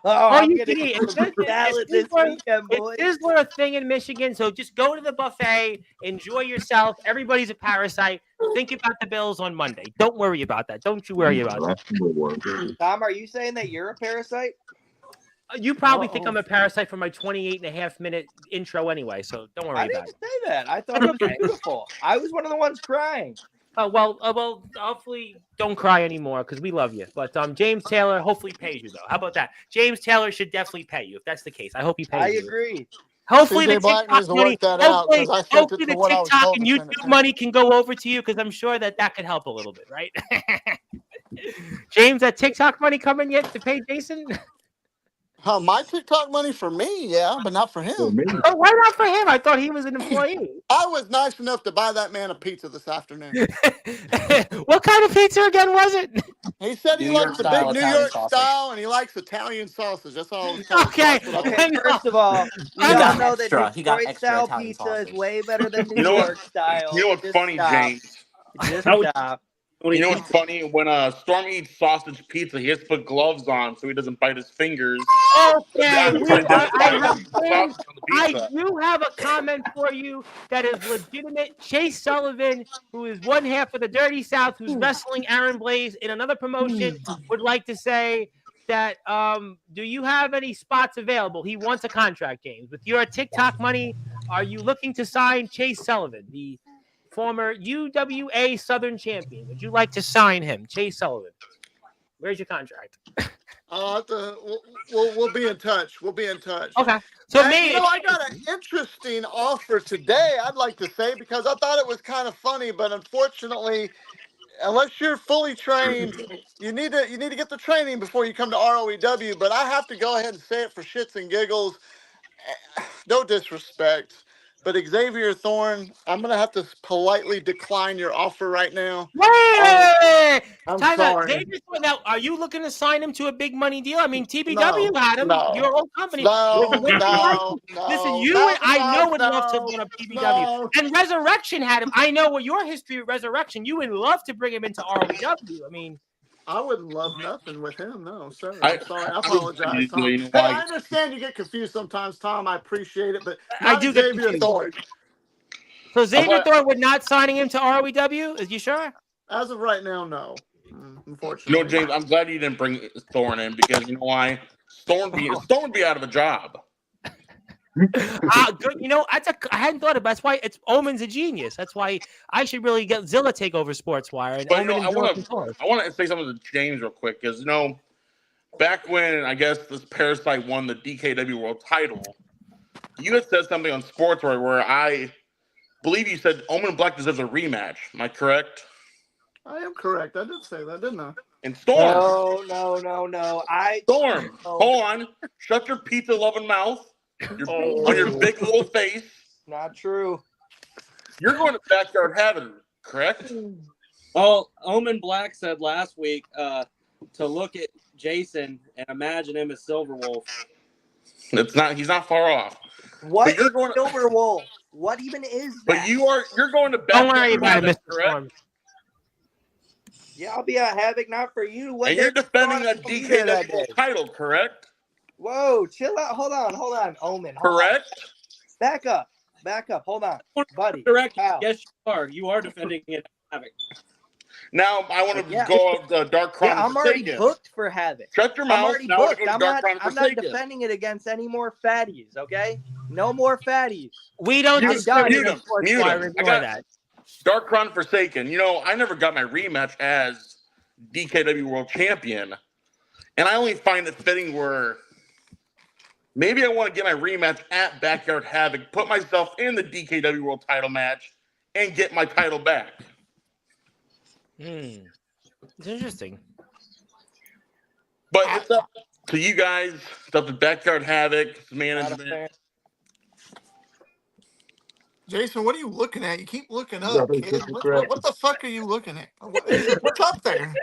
I'm you gonna can eat. get some salad this weekend, boys. It's Sizzler a thing in Michigan, so just go to the buffet, enjoy yourself. Everybody's a parasite. Think about the Bills on Monday. Don't worry about that. Don't you worry about that. Tom, are you saying that you're a parasite? You probably think I'm a parasite for my 28.5-minute intro anyway, so don't worry I about didn't it. say that. I thought it was beautiful. I was one of the ones crying. Well, hopefully don't cry anymore because we love you. But James Taylor hopefully pays you, though. How about that? James Taylor should definitely pay you if that's the case. I hope he pays I you. agree. Hopefully the CJ Black TikTok needs to money, work that out because I sent it to the what I was TikTok told and to send it YouTube to. money can go over to you because I'm sure that could help a little bit, right? James, that TikTok money coming yet to pay Jason? My TikTok money for me, yeah, but not for him. Oh, why not for him? I thought he was an employee. I was nice enough to buy that man a pizza this afternoon. What kind of pizza again was it? He said he New likes York the style big New Italian York sausage. style and he likes Italian sausage. That's all I was told. Okay. So that's what I Okay, want. first of all, we He all got know extra. that He got Detroit extra style Italian pizza sausage. is way better than New You know what? York style. You know what's Just funny, stop. James? Just How would- stop. You know what's funny? When Storm eats sausage pizza, he has to put gloves on so he doesn't bite his fingers. Okay, I do have a comment for you that is legitimate. Chase Sullivan, who is one half of the Dirty South, who's wrestling Aaron Blaze in another promotion, would like to say that do you have any spots available? He wants a contract, James. With your TikTok money, are you looking to sign Chase Sullivan, the former UWA Southern champion? Would you like to sign him, Chase Sullivan? Where's your contract? We'll be in touch. We'll be in touch. Okay. So I got an interesting offer today, I'd like to say, because I thought it was kind of funny, but unfortunately, unless you're fully trained, you need to get the training before you come to ROEW. But I have to go ahead and say it for shits and giggles. No disrespect, but Xavier Thorne, I'm gonna have to politely decline your offer right now. Wait! I'm Time out. sorry. Now, are you looking to sign him to a big money deal? I mean, TBW had him. No. Your old company. No, Listen, no, listen, no. you and I know would love to No, run up TBW. no. And Resurrection had him. I know what your history with Resurrection. You would love to bring him into ROEW. I mean, I wouldn't love nothing with him. No, sir. I- I'm sorry. I I apologize, Tom. you know Hey, why? I understand you get confused sometimes, Tom. I appreciate it, but I not do get Xavier confused. Thorne. So Xavier Thorne would not signing him to ROEW? Is you sure? As of right now, no. Unfortunately. You know, James, I'm glad you didn't bring Thorne in because you know why? Thorne would be out of a job. Good. You know, I hadn't thought about it. That's why Omen's a genius. That's why I should really get Zilla take over Sportswire. And But Omen I and Zilla want control it. to say something to James real quick because back when I guess this Parasite won the DKW World Title, you had said something on Sportswire where I believe you said Omen Black deserves a rematch. Am I correct? I am correct. I did say that, didn't I? And Storm. No. Storm. Hold on. Shut your pizza loving mouth. On your big little face. Not true. You're going to Backyard Heaven, correct? Well, Omen Black said last week to look at Jason and imagine him as Silverwolf. He's not far off. What But you're is going to- Silverwolf? What even is that? But you're going to Don't worry Backyard about Heaven, it, Mr. correct? Storm. Yeah, I'll be a Havoc, not for you. What And you're day defending did that you go to that DKW day? title, correct? Whoa, chill out. Hold on. Omen. Hold on. Correct? Back up. Hold on. Buddy. Correct. Pal. Yes, you are. You are defending it. Havoc. Now I want to Yeah. go of the Dark Crown. Yeah, I'm already Forsaken. booked for Havoc. Shut your I'm mouth. already Now I want booked. to go to I'm Dark not Crown Forsaken. defending it against any more fatties, okay? No more fatties. We don't I'm done. discriminate Mute on him. Sportswire. I Ignore got that. Dark Crown Forsaken. I never got my rematch as DKW World Champion. And I only find it fitting where maybe I want to get my rematch at Backyard Havoc, put myself in the DKW World title match, and get my title back. It's interesting. But it's up to you guys. It's up to Backyard Havoc, management. Jason, what are you looking at? You keep looking up, kid. What the fuck are you looking at? What's up there?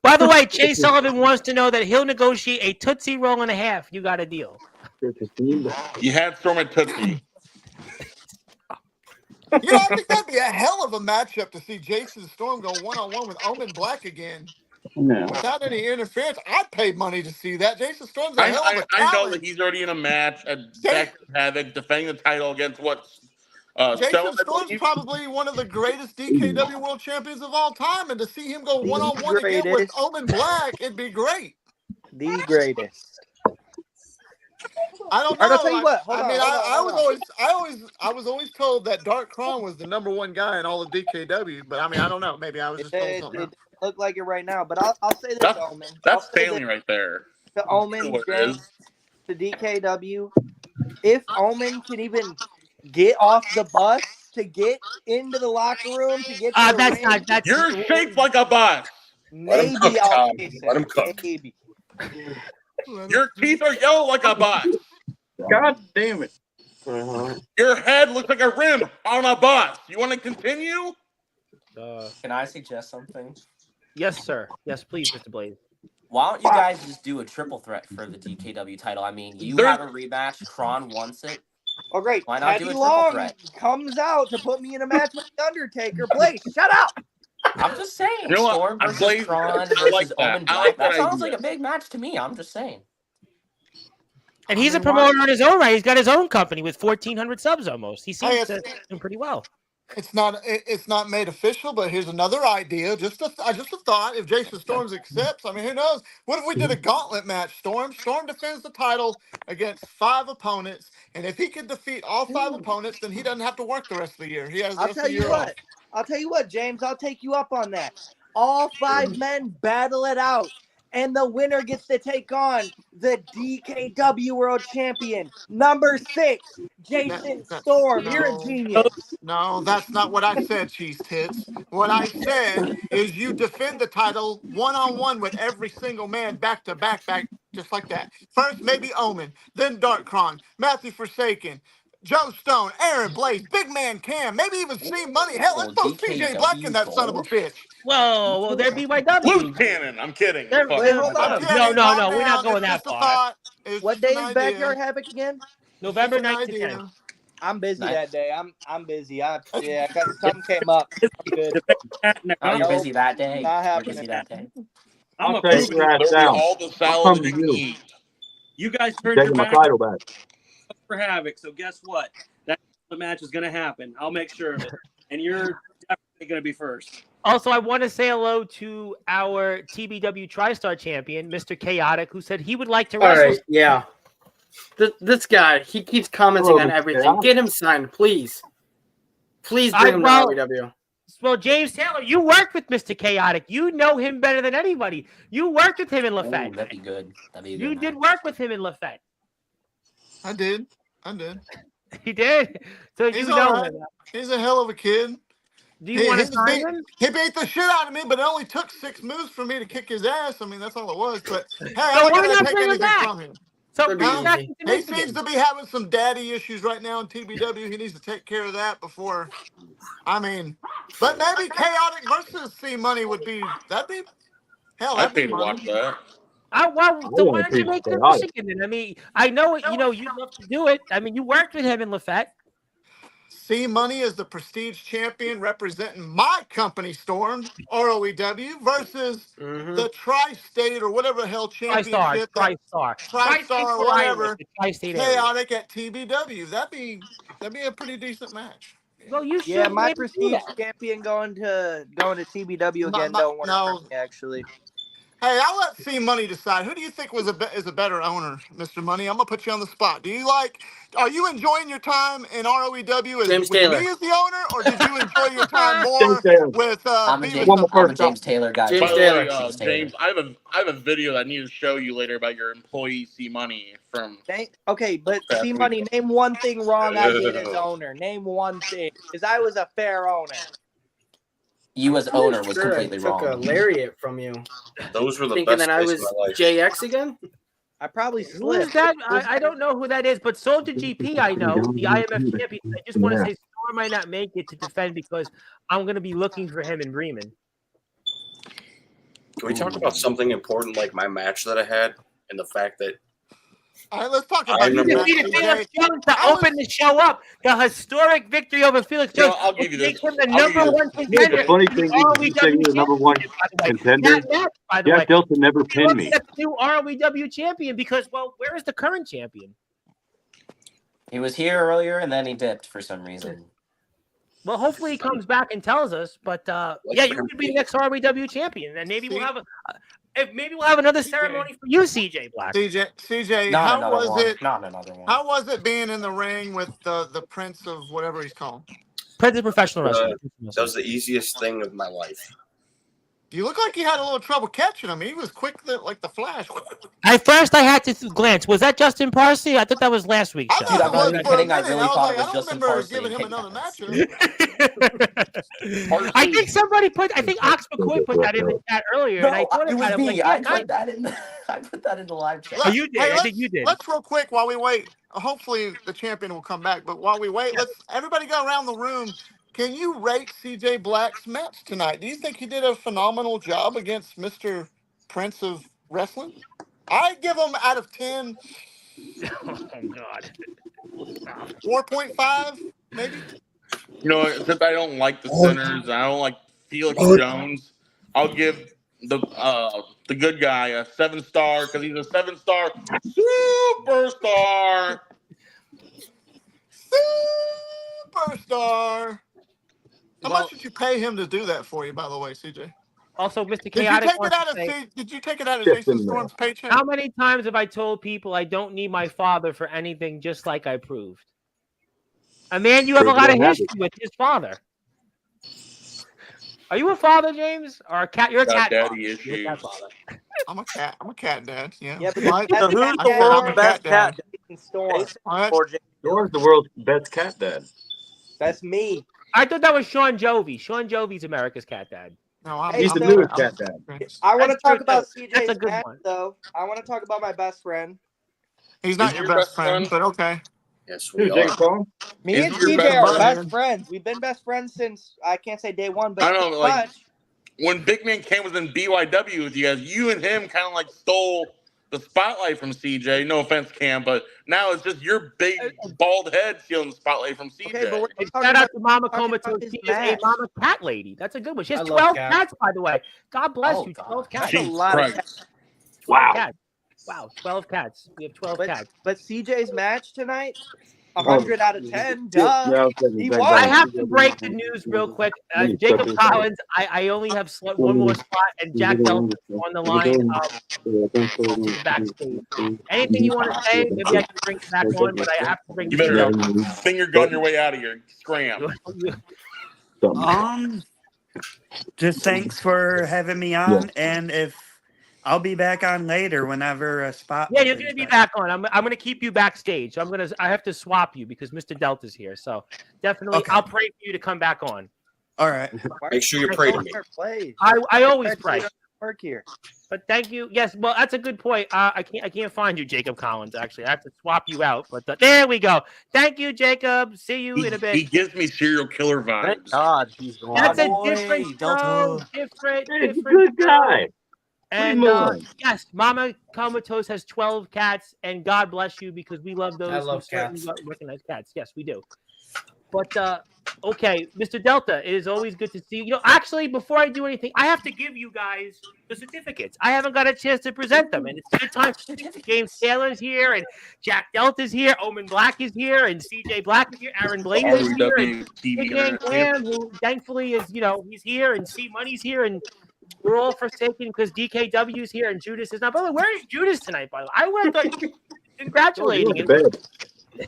By the way, Chase Sullivan wants to know that he'll negotiate a Tootsie Roll and a half. You got a deal. You had Storm at Tootsie. You know, I think that'd be a hell of a matchup to see Jason Storm go one-on-one with Omen Black again. No. Without any interference. I'd pay money to see that. Jason Storm's a hell of a I know talent. that he's already in a match at Back to Havoc defending the title against Jason Stone, I Storm's believe. probably one of the greatest DKW world champions of all time, and to see him go The one-on-one again with greatest. Omen Black, it'd be great. The greatest. I don't All right, know. I'll tell you what. Hold on. I was always told that Dark Kron was the number one guy in all of DKW, but I mean, I don't know. Maybe I was just told something. It look like it right now, but I'll say this, Omen. That's failing right there. The Omen, What it is. the DKW. If Omen can even get off the bus to get into the locker room to get to the That's ring, not. That's You're shaped like a bus. maybe cook, I'll Tom. face Let him it. cook. Maybe. Your teeth are yellow like a bus. God damn it. Your head looks like a rim on a bus. You want to continue? Can I suggest something? Yes, sir. Yes, please, Mr. Blaze. Why don't you guys just do a triple threat for the DKW title? I mean, you have a rematch. Kron wants it. Oh, great. Why not Teddy do a triple Long threat? comes out to put me in a match with The Undertaker. Blaze, shut up. I'm just saying. You know what? Storm I versus Blaze- Kron I versus like that. Omen I Black. like That that sounds idea. like a big match to me. I'm just saying. And he's a promoter on his own right. He's got his own company with 1,400 subs almost. He seems to do pretty well. It's not made official, but here's another idea. Just a thought. If Jason Storms accepts, I mean, who knows? What if we did a gauntlet match? Storm defends the title against 5 opponents, and if he can defeat all 5 opponents, then he doesn't have to work the rest of the year. He has the I'll rest of tell the you year what. off. I'll tell you what, James. I'll take you up on that. All 5 men battle it out, and the winner gets to take on the DKW World Champion, number 6, Jason Storm. You're a genius. No, that's not what I said, Cheese Tits. What I said is you defend the title one-on-one with every single man back to back, just like that. First, maybe Omen, then Darkron, Matthew Forsaken, Joe Stone, Aaron Blaze, Big Man Cam, maybe even C Money. Hell, let's throw CJ Black in that son of a bitch. Whoa, they're BYW. Loose cannon. I'm kidding. They're, Fuck. they're, hold on. no, we're not going It's that just a far. thought. It's What just day an is idea. Backyard Havoc again? November It's just an 9th to idea. 10th. I'm busy Nice. that day. I'm busy. I got something came up. I'm good. Oh, you're Nope, busy that day. not You're happening. busy that day. I'm I'll take approving your ass Literally down. all the I'll salad come to you can you. eat. You guys turned Taking your my back title back. for Havoc, so guess what? That match is going to happen. I'll make sure of it, and you're definitely going to be first. Also, I want to say hello to our TBW TriStar champion, Mr. Chaotic, who said he would like to All wrestle. right, yeah. This guy, he keeps commenting Hello, on Mr. everything. Chaotic. Get him signed, please. Please bring him to ROEW. Well, James Taylor, you worked with Mr. Chaotic. You know him better than anybody. You worked with him in Ooh, Lafayette. that'd be good. That'd be a good You match. did work with him in Lafayette. I did. He did. So He's you know all right. him. He's a hell of a kid. Do you want to sign him? He beat the shit out of me, but it only took 6 moves for me to kick his ass. I mean, that's all it was. But hey, So I'm why not not gonna take bring him anything back? from him. So That'd be bring him back easy. to He Michigan. seems to be having some daddy issues right now in TBW. He needs to take care of that before. I mean, but maybe Chaotic versus C Money would be I'd that'd pay be to watch money. that. So wanna why don't you see make it in Chaotic. Michigan? Then? I mean, I know it. You know, you'd love to do it. I mean, you worked with him in Lafayette. C Money is the prestige champion representing my company, Storm ROEW, versus the Tri-State or whatever the hell championship, TriStar. Tri-Star or whatever, The Tri-State area. Chaotic at TBW. That'd be a pretty decent match. Well, you should Yeah, my maybe do prestige that. champion going to TBW again My- don't work no. for me actually. Hey, I'll let C Money decide. Who do you think is a better owner, Mr. Money? I'm gonna put you on the spot. Are you enjoying your time in ROEW James with Taylor. me as the owner, or did you enjoy your time James more Taylor. with I'm a Beavis James, and I'm a Buttercup? James Taylor guy. James By the Taylor. way, James Taylor. James, I have a video that I need to show you later about your employee C Money from. Okay, but C Money, name one thing wrong I did as owner. Name one thing, because I was a fair owner. You as I'm owner was sure completely I took a wrong. lariat from you. Those were the Thinking best that I days was of my life. JX again? I probably Who is slipped. that? I don't know who that is, but Soldier GP, I know, the IMF champion. I just want to say Storm might not make it to defend because I'm going to be looking for him in Bremen. Can we talk about something important like my match that I had and the fact that All right, let's talk I about You your remember- match, defeated Felix CJ. Jones to I open the show up. The historic victory over Felix You know, Jones. I'll give you Make this. him the I'll give number you this. one Yeah, contender. the funny to the thing is, you say you're the number one championship, by the way. contender. That match, by the way. Jack Delta never He pinned looks me. at the new ROEW champion because, well, where is the current champion? He was here earlier and then he dipped for some reason. Well, hopefully he comes back and tells us. But yeah, you could be the next ROEW champion, and maybe we'll have another ceremony for you, CJ Black. CJ, Not how another was one. it? Not another one. How was it being in the ring with the Prince of whatever he's called? Prince of Professional Wrestling. That was the easiest thing of my life. You look like you had a little trouble catching him. He was quick, like the Flash. At first, I had to glance. Was that Justin Parsley? I thought that was last week's I show. Dude, I'm not even for a kidding. I minute. really thought it was I don't Justin remember Parsley giving him and another Kate matchup. I think somebody I think Ox McCoy put that in the chat earlier. No, and I thought it was about me. Like, I yeah, put that in. I put that in the live chat. Oh, you did. I think you did. Let's real quick while we wait. Hopefully the champion will come back. But while we wait, let's everybody go around the room. Can you rate CJ Black's match tonight? Do you think he did a phenomenal job against Mr. Prince of Wrestling? I give him out of 10. Oh God. 4.5, maybe. You know, since I don't like the Sinners, I don't like Felix Jones. I'll give the good guy a 7-star because he's a 7-star superstar. Superstar. How much did you pay him to do that for you, by the way, CJ? Also, Mr. Did you Chaotic. did you take it out of Just Jason in there. Storm's paycheck? How many times have I told people I don't need my father for anything, just like I proved? A man you have a lot of history with his father. Are you a father, James, or a cat? You're a cat. Daddy father. You're a issues. cat father. I'm a cat. I'm a cat dad. Yeah. Yeah, but What? that's So who's I the said I'm world's a best cat cat? dad. Jason Storm. What? Or Jason. Yours the world's best cat dad. That's me. I thought that was Sean Jovi. Sean Jovi's America's cat dad. No, I'm, Hey, He's I'm the so- newest cat dad. I want to That's true, talk about too. That's a CJ's good match, one. though. I want to talk about my best friend. He's not Is your your best best friend, friend? but okay. Yes, Who, we Jacob are. Paul? Me Is and your CJ best are friend? best friends. We've been best friends since, I can't say day one, but I don't know, like much. when Big Man Cam was in BYW with you guys, you and him kind of like stole the spotlight from CJ. No offense, Cam, but now it's just your big bald head stealing the spotlight from CJ. Okay, but we're And talking shout out about, to Mama talking Comatose. about his She is a match. mama cat lady. That's a good one. She has I love 12 cats. cats, by the way. God bless Oh, you. God. 12 cats. That's a Jesus lot of Christ. 12 Wow. cats. Wow, 12 cats. We have 12 cats. But CJ's match tonight, 100 out of 10. Duh. Yeah, He I won. have to break the news real quick. Jacob Collins, I only have one more spot, and Jack Delta on the line. Backstage. Anything you want to say? Maybe I can bring it back on, but I have to bring You Mr. better Delta. finger gun your way out of here. Scram. Just thanks for having me on, and if I'll be back on later whenever a spot. Yeah, you're opens gonna be back. back on. I'm gonna keep you backstage. I have to swap you because Mr. Delta's here. So definitely, Okay. I'll pray for you to come back on. All right. Make sure you pray to me. Plays. I always pray. Work here. But thank you. Yes, well, that's a good point. I can't find you, Jacob Collins. Actually, I have to swap you out. But there we go. Thank you, Jacob. See you in a bit. He gives me serial killer Thank vibes. God he's gone. That's a boy, different show. Delta. Different. Hey, he's a different good show. guy. And Leave him alone. yes, Mama Comatose has 12 cats, and God bless you because we love those I love who certainly cats. recognize cats. Yes, we do. But okay, Mr. Delta, it is always good to see you. You know, actually, before I do anything, I have to give you guys the certificates. I haven't got a chance to present them, and it's a good time. James Taylor's here, and Jack Delta's here, Omen Black is here, and CJ Black is here, Aaron Blaney is here, and ROEW TV Big Man internet. Graham, who thankfully is, he's here, and C Money's here, and we're all forsaken because DKW's here, and Judas is not. By the way, where is Judas tonight, by the way? I would have thought congratulating him.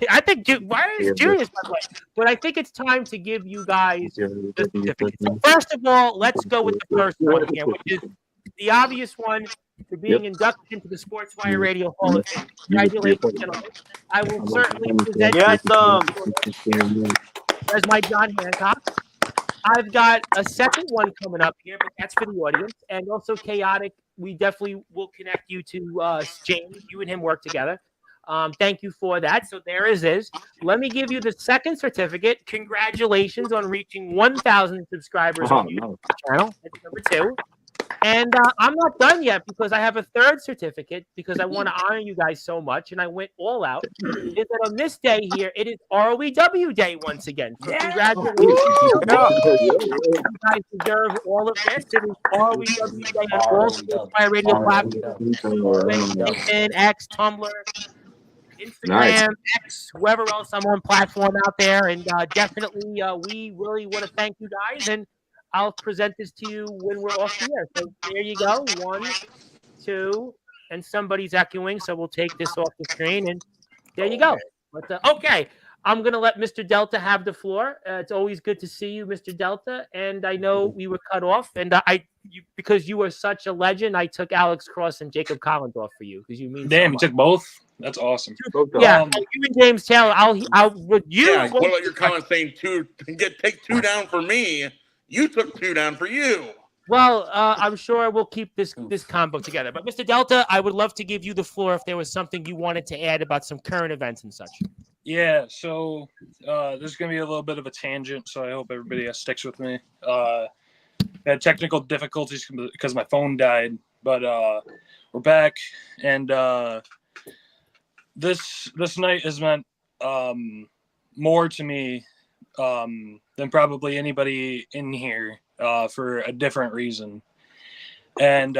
I think why is Judas, by the way? But I think it's time to give you guys the certificate. So first of all, let's go with the first one here, which is the obvious one for being inducted into the Sportswire Radio Hall of Fame. Congratulations, gentlemen. I will certainly present as my John Hancock. I've got a second one coming up here, but that's for the audience. And also Chaotic, we definitely will connect you to James. You and him work together. Thank you for that. So there it is. Let me give you the second certificate. Congratulations on reaching 1,000 subscribers on the YouTube channel. That's number 2. And I'm not done yet because I have a third certificate because I want to honor you guys so much, and I went all out. Is that on this day here, it is ROEW Day once again. So congratulations. You guys deserve all of this. It is ROEW Day on all Sportswire radio platforms, LinkedIn, X, Tumblr, Nice. Instagram, X, whoever else I'm on platform out there. And definitely, we really want to thank you guys. And I'll present this to you when we're off the air. So there you go. 1, 2, and somebody's echoing. So we'll take this off the screen. And there you go. But, okay. I'm going to let Mr. Delta have the floor. It's always good to see you, Mr. Delta. And I know we were cut off. And because you were such a legend, I took Alex Cross and Jacob Collins off for you because you mean Damn, so you much. took both? That's awesome. Yeah, you and James Taylor. Would you? Yeah, what about your comment saying take 2 down for me? You took 2 down for you. Well, I'm sure we'll keep this combo together. But Mr. Delta, I would love to give you the floor if there was something you wanted to add about some current events and such. Yeah, so this is going to be a little bit of a tangent, so I hope everybody sticks with me. I had technical difficulties because my phone died, but we're back, and this night has meant more to me than probably anybody in here for a different reason. And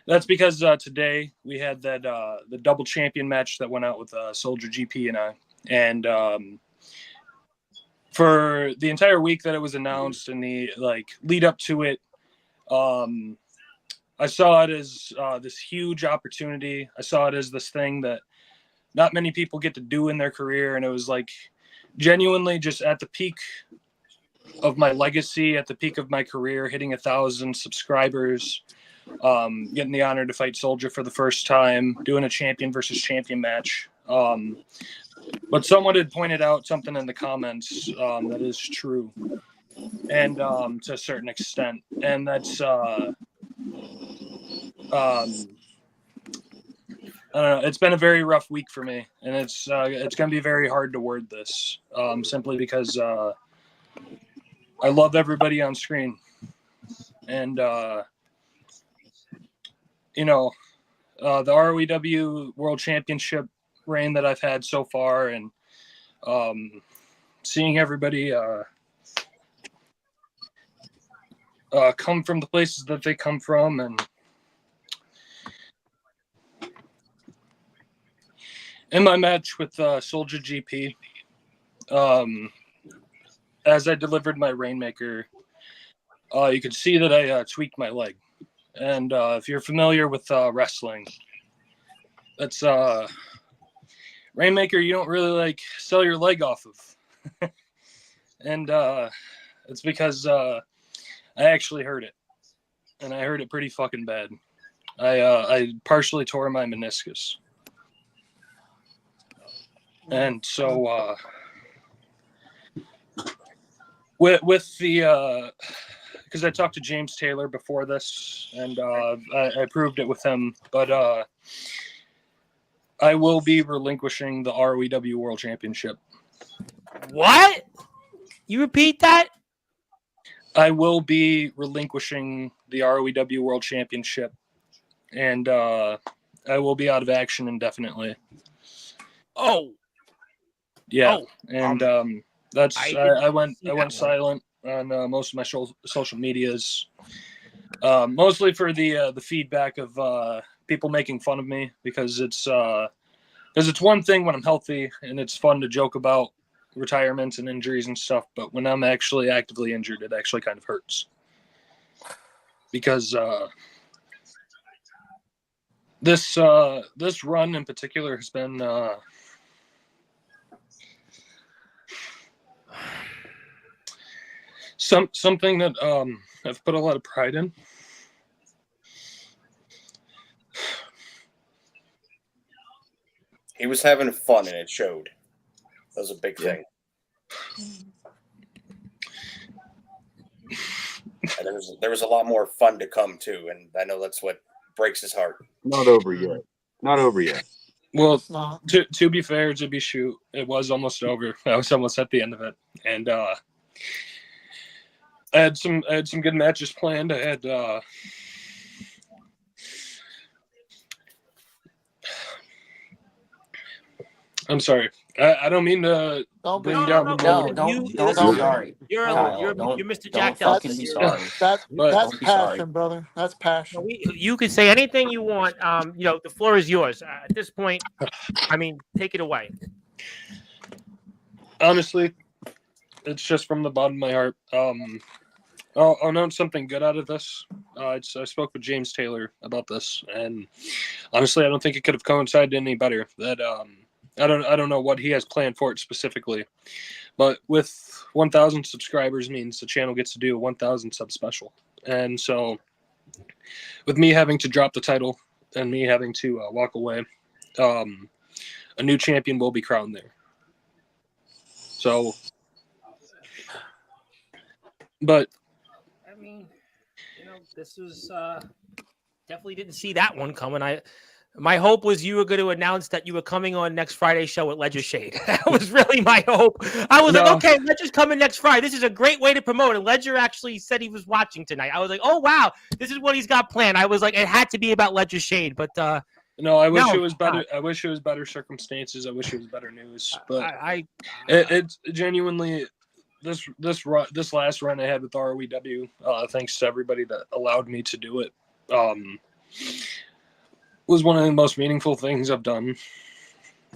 that's because today we had that the double champion match that went out with Soldier GP and I. And for the entire week that it was announced and the lead up to it, I saw it as this huge opportunity. I saw it as this thing that not many people get to do in their career. And it was genuinely just at the peak of my legacy, at the peak of my career, hitting 1,000 subscribers, getting the honor to fight Soldier for the first time, doing a champion versus champion match. But someone had pointed out something in the comments that is true, and to a certain extent, and that's I don't know. It's been a very rough week for me, and it's going to be very hard to word this, simply because I love everybody on screen, and the ROEW World Championship reign that I've had so far, and seeing everybody come from the places that they come from, and in my match with Soldier GP, as I delivered my Rainmaker, you could see that I tweaked my leg. And if you're familiar with wrestling, that's Rainmaker you don't really sell your leg off of. And it's because I actually hurt it. And I hurt it pretty fucking bad. I partially tore my meniscus. And so with the because I talked to James Taylor before this, and I proved it with him, but I will be relinquishing the ROEW World Championship. What? You repeat that? I will be relinquishing the ROEW World Championship, and I will be out of action indefinitely. Oh. Yeah, Oh. and that's I went silent on most of my social medias, mostly for the feedback of people making fun of me, because it's one thing when I'm healthy and it's fun to joke about retirements and injuries and stuff, but when I'm actually actively injured, it actually kind of hurts, because this run in particular has been something that I've put a lot of pride in. He was having fun, and it showed. That was a big thing. And there was a lot more fun to come too, and I know that's what breaks his heart. Not over yet. Not over yet. Well, to be fair, to be shoot, it was almost over. I was almost at the end of it, and I had some good matches planned. I had I'm sorry. I don't mean to Don't be bring down the mood. Don't be Listen, sorry, you're Kyle. Don't Mr. don't Jack Delta. fucking be here. sorry. that's But that's Don't be sorry. passion, brother. That's passion. You can say anything you want. The floor is yours. At this point, I mean, take it away. honestly, it's just from the bottom of my heart. I'll announce something good out of this. I spoke with James Taylor about this, and honestly, I don't think it could have coincided any better. That I don't know what he has planned for it specifically, but with 1,000 subscribers means the channel gets to do a 1,000 sub special, and so with me having to drop the title and me having to walk away, a new champion will be crowned there. So, but. I mean, this was definitely didn't see that one coming. My hope was you were going to announce that you were coming on next Friday's show at Ledger Shade. That was really my hope. I was like, okay, Ledger's coming next Friday. This is a great way to promote it. Ledger actually said he was watching tonight. I was like, oh wow, this is what he's got planned. I was like, it had to be about Ledger Shade, but no, I wish it was better. I wish it was better circumstances. I wish it was better news. But it's genuinely this last run I had with ROEW. Thanks to everybody that allowed me to do it. Was one of the most meaningful things I've done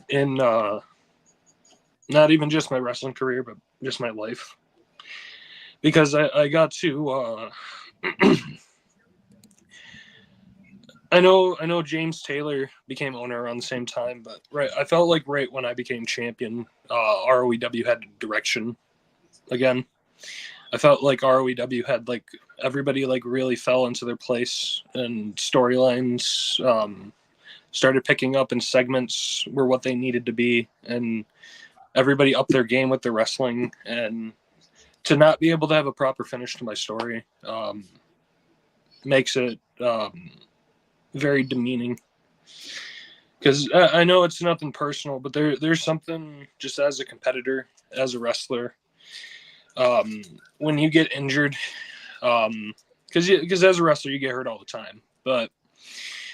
in not even just my wrestling career, but just my life. Because I got to I know James Taylor became owner around the same time, but I felt like right when I became champion, ROEW had direction again. I felt like ROEW had everybody really fell into their place, and storylines started picking up, and segments were what they needed to be, and everybody upped their game with their wrestling. And to not be able to have a proper finish to my story makes it very demeaning. Because I know it's nothing personal, but there's something just as a competitor, as a wrestler, when you get injured, because as a wrestler you get hurt all the time. But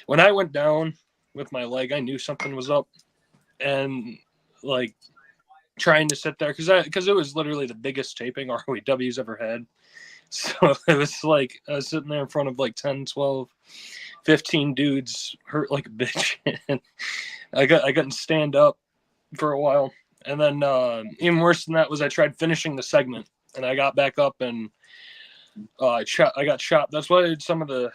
when I went down with my leg, I knew something was up, and trying to sit there because it was literally the biggest taping ROEW's ever had. So it was I was sitting there in front of 10, 12, 15 dudes hurt like a bitch, and I couldn't stand up for a while. And then even worse than that was I tried finishing the segment, and I got back up, and I got shot. That's why some of the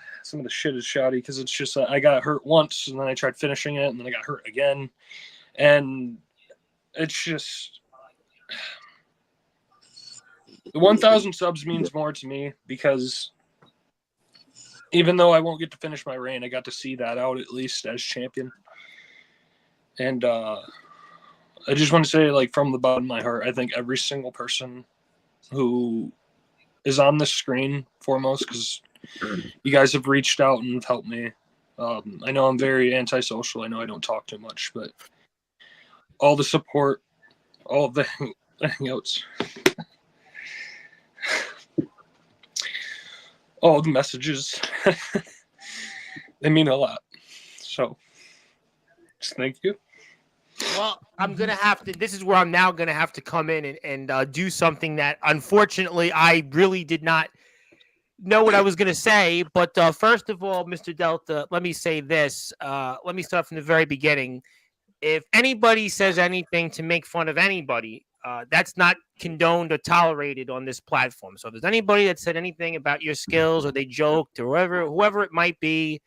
shit is shoddy, because it's just I got hurt once, and then I tried finishing it, and then I got hurt again, and it's just the 1,000 subs means more to me, because even though I won't get to finish my reign, I got to see that out at least as champion. And I just want to say, from the bottom of my heart, I think every single person who is on this screen, foremost, because you guys have reached out and have helped me. I know I'm very antisocial. I know I don't talk too much, but all the support, all of the hangouts, all the messages, they mean a lot. So, just thank you. Well, I'm going to have to, this is where I'm now going to have to come in and do something that, unfortunately, I really did not know what I was going to say. But first of all, Mr. Delta, let me say this. Let me start from the very beginning. If anybody says anything to make fun of anybody, that's not condoned or tolerated on this platform. So if there's anybody that said anything about your skills, or they joked, or whoever it might be,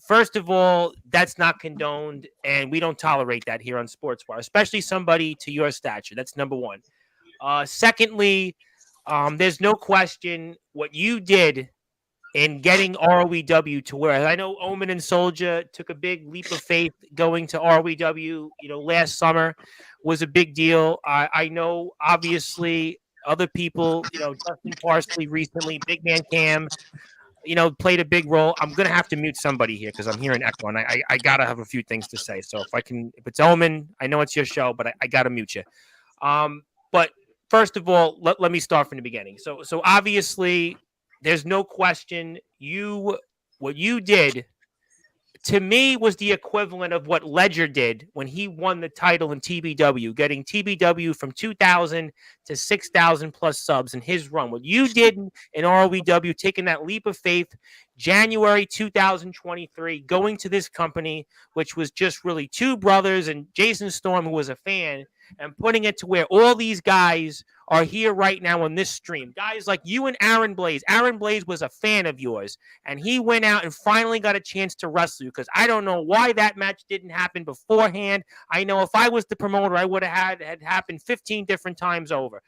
first of all, that's not condoned, and we don't tolerate that here on Sportswire, especially somebody to your stature. That's number one. Secondly, there's no question what you did in getting ROEW to where I know Omen and Soldier took a big leap of faith going to ROEW, last summer was a big deal. I know, obviously, other people, Justin Parsley recently, Big Man Cam, played a big role. I'm going to have to mute somebody here because I'm hearing echo, and I got to have a few things to say. So if it's Omen, I know it's your show, but I got to mute you. But first of all, let me start from the beginning. So obviously, there's no question what you did to me was the equivalent of what Ledger did when he won the title in TBW, getting TBW from 2,000 to 6,000 plus subs in his run. What you did in ROEW, taking that leap of faith, January 2023, going to this company, which was just really two brothers and Jason Storm, who was a fan, and putting it to where all these guys are here right now on this stream. Guys like you and Aaron Blaze. Aaron Blaze was a fan of yours, and he went out and finally got a chance to wrestle you, because I don't know why that match didn't happen beforehand. I know if I was the promoter, I would have had it happen 15 different times over.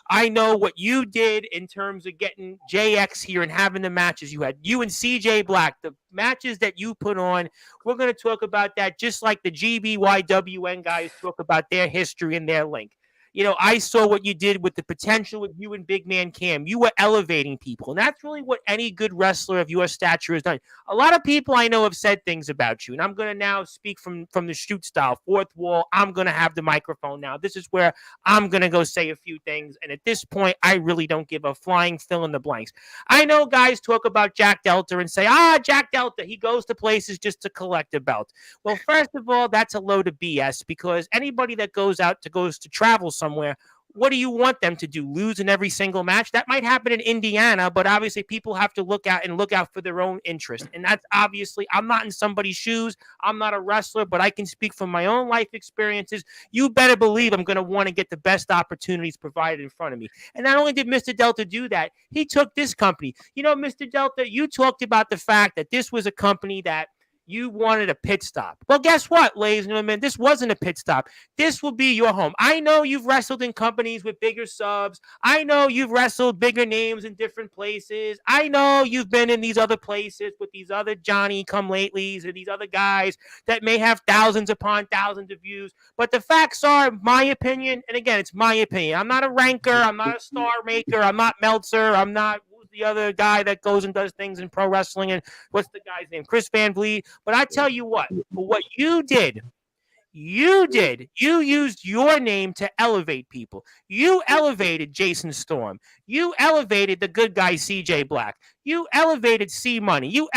I know what you did in terms of getting JX here and having the matches you had. You and CJ Black, the matches that you put on, we're going to talk about that just like the GBYWN guys talk about their history and their link. You know, I saw what you did with the potential with you and Big Man Cam. You were elevating people, and that's really what any good wrestler of your stature has done. A lot of people I know have said things about you, and I'm going to now speak from the shoot style, fourth wall. I'm going to have the microphone now. This is where I'm going to go say a few things, and at this point, I really don't give a flying fill in the blanks. I know guys talk about Jack Delta and say, Jack Delta, he goes to places just to collect a belt. Well, first of all, that's a load of BS, because anybody that goes to travel somewhere, what do you want them to do? Lose in every single match? That might happen in Indiana, but obviously people have to look out for their own interest. And that's obviously, I'm not in somebody's shoes. I'm not a wrestler, but I can speak from my own life experiences. You better believe I'm going to want to get the best opportunities provided in front of me. And not only did Mr. Delta do that, he took this company. You know, Mr. Delta, you talked about the fact that this was a company that you wanted a pit stop. Well, guess what, ladies and gentlemen? This wasn't a pit stop. This will be your home. I know you've wrestled in companies with bigger subs. I know you've wrestled bigger names in different places. I know you've been in these other places with these other Johnny-come-latelys or these other guys that may have thousands upon thousands of views. But the facts are, my opinion, and again, it's my opinion. I'm not a ranker. I'm not a star maker. I'm not Meltzer. I'm not the other guy that goes and does things in pro wrestling, and what's the guy's name? Chris Van Vliet. But I tell you what, for what you did, you used your name to elevate people. You elevated Jason Storm. You elevated the good guy CJ Black. You elevated C-Money. You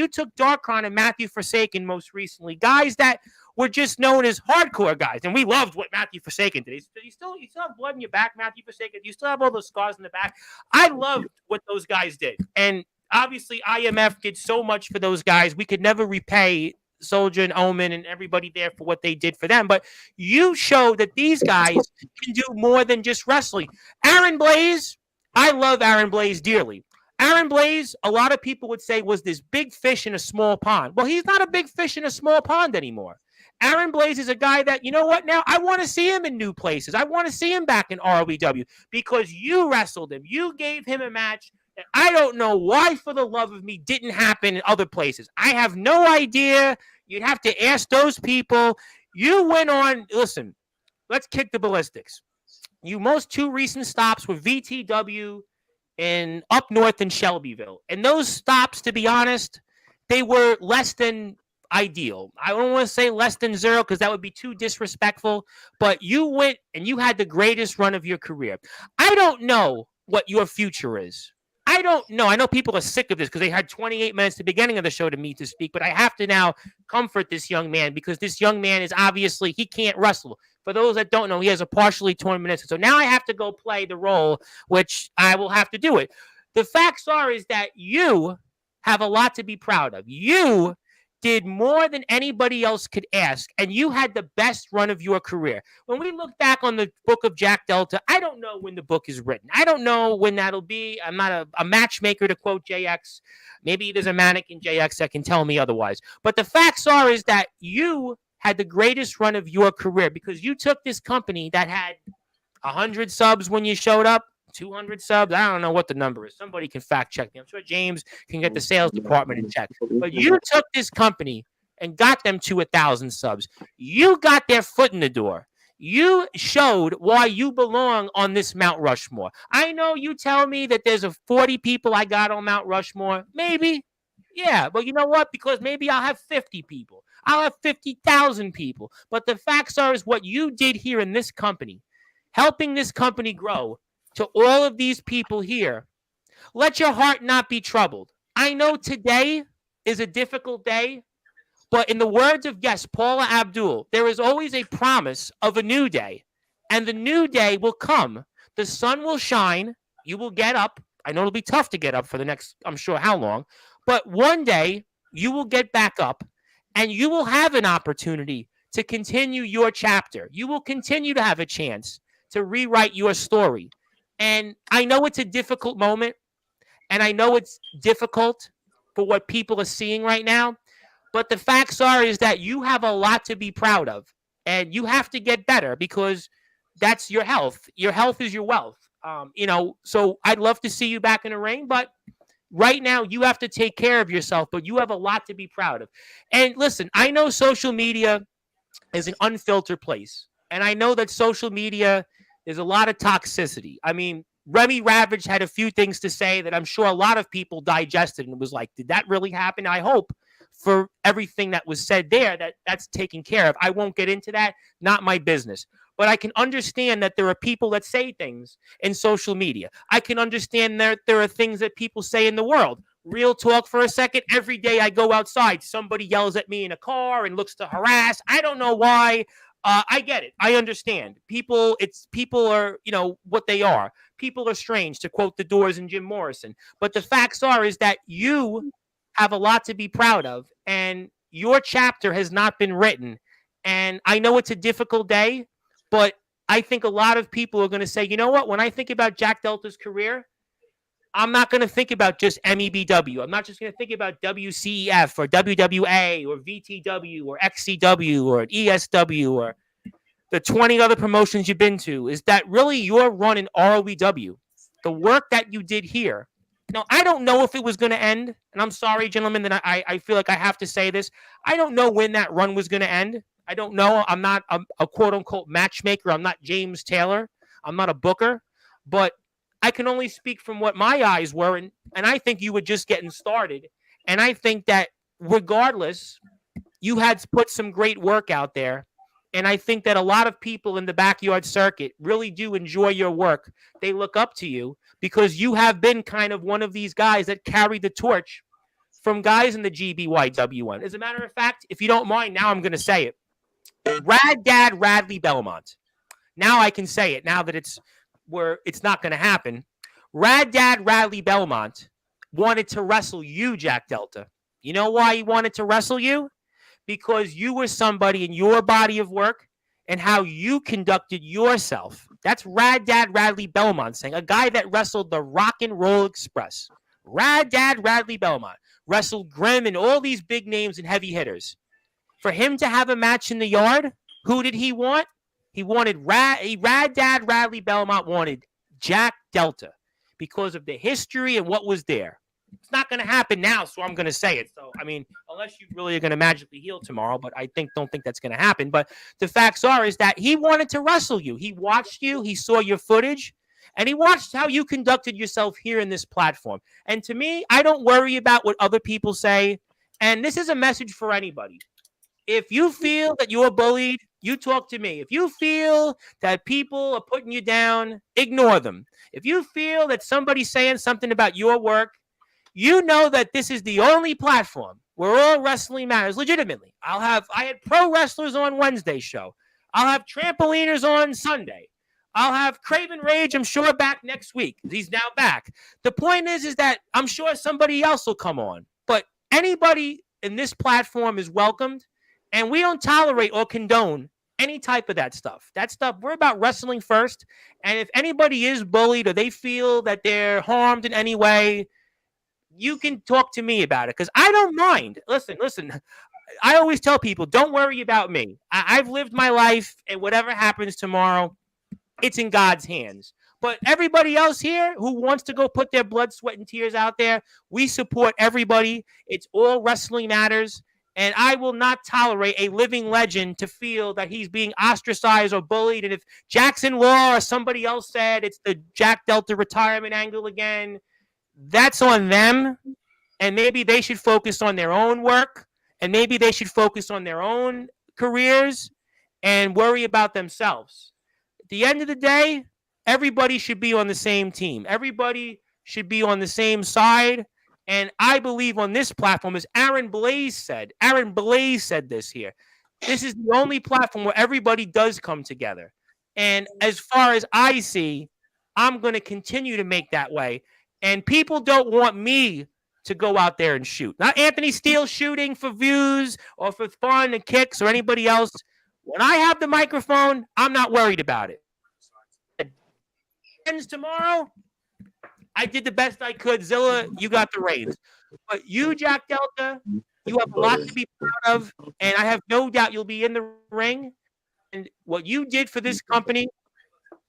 took Darkon and Matthew Forsaken most recently, guys that were just known as hardcore guys. And we loved what Matthew Forsaken did. You still have blood in your back, Matthew Forsaken. You still have all those scars in the back. I loved what those guys did. And obviously, IMF did so much for those guys. We could never repay Soldier and Omen and everybody there for what they did for them. But you showed that these guys can do more than just wrestling. Aaron Blaze, I love Aaron Blaze dearly. Aaron Blaze, a lot of people would say, was this big fish in a small pond. Well, he's not a big fish in a small pond anymore. Aaron Blaze is a guy that, you know what, now I want to see him in new places. I want to see him back in ROEW because you wrestled him. You gave him a match that I don't know why, for the love of me, didn't happen in other places. I have no idea. You'd have to ask those people. You went on, listen, let's kick the ballistics. You most two recent stops were VTW in up north in Shelbyville. And those stops, to be honest, they were less than ideal. I don't want to say less than zero because that would be too disrespectful, but you went and you had the greatest run of your career. I don't know what your future is. I don't know. I know people are sick of this because they had 28 minutes at the beginning of the show to me to speak, but I have to now comfort this young man because this young man is obviously, he can't wrestle. For those that don't know, he has a partially torn meniscus. So now I have to go play the role, which I will have to do it. The facts are is that you have a lot to be proud of. You did more than anybody else could ask, and you had the best run of your career. When we look back on the book of Jack Delta, I don't know when the book is written. I don't know when that'll be. I'm not a matchmaker, to quote JX. Maybe there's a mannequin JX that can tell me otherwise. But the facts are is that you had the greatest run of your career because you took this company that had 100 subs when you showed up, 200 subs. I don't know what the number is. Somebody can fact check me. I'm sure James can get the sales department and check. But you took this company and got them to 1,000 subs. You got their foot in the door. You showed why you belong on this Mount Rushmore. I know you tell me that there's 40 people I got on Mount Rushmore. Maybe. Yeah, but you know what? Because maybe I'll have 50 people. I'll have 50,000 people. But the facts are is what you did here in this company helping this company grow, to all of these people here, let your heart not be troubled. I know today is a difficult day, but in the words of, yes, Paula Abdul, there is always a promise of a new day, and the new day will come. The sun will shine. You will get up. I know it'll be tough to get up for the next, I'm sure how long, but one day you will get back up and you will have an opportunity to continue your chapter. You will continue to have a chance to rewrite your story. And I know it's a difficult moment, and I know it's difficult for what people are seeing right now, but the facts are is that you have a lot to be proud of, and you have to get better because that's your health. Your health is your wealth. So I'd love to see you back in the ring, but right now you have to take care of yourself, but you have a lot to be proud of. And listen, I know social media is an unfiltered place, and I know that social media, there's a lot of toxicity. I mean, Remy Ravage had a few things to say that I'm sure a lot of people digested and was like, did that really happen? I hope for everything that was said there that's taken care of. I won't get into that. Not my business. But I can understand that there are people that say things in social media. I can understand there are things that people say in the world. Real talk for a second. Every day I go outside, somebody yells at me in a car and looks to harass. I don't know why. I get it. I understand. People are, what they are. People are strange, to quote the Doors and Jim Morrison. But the facts are is that you have a lot to be proud of, and your chapter has not been written. And I know it's a difficult day, but I think a lot of people are going to say, you know what? When I think about Jack Delta's career, I'm not going to think about just MEBW. I'm not just going to think about WCEF or WWA or VTW or XCW or ESW or the 20 other promotions you've been to. Is that really your run in ROEW? The work that you did here. Now, I don't know if it was going to end, and I'm sorry, gentlemen, that I feel like I have to say this. I don't know when that run was going to end. I don't know. I'm not a quote-unquote matchmaker. I'm not James Taylor. I'm not a booker. But I can only speak from what my eyes were, and I think you were just getting started. And I think that regardless, you had put some great work out there. And I think that a lot of people in the backyard circuit really do enjoy your work. They look up to you because you have been kind of one of these guys that carried the torch from guys in the GBYW1. As a matter of fact, if you don't mind, now I'm going to say it. Rad Dad Radley Belmont. Now I can say it, now that it's not going to happen. Rad Dad Radley Belmont wanted to wrestle you, Jack Delta. You know why he wanted to wrestle you? Because you were somebody in your body of work and how you conducted yourself. That's Rad Dad Radley Belmont saying, a guy that wrestled the Rock and Roll Express. Rad Dad Radley Belmont wrestled Grimm and all these big names and heavy hitters. For him to have a match in the yard, who did he want? He wanted Rad Dad Radley Belmont wanted Jack Delta because of the history and what was there. It's not going to happen now, so I'm going to say it. So, I mean, unless you really are going to magically heal tomorrow, but I don't think that's going to happen. But the facts are is that he wanted to wrestle you. He watched you. He saw your footage, and he watched how you conducted yourself here in this platform. And to me, I don't worry about what other people say. And this is a message for anybody. If you feel that you're bullied, you talk to me. If you feel that people are putting you down, ignore them. If you feel that somebody's saying something about your work, you know that this is the only platform where all wrestling matters legitimately. I had pro wrestlers on Wednesday show. I'll have trampoliners on Sunday. I'll have Craven Rage, I'm sure, back next week. He's now back. The point is that I'm sure somebody else will come on. But anybody in this platform is welcomed, and we don't tolerate or condone any type of that stuff. That stuff, we're about wrestling first. And if anybody is bullied or they feel that they're harmed in any way, you can talk to me about it because I don't mind. Listen. I always tell people, don't worry about me. I've lived my life, and whatever happens tomorrow, it's in God's hands. But everybody else here who wants to go put their blood, sweat, and tears out there, we support everybody. It's all wrestling matters. And I will not tolerate a living legend to feel that he's being ostracized or bullied. And if Jackson Law or somebody else said it's the Jack Delta retirement angle again, that's on them. And maybe they should focus on their own work. And maybe they should focus on their own careers and worry about themselves. At the end of the day, everybody should be on the same team. Everybody should be on the same side. And I believe on this platform, as Aaron Blaze said this here. This is the only platform where everybody does come together. And as far as I see, I'm going to continue to make that way. And people don't want me to go out there and shoot. Not Anthony Steele shooting for views or for fun and kicks or anybody else. When I have the microphone, I'm not worried about it. Ends tomorrow, I did the best I could. Zilla, you got the reins. But you, Jack Delta, you have a lot to be proud of, and I have no doubt you'll be in the ring. And what you did for this company,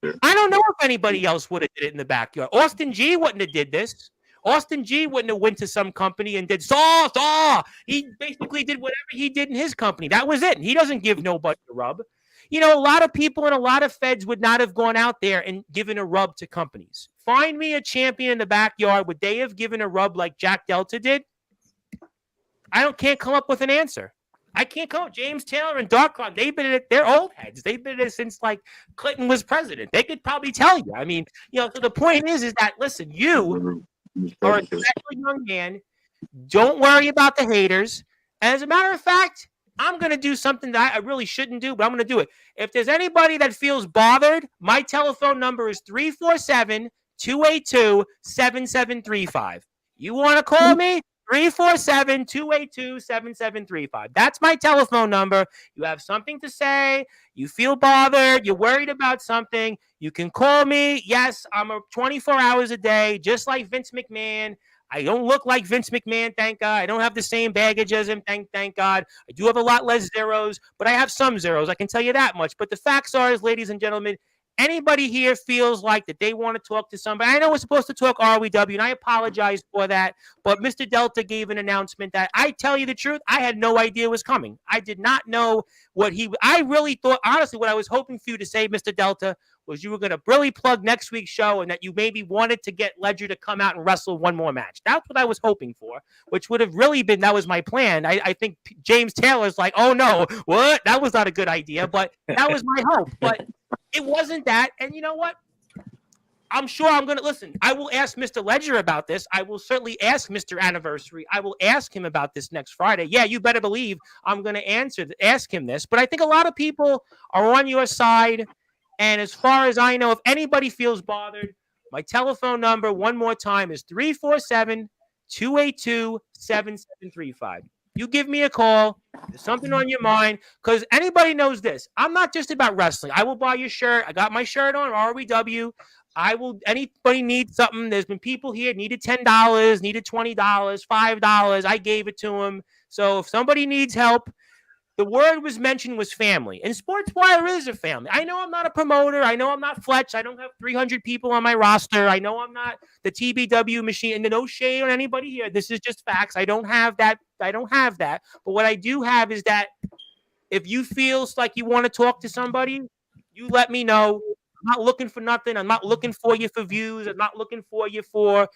I don't know if anybody else would have did it in the backyard. Austin G wouldn't have did this. Austin G wouldn't have went to some company and did saw. He basically did whatever he did in his company. That was it. He doesn't give nobody a rub. You know, a lot of people and a lot of feds would not have gone out there and given a rub to companies. Find me a champion in the backyard. Would they have given a rub like Jack Delta did? Can't come up with an answer. I can't come. James Taylor and Darkon, they've been in it. They're old heads. They've been in it since like Clinton was president. They could probably tell you. I mean, you know, so the point is that, listen, you are a special young man. Don't worry about the haters. And as a matter of fact, I'm going to do something that I really shouldn't do, but I'm going to do it. If there's anybody that feels bothered, my telephone number is 347-282-7735. You want to call me? 347-282-7735. That's my telephone number. You have something to say. You feel bothered. You're worried about something. You can call me. Yes, I'm 24 hours a day, just like Vince McMahon. I don't look like Vince McMahon, thank God. I don't have the same baggage as him, thank God. I do have a lot less zeros, but I have some zeros. I can tell you that much. But the facts are, ladies and gentlemen, anybody here feels like that they want to talk to somebody. I know we're supposed to talk ROEW, and I apologize for that. But Mr. Delta gave an announcement that, I tell you the truth, I had no idea was coming. I did not know I really thought, honestly, what I was hoping for you to say, Mr. Delta, was you were going to really plug next week's show and that you maybe wanted to get Ledger to come out and wrestle one more match. That's what I was hoping for, which would have really been, that was my plan. I think James Taylor's like, oh no, what? That was not a good idea, but that was my hope. But it wasn't that. And you know what? I'm sure I'm going to listen. I will ask Mr. Ledger about this. I will certainly ask Mr. Anniversary. I will ask him about this next Friday. Yeah, you better believe I'm going to ask him this. But I think a lot of people are on your side. And as far as I know, if anybody feels bothered, my telephone number, one more time, is 347-282-7735. You give me a call. There's something on your mind, because anybody knows this. I'm not just about wrestling. I will buy your shirt. I got my shirt on, ROEW. Anybody needs something. There's been people here needed $10, needed $20, $5. I gave it to them. So if somebody needs help, the word was mentioned was family. And Sportzwire is a family. I know I'm not a promoter. I know I'm not Fletch. I don't have 300 people on my roster. I know I'm not the TBW machine. And no shade on anybody here. This is just facts. I don't have that. But what I do have is that if you feel like you want to talk to somebody, you let me know. I'm not looking for nothing. I'm not looking for you for views. I'm not looking for you for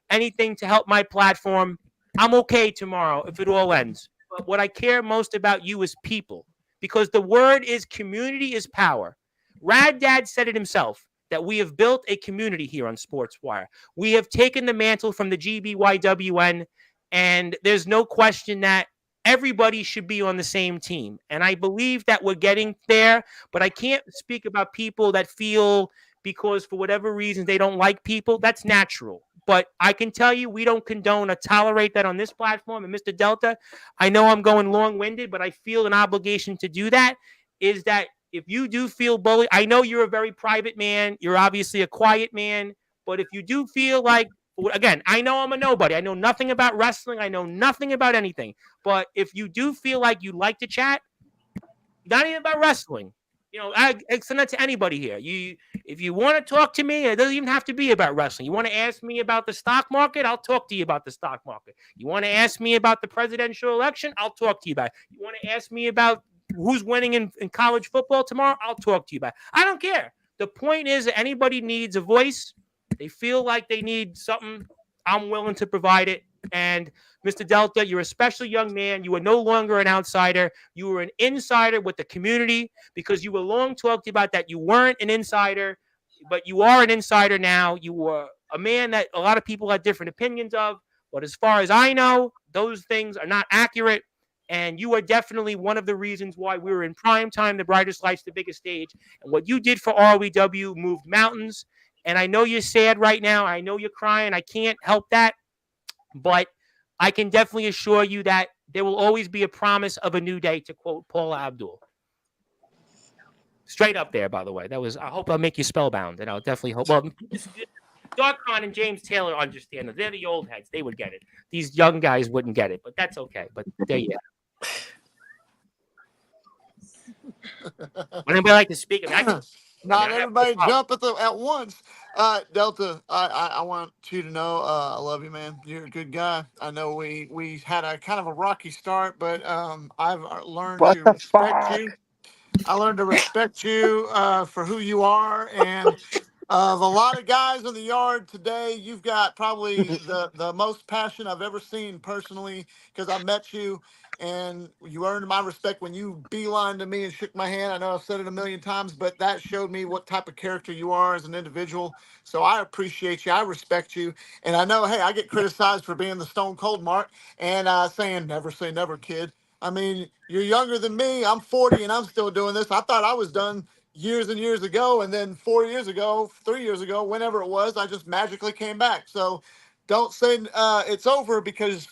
anything to help my platform. I'm okay tomorrow if it all ends. But what I care most about you is people, because the word is community is power. Rad Dad said it himself, that we have built a community here on Sportswire. We have taken the mantle from the GBYWN, and there's no question that everybody should be on the same team. And I believe that we're getting there, but I can't speak about people that feel because for whatever reason they don't like people. That's natural. But I can tell you, we don't condone or tolerate that on this platform. And Mr. Delta, I know I'm going long-winded, but I feel an obligation to do that, is that if you do feel bullied, I know you're a very private man. You're obviously a quiet man. But if you do feel like, again, I know I'm a nobody. I know nothing about wrestling. I know nothing about anything. But if you do feel like you like to chat, not even about wrestling, you know, I extend that to anybody here. If you want to talk to me, it doesn't even have to be about wrestling. You want to ask me about the stock market? I'll talk to you about the stock market. You want to ask me about the presidential election? I'll talk to you about it. You want to ask me about who's winning in college football tomorrow? I'll talk to you about it. I don't care. The point is that anybody needs a voice. They feel like they need something. I'm willing to provide it. And Mr. Delta, you're a special young man. You are no longer an outsider. You were an insider with the community because you were long talked about that you weren't an insider, but you are an insider now. You were a man that a lot of people had different opinions of. But as far as I know, those things are not accurate. And you are definitely one of the reasons why we were in prime time, the brightest lights, the biggest stage. And what you did for ROEW moved mountains. And I know you're sad right now. I know you're crying. I can't help that. But I can definitely assure you that there will always be a promise of a new day, to quote Paula Abdul. Straight up there, by the way. That was, I hope I'll make you spellbound. And I'll definitely hope. Well, Darkon and James Taylor understand that. They're the old heads. They would get it. These young guys wouldn't get it, but that's okay. But there you go. Would anybody like to speak? Not everybody jump at once. Delta, I want you to know I love you, man. You're a good guy. I know we had a kind of a rocky start, but I've learned to respect you. I learned to respect you for who you are, and of a lot of guys in the yard today, you've got probably the most passion I've ever seen personally, because I met you and you earned my respect when you beelined to me and shook my hand. I know I've said it a million times, but that showed me what type of character you are as an individual. So I appreciate you. I respect you. And I know, hey, I get criticized for being the Stone Cold Mark and saying never say never, kid. I mean, you're younger than me. I'm 40 and I'm still doing this. I thought I was done years and years ago. And then 4 years ago, 3 years ago, whenever it was, I just magically came back. So don't say it's over, because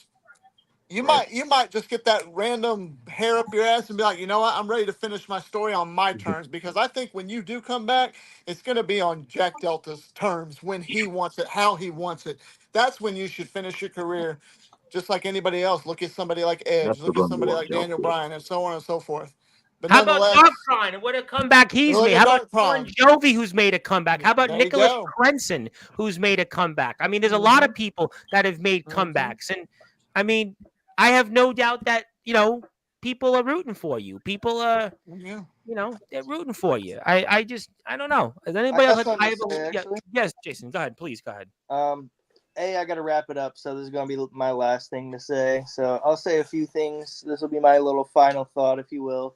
you might just get that random hair up your ass and be like, you know what, I'm ready to finish my story on my terms. Because I think when you do come back, it's going to be on Jack Delta's terms, when he wants it, how he wants it. That's when you should finish your career. Just like anybody else. Look at somebody like Edge. Look at somebody like Daniel Bryan, and so on and so forth. But how about nonetheless, Dark Prime and what a comeback he's look made? at How about Dark Bon Prime. Jovi, who's made a comeback? How about There you Nicholas go. Crenson, who's made a comeback? I mean, there's a lot of people that have made comebacks. And I mean, I have no doubt that, people are rooting for you. People are, they're rooting for you. I don't know. Is anybody I else? got something to say, actually. Yes, Jason, go ahead. Please go ahead. I got to wrap it up, so this is going to be my last thing to say. So I'll say a few things. This will be my little final thought, if you will.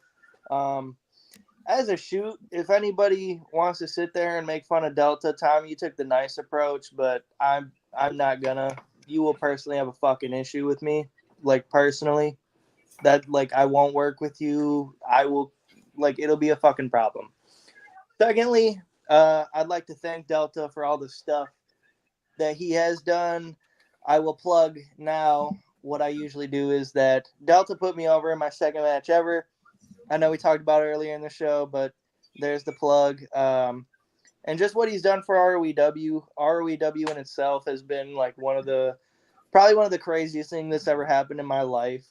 As a shoot, if anybody wants to sit there and make fun of Delta, Tommy, you took the nice approach, but I'm not gonna. You will personally have a fucking issue with me, like personally. That I won't work with you. I will, it'll be a fucking problem. Secondly, I'd like to thank Delta for all the stuff that he has done. I will plug now. What I usually do is that Delta put me over in my second match ever. I know we talked about it earlier in the show, but there's the plug. And just what he's done for ROEW. ROEW in itself has been probably one of the craziest things that's ever happened in my life.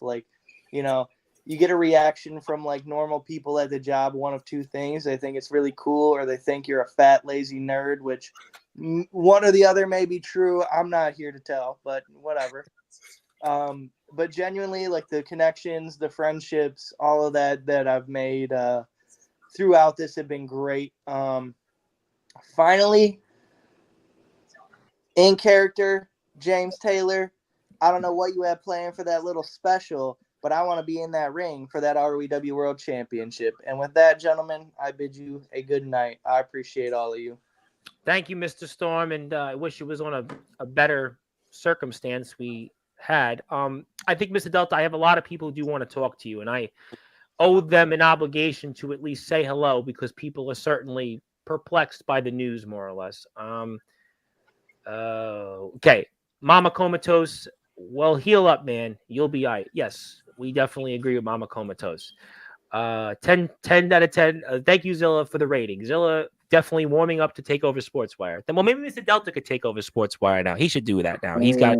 You get a reaction from normal people at the job, one of two things. They think it's really cool, or they think you're a fat, lazy nerd, which one or the other may be true. I'm not here to tell, but whatever. But genuinely, the connections, the friendships, all of that I've made throughout this have been great. Finally, in character, James Taylor, I don't know what you have planned for that little special, but I want to be in that ring for that ROEW World Championship. And with that, gentlemen, I bid you a good night. I appreciate all of you. Thank you, Mr. Storm, and I wish it was on a better circumstance we had. I think, Mr. Delta, I have a lot of people who do want to talk to you, and I owe them an obligation to at least say hello, because people are certainly perplexed by the news, more or less. Okay. Mama Comatose, well, heal up, man. You'll be all right. Yes, we definitely agree with Mama Comatose. 10 out of 10. Thank you, Zilla, for the rating. Zilla definitely warming up to take over Sportswire. Then, well, maybe Mr. Delta could take over Sportswire now. He should do that now. He's got,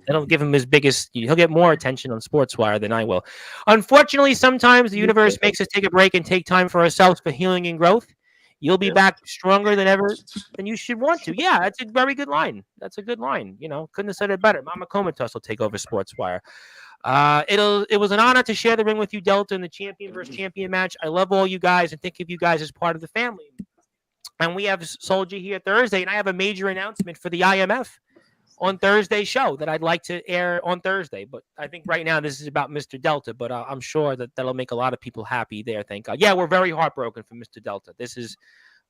that'll give him his biggest, he'll get more attention on Sportswire than I will. Unfortunately, sometimes the universe makes us take a break and take time for ourselves for healing and growth. You'll be back stronger than ever than you should want to. Yeah, that's a very good line. That's a good line. Couldn't have said it better. Mama Comatose will take over Sportswire. It was an honor to share the ring with you, Delta, in the champion versus champion match. I love all you guys and think of you guys as part of the family. And we have Soldier here Thursday, and I have a major announcement for the IMF. on Thursday's show that I'd like to air on Thursday. But I think right now this is about Mr. Delta, but I'm sure that that'll make a lot of people happy there. Thank God. Yeah, we're very heartbroken for Mr. Delta. This is,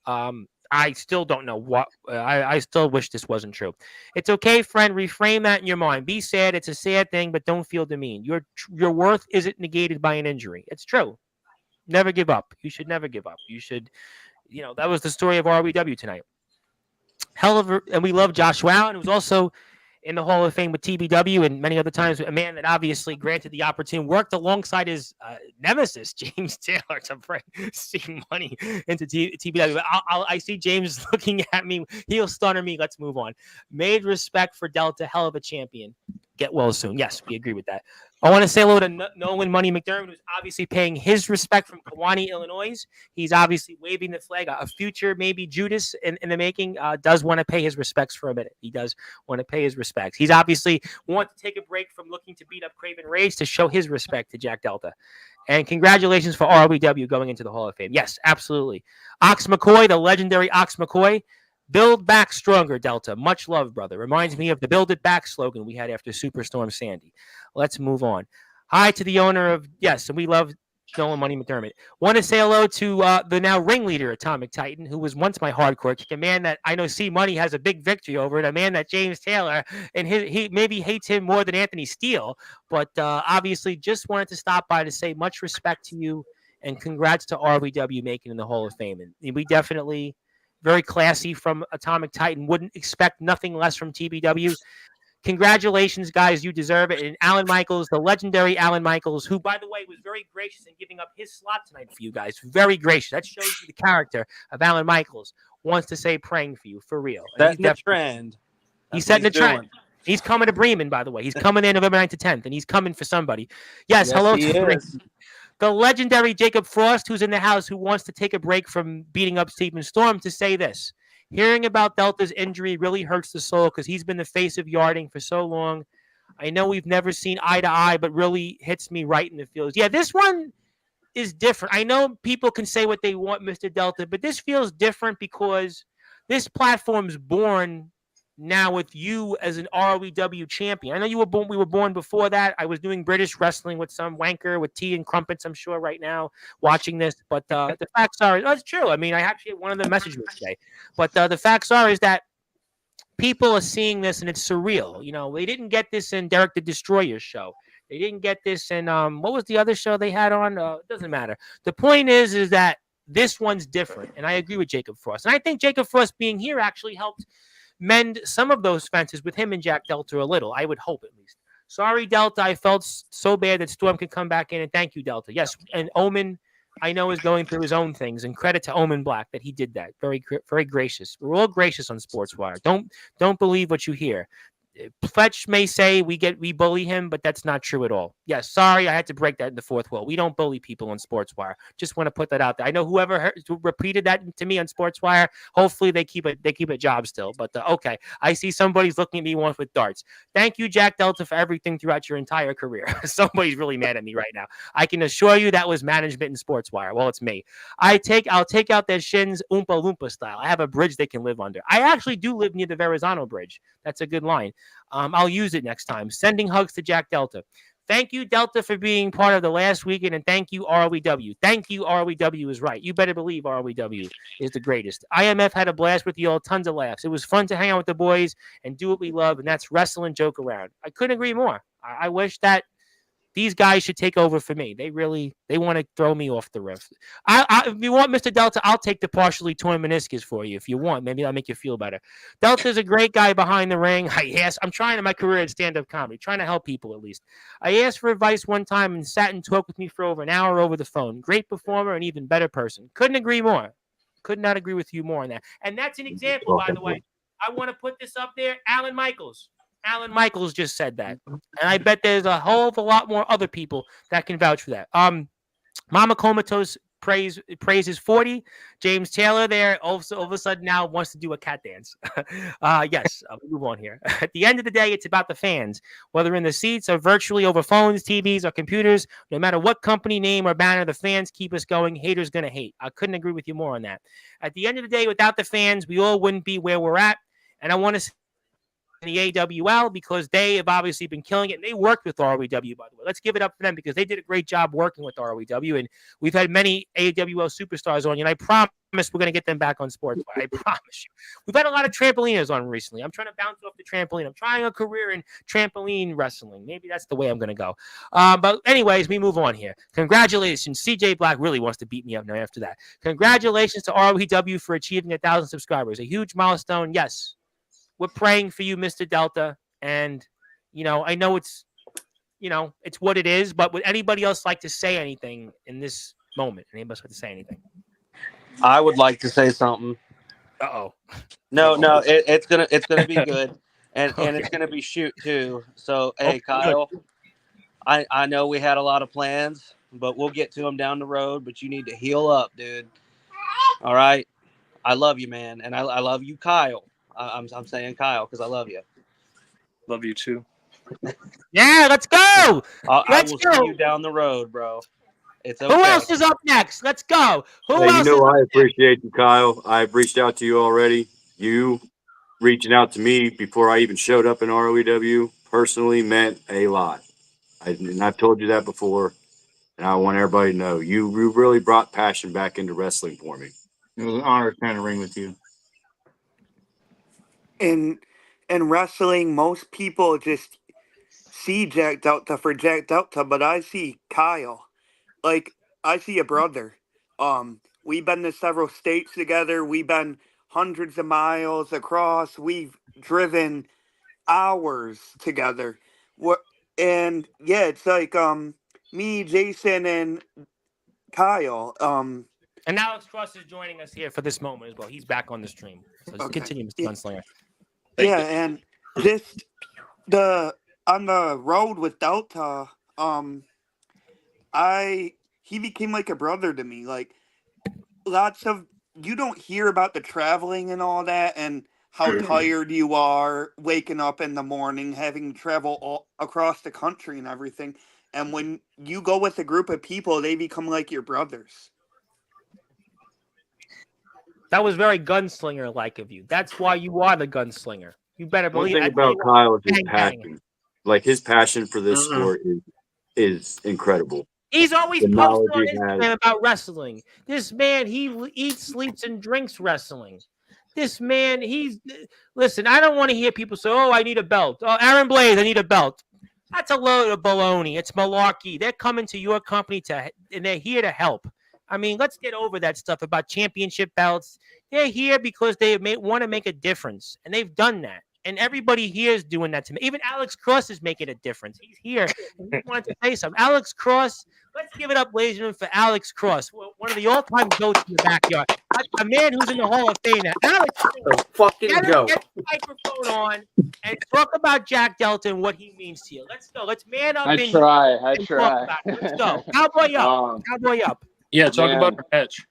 I still don't know what, I still wish this wasn't true. It's okay, friend. Reframe that in your mind. Be sad. It's a sad thing, but don't feel demeaned. Your worth isn't negated by an injury. It's true. Never give up. You should never give up. You should, that was the story of ROEW tonight. And we love Josh Allen, who was also in the Hall of Fame with TBW and many other times. A man that obviously granted the opportunity, worked alongside his nemesis, James Taylor, to bring see money into TBW. But I see James looking at me. He'll stutter me. Let's move on. Made respect for Delta. Hell of a champion. Get well soon. Yes, we agree with that. I want to say hello to Nolan Money McDermott, who's obviously paying his respect from Kewanee, Illinois. He's obviously waving the flag. A future, maybe Judas in the making, does want to pay his respects for a minute. He does want to pay his respects. He's obviously want to take a break from looking to beat up Craven Rage to show his respect to Jack Delta. And congratulations for ROEW going into the Hall of Fame. Yes, absolutely. Ox McCoy, the legendary Ox McCoy. Build back stronger, Delta. Much love, brother. Reminds me of the Build It Back slogan we had after Superstorm Sandy. Let's move on. Hi to the owner of, yes, and we love Nolan Money McDermott. Want to say hello to the now ringleader, Atomic Titan, who was once my hardcore kick, a man that I know C Money has a big victory over, and a man that James Taylor, and he maybe hates him more than Anthony Steele, but obviously just wanted to stop by to say much respect to you and congrats to ROEW making in the Hall of Fame. And we definitely... very classy from Atomic Titan. Wouldn't expect nothing less from TBW. Congratulations, guys. You deserve it. And Alan Michaels, the legendary Alan Michaels, who, by the way, was very gracious in giving up his slot tonight for you guys. Very gracious. That shows you the character of Alan Michaels. Wants to say praying for you, for real. Setting the trend. He's setting the trend. He's coming to Bremen, by the way. He's coming in November 9th to 10th, and he's coming for somebody. Yes, hello to Bremen. The legendary Jacob Frost, who's in the house, who wants to take a break from beating up Stephen Storm, to say this. Hearing about Delta's injury really hurts the soul because he's been the face of yarding for so long. I know we've never seen eye to eye, but really hits me right in the feels. Yeah, this one is different. I know people can say what they want, Mr. Delta, but this feels different because this platform's born now with you as an ROEW champion. I know you were born. We were born before that. I was doing British wrestling with some wanker with tea and crumpets, I'm sure, right now watching this. But the facts are, that's true. I mean, I actually had one of the messages today. But the facts are is that people are seeing this and it's surreal. They didn't get this in Derek the Destroyer's show. They didn't get this in what was the other show they had on? It doesn't matter. The point is that this one's different. And I agree with Jacob Frost. And I think Jacob Frost being here actually helped mend some of those fences with him and Jack Delta a little. I would hope, at least. Sorry, Delta. I felt so bad that Storm could come back in, and thank you, Delta. Yes, and Omen, I know, is going through his own things, and credit to Omen Black that he did that. Very, very gracious. We're all gracious on Sportswire. Don't believe what you hear. Fletch may say we bully him, but that's not true at all. Yes, sorry, I had to break that in the fourth wall. We don't bully people on Sportswire. Just want to put that out there. I know whoever repeated that to me on Sportswire, hopefully they keep a job still. But okay, I see somebody's looking at me once with darts. Thank you, Jack Delta, for everything throughout your entire career. Somebody's really mad at me right now. I can assure you that was management in Sportswire. Well, it's me. I'll take out their shins Oompa Loompa style. I have a bridge they can live under. I actually do live near the Verrazano Bridge. That's a good line. I'll use it next time. Sending hugs to Jack Delta. Thank you, Delta, for being part of the last weekend, and thank you, ROEW. Thank you, ROEW is right. You better believe ROEW is the greatest. IMF had a blast with you all, tons of laughs. It was fun to hang out with the boys and do what we love, and that's wrestle and joke around. I couldn't agree more. I wish that these guys should take over for me. They want to throw me off the roof. If you want, Mr. Delta, I'll take the partially torn meniscus for you if you want. Maybe that'll make you feel better. Delta's a great guy behind the ring. I'm trying in my career in stand-up comedy, trying to help people at least. I asked for advice one time and sat and talked with me for over an hour over the phone. Great performer and even better person. Couldn't agree more. Could not agree with you more on that. And that's an example, by the way. I want to put this up there. Alan Michaels. Alan Michaels just said that. And I bet there's a whole of a lot more other people that can vouch for that. Mama Comatose praises 40. James Taylor there all of a sudden now wants to do a cat dance. Yes, I'll move on here. At the end of the day, it's about the fans, whether in the seats or virtually over phones, TVs, or computers. No matter what company name or banner, the fans keep us going. Haters gonna hate. I couldn't agree with you more on that. At the end of the day, without the fans, we all wouldn't be where we're at. And I want to the AWL because they have obviously been killing it. And they worked with ROEW, by the way. Let's give it up for them because they did a great job working with ROEW. And we've had many AWL superstars on you. And I promise we're going to get them back on Sportswire. I promise you. We've had a lot of trampoliners on recently. I'm trying to bounce off the trampoline. I'm trying a career in trampoline wrestling. Maybe that's the way I'm going to go. But anyways, we move on here. Congratulations. CJ Black really wants to beat me up now after that. Congratulations to ROEW for achieving 1,000 subscribers. A huge milestone. Yes. We're praying for you, Mr. Delta. And, I know it's what it is, but would anybody else like to say anything in this moment? Anybody else like to say anything? I would like to say something. Uh-oh. No, it's gonna be good. And it's gonna be shoot too. So hey, Kyle, I know we had a lot of plans, but we'll get to them down the road. But you need to heal up, dude. All right. I love you, man, and I love you, Kyle. I'm saying Kyle because I love you. Love you too. Yeah, let's go. I will see you down the road, bro. It's okay. Who else is up next? Let's go. Who Hey, else? I appreciate you, Kyle. I've reached out to you already. You reaching out to me before I even showed up in ROEW personally meant a lot. And I've told you that before, and I want everybody to know you really brought passion back into wrestling for me. It was an honor to kind of ring with you. In wrestling, most people just see Jack Delta for Jack Delta, but I see Kyle. Like, I see a brother. We've been to several states together. We've been hundreds of miles across. We've driven hours together. And yeah, it's like me, Jason, and Kyle. And Alex Cross is joining us here for this moment as well. He's back on the stream. So continue, Mr. Gunslinger. Yeah, and just on the road with Delta, he became like a brother to me. Like you don't hear about the traveling and all that and how tired you are waking up in the morning, having to travel all across the country and everything. And when you go with a group of people, they become like your brothers. That was very gunslinger-like of you. That's why you are the gunslinger. You better One believe. thing about Kyle is his bang. passion. Like his passion for this sport is incredible. He's always The posting knowledge on he Instagram has. about wrestling. This man, he eats, sleeps, and drinks wrestling. This man, listen, I don't want to hear people say, oh, I need a belt. Oh, Aaron Blaze, I need a belt. That's a load of baloney. It's malarkey. They're coming to your company and they're here to help. I mean, let's get over that stuff about championship belts. They're here because they want to make a difference, and they've done that. And everybody here is doing that to me. Even Alex Cross is making a difference. He's here. And he wanted to say something. Alex Cross, let's give it up, ladies and gentlemen, for Alex Cross, one of the all-time goats in the backyard. A man who's in the Hall of Fame now. Alex, fucking goat. Get the microphone on and talk about Jack Delta and what he means to you. Let's go. Let's man up. I try. Talk about it. Let's go. Cowboy up. Cowboy up. Yeah, talk about our match.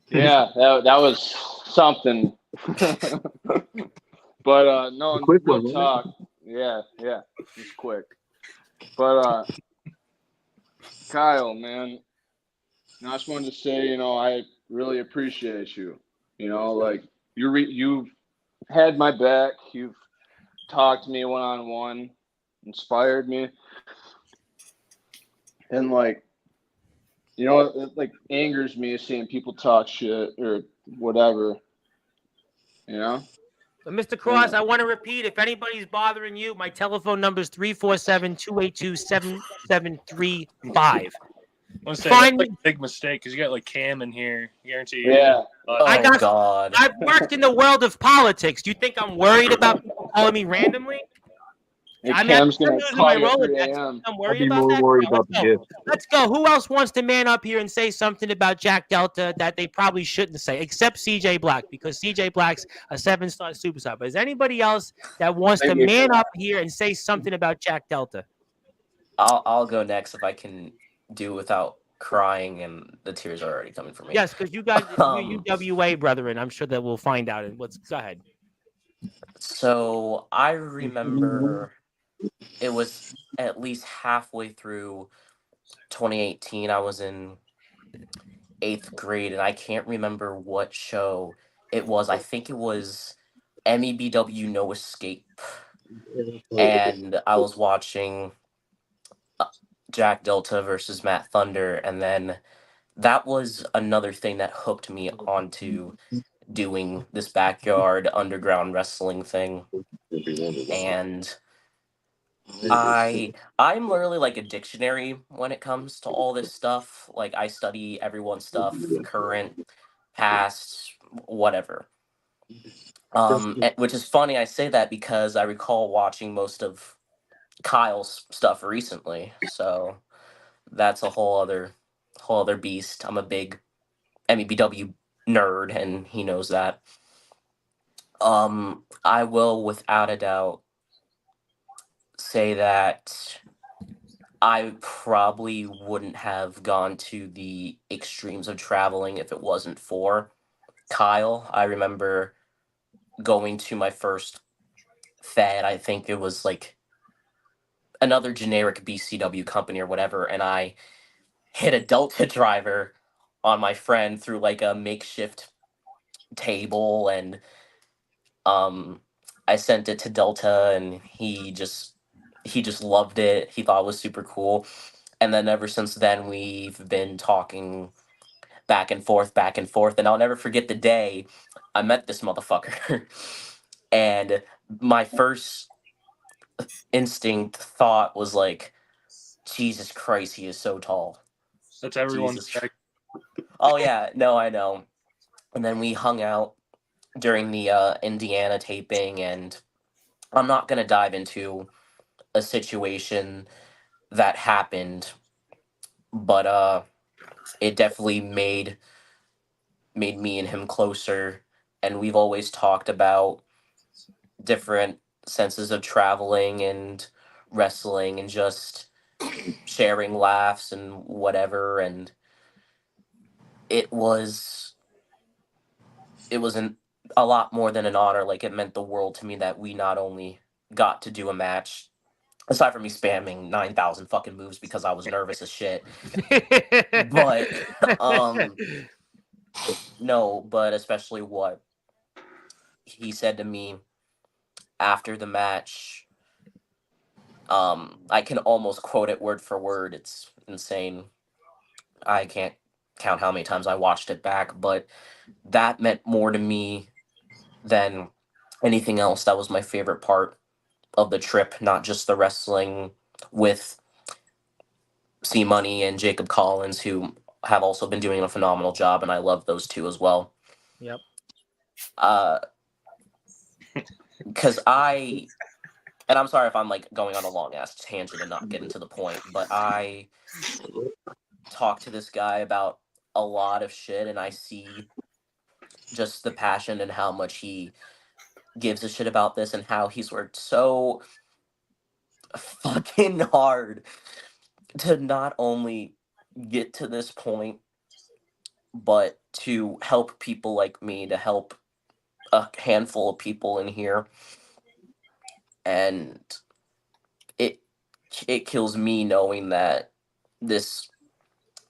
Yeah, that was something. But no, real talk. Yeah, just quick. But Kyle, man, I just wanted to say, I really appreciate you. Like you've had my back. You've talked to me one-on-one, inspired me, and it like angers me seeing people talk shit or whatever. But Mr. Cross, I want to repeat, if anybody's bothering you, my telephone number is 347-282-7735. I want to say that's like a big mistake because you got Cam in here. Guarantee you. Yeah. I've worked in the world of politics. Do you think I'm worried about people calling me randomly? Cam's going to call you at 3 a.m. I'm worried about that. Let's go. Who else wants to man up here and say something about Jack Delta that they probably shouldn't say, except CJ Black, because CJ Black's a 7-star superstar. But is anybody else that wants to man up here and say something about Jack Delta? I'll go next if I can do without crying, and the tears are already coming for me. Yes, because you got your UWA brethren. I'm sure that we'll find out. Go ahead. So I remember it was at least halfway through 2018. I was in 8th grade, and I can't remember what show it was. I think it was MEBW No Escape, and I was watching Jack Delta versus Matt Thunder, and then that was another thing that hooked me onto doing this backyard underground wrestling thing. And I'm literally like a dictionary when it comes to all this stuff. Like I study everyone's stuff, current, past, whatever. Which is funny I say that because I recall watching most of Kyle's stuff recently. So that's a whole other beast. I'm a big MEBW nerd and he knows that. I will without a doubt say that I probably wouldn't have gone to the extremes of traveling if it wasn't for Kyle. I remember going to my first Fed. I think it was like another generic BCW company or whatever, and I hit a Delta driver on my friend through like a makeshift table, and I sent it to Delta, and he just loved it. He thought it was super cool. And then ever since then, we've been talking back and forth. And I'll never forget the day I met this motherfucker. And my first instinct thought was like, Jesus Christ, he is so tall. That's everyone's Jesus. check. Oh, yeah. No, I know. And then we hung out during the Indiana taping. And I'm not going to dive into a situation that happened, but it definitely made me and him closer, and we've always talked about different senses of traveling and wrestling and just sharing laughs and whatever. And it was a lot more than an honor. Like, it meant the world to me that we not only got to do a match, aside from me spamming 9,000 fucking moves because I was nervous as shit, but no, but especially what he said to me after the match. I can almost quote it word for word. It's insane. I can't count how many times I watched it back, but that meant more to me than anything else. That was my favorite part of the trip, not just the wrestling with C Money and Jacob Collins, who have also been doing a phenomenal job, and I love those two as well. Yep. Because and I'm sorry if I'm like going on a long ass tangent and not getting to the point, but I talk to this guy about a lot of shit, and I see just the passion and how much he gives a shit about this and how he's worked so fucking hard to not only get to this point, but to help people like me, to help a handful of people in here. And it kills me knowing that this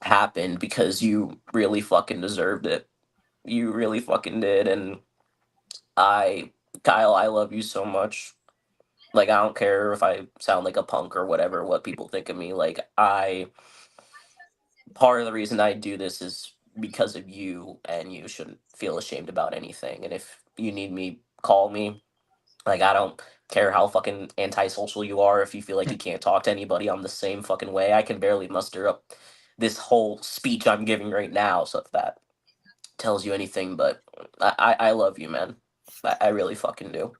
happened because you really fucking deserved it. You really fucking did. And Kyle, I love you so much. Like, I don't care if I sound like a punk or whatever, what people think of me. Like, part of the reason I do this is because of you, and you shouldn't feel ashamed about anything. And if you need me, call me. Like, I don't care how fucking antisocial you are. If you feel like you can't talk to anybody, I'm the same fucking way. I can barely muster up this whole speech I'm giving right now. So if that tells you anything, but I love you, man. I really fucking do.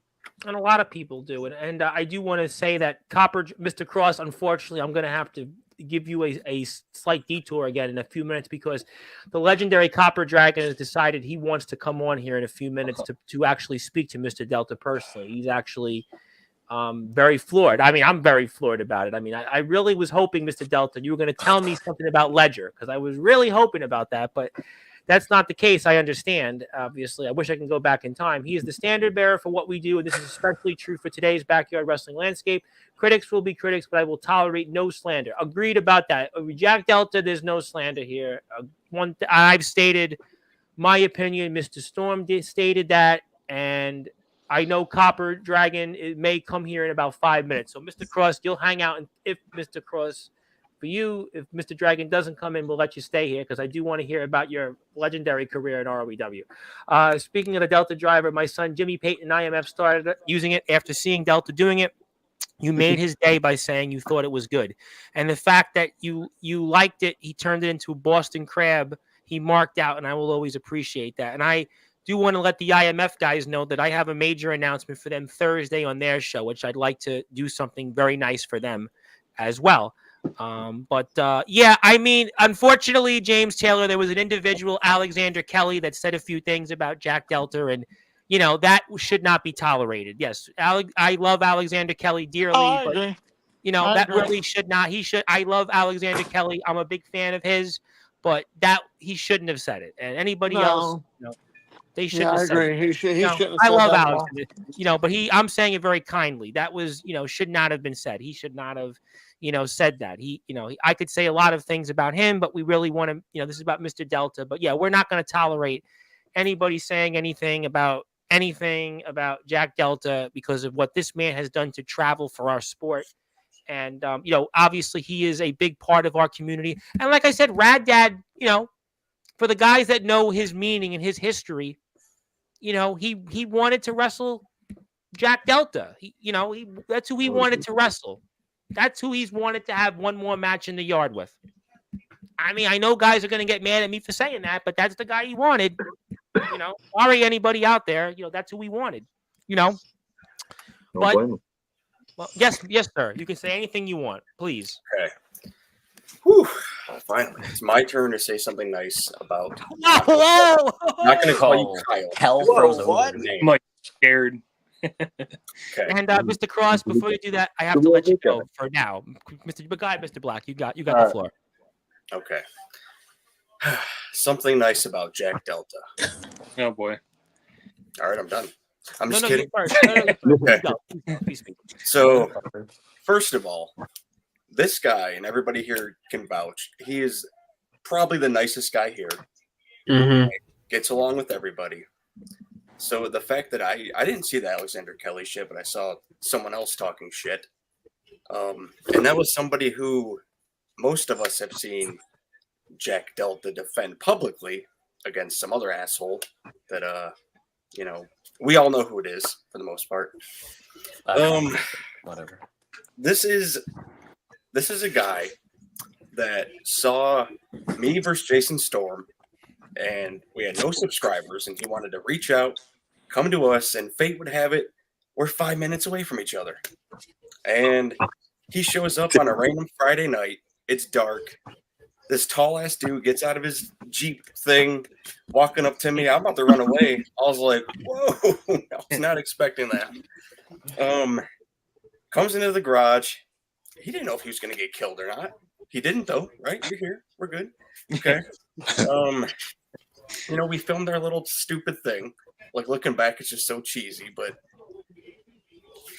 And a lot of people do. And I do want to say that Mr. Cross, unfortunately, I'm going to have to give you a slight detour again in a few minutes, because the legendary Copper Dragon has decided he wants to come on here in a few minutes to actually speak to Mr. Delta personally. He's actually very floored. I mean, I'm very floored about it. I mean, I really was hoping, Mr. Delta, you were going to tell me something about Ledger, because I was really hoping about that, but that's not the case. I understand. Obviously, I wish I can go back in time. He is the standard bearer for what we do, and this is especially true for today's backyard wrestling landscape. Critics will be critics, but I will tolerate no slander. Agreed about that. Jack Delta, there's no slander here. I've stated my opinion. Mr. Storm stated that, and I know Copper Dragon may come here in about 5 minutes. So, Mr. Cross, you'll hang out. And if Mr. Cross, for you, if Mr. Dragon doesn't come in, we'll let you stay here because I do want to hear about your legendary career in ROEW. Speaking of the Delta driver, my son Jimmy Payton IMF started using it after seeing Delta doing it. You made his day by saying you thought it was good. And the fact that you liked it, he turned it into a Boston Crab. He marked out, and I will always appreciate that. And I do want to let the IMF guys know that I have a major announcement for them Thursday on their show, which I'd like to do something very nice for them as well. Yeah, I mean, unfortunately, James Taylor, there was an individual, Alexander Kelly, that said a few things about Jack Delta, and that should not be tolerated. Yes, I love Alexander Kelly dearly, I but agree. that really should not. He should. I love Alexander Kelly. I'm a big fan of his, but that he shouldn't have said it. And anybody else, they shouldn't have said it. I agree. He shouldn't have I said love that at Alex, all. but I'm saying it very kindly. That was, should not have been said. He should not have, said that. I could say a lot of things about him, but we really want to, this is about Mr. Delta. But yeah, we're not going to tolerate anybody saying anything about Jack Delta because of what this man has done to travel for our sport. And, obviously he is a big part of our community. And like I said, Rad Dad, for the guys that know his meaning and his history, he wanted to wrestle Jack Delta. That's who he wanted to wrestle. That's who he's wanted to have one more match in the yard with. I mean, I know guys are going to get mad at me for saying that, but that's the guy he wanted. Sorry, anybody out there, that's who we wanted. But well, yes, sir. You can say anything you want, please. Okay. Whew. Finally, it's my turn to say something nice about. Whoa! I'm not going to call you Kyle. Hell froze over. I'm like scared. Okay. And Mr. Cross, before you do that, I have to let you go for now. Mr. Black, you got the floor. Okay. Something nice about Jack Delta. Oh boy. All right, I'm done. I'm just No, kidding. Okay. So, first of all, this guy and everybody here can vouch. He is probably the nicest guy here. Mm-hmm. Gets along with everybody. So the fact that I didn't see the Alexander Kelly shit, but I saw someone else talking shit. And that was somebody who most of us have seen Jack Delta defend publicly against some other asshole that we all know who it is for the most part. Whatever. This is a guy that saw me versus Jason Storm, and we had no subscribers, and he wanted to reach out, come to us, and fate would have it, we're 5 minutes away from each other. And he shows up on a random Friday night. It's dark. This tall ass dude gets out of his Jeep thing, walking up to me. I'm about to run away. I was like, whoa, I was not expecting that. Comes into the garage. He didn't know if he was going to get killed or not. He didn't, though, right? You're here. We're good. Okay. We filmed our little stupid thing. Like, looking back, it's just so cheesy, but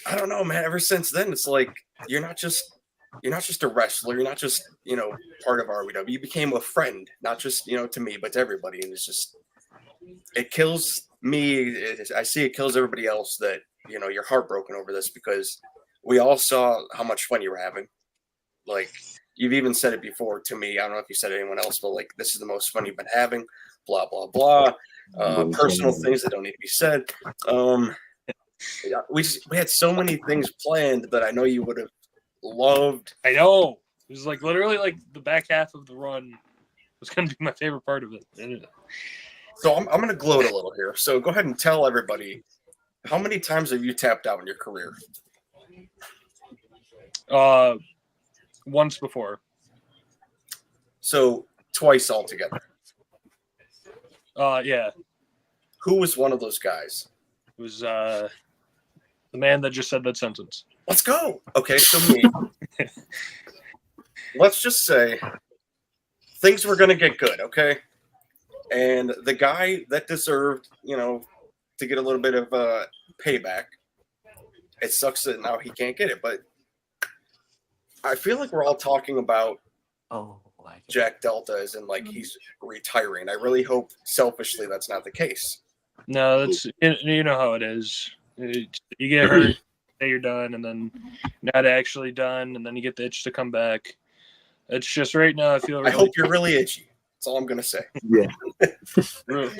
I don't know, man. Ever since then, it's like you're not just a wrestler. You're not just part of ROEW. You became a friend, not just to me, but to everybody. And it's just it kills me. I see it kills everybody else that you're heartbroken over this because we all saw how much fun you were having. Like you've even said it before to me. I don't know if you said it to anyone else, but like this is the most fun you've been having. Blah blah blah. Personal things that don't need to be said. We had so many things planned that I know you would have loved. I know. It was like literally like the back half of the run was going to be my favorite part of it. So I'm going to gloat a little here. So go ahead and tell everybody, how many times have you tapped out in your career? Once before. So twice altogether. Yeah. Who was one of those guys? It was the man that just said that sentence. Let's go. Okay, so me. Let's just say things were going to get good, okay? And the guy that deserved, to get a little bit of payback, it sucks that now he can't get it. But I feel like we're all talking about Jack Delta as in like he's retiring. I really hope selfishly that's not the case. No, that's you know how it is. You get hurt, say you're done, and then not actually done, and then you get the itch to come back. It's just right now I feel I really hope you're really itchy. That's all I'm gonna say. Yeah.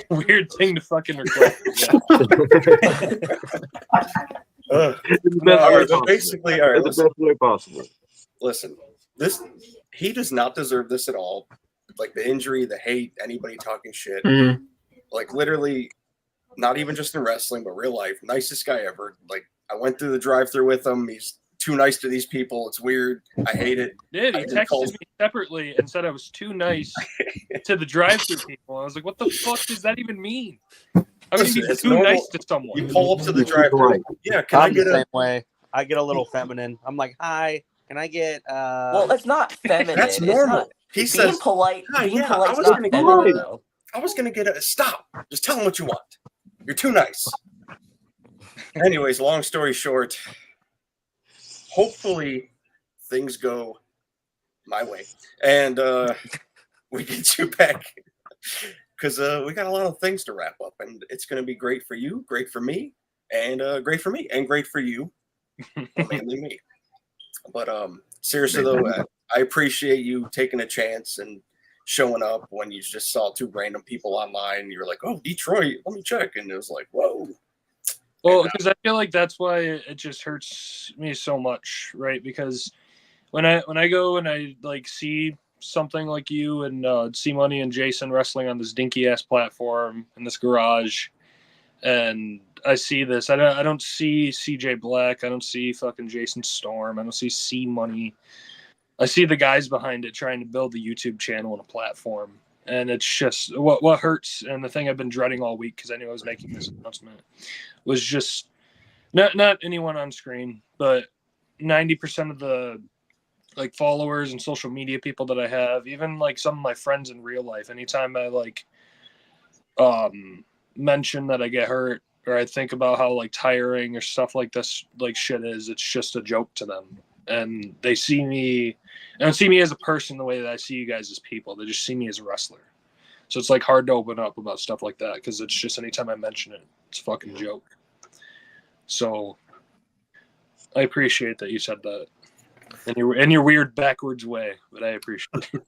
weird thing to fucking request. All right, but basically, all right. That's the best way possible. Listen, he does not deserve this at all. Like the injury, the hate, anybody talking shit. Mhm. Like literally, not even just in wrestling, but real life. Nicest guy ever. Like I went through the drive-through with him. He's too nice to these people. It's weird. I hate it. Did he texted me separately and said I was too nice to the drive-through people? I was like, what the fuck does that even mean? I mean, Listen, be it's too normal. nice to someone. You pull up to the drive-thru. Yeah, can I I'm get the a? same way. I get a little feminine. I'm like, hi, can I get? Well, it's not feminine. That's It's normal. not, He being says, polite. "Hi, Being yeah, I polite's was not gonna feminine, get. though. I was gonna get a stop. Just tell him what you want. You're too nice." Anyways, long story short, hopefully things go my way, and we get you back because we got a lot of things to wrap up, and it's going to be great for you, great for me, and great for me, and great for you, mainly me. But seriously though, I appreciate you taking a chance and showing up when you just saw two random people online. You were like, "Oh, Detroit, let me check," and it was like, "Whoa." Well, because I feel like that's why it just hurts me so much, right? Because when I go and I like see something like you and see Money and Jason wrestling on this dinky ass platform in this garage, and I see this, I don't see CJ Black, I don't see fucking Jason Storm, I don't see C Money. I see the guys behind it trying to build the YouTube channel and a platform. And it's just what hurts, and the thing I've been dreading all week because I knew I was making this announcement was just not anyone on screen, but 90% of the like followers and social media people that I have, even like some of my friends in real life. Anytime I like mention that I get hurt or I think about how like tiring or stuff like this like shit is, it's just a joke to them. And they see me, they don't see me as a person the way that I see you guys as people. They just see me as a wrestler. So it's like hard to open up about stuff like that because it's just anytime I mention it, it's a fucking joke. So I appreciate that you said that in your weird backwards way, but I appreciate it.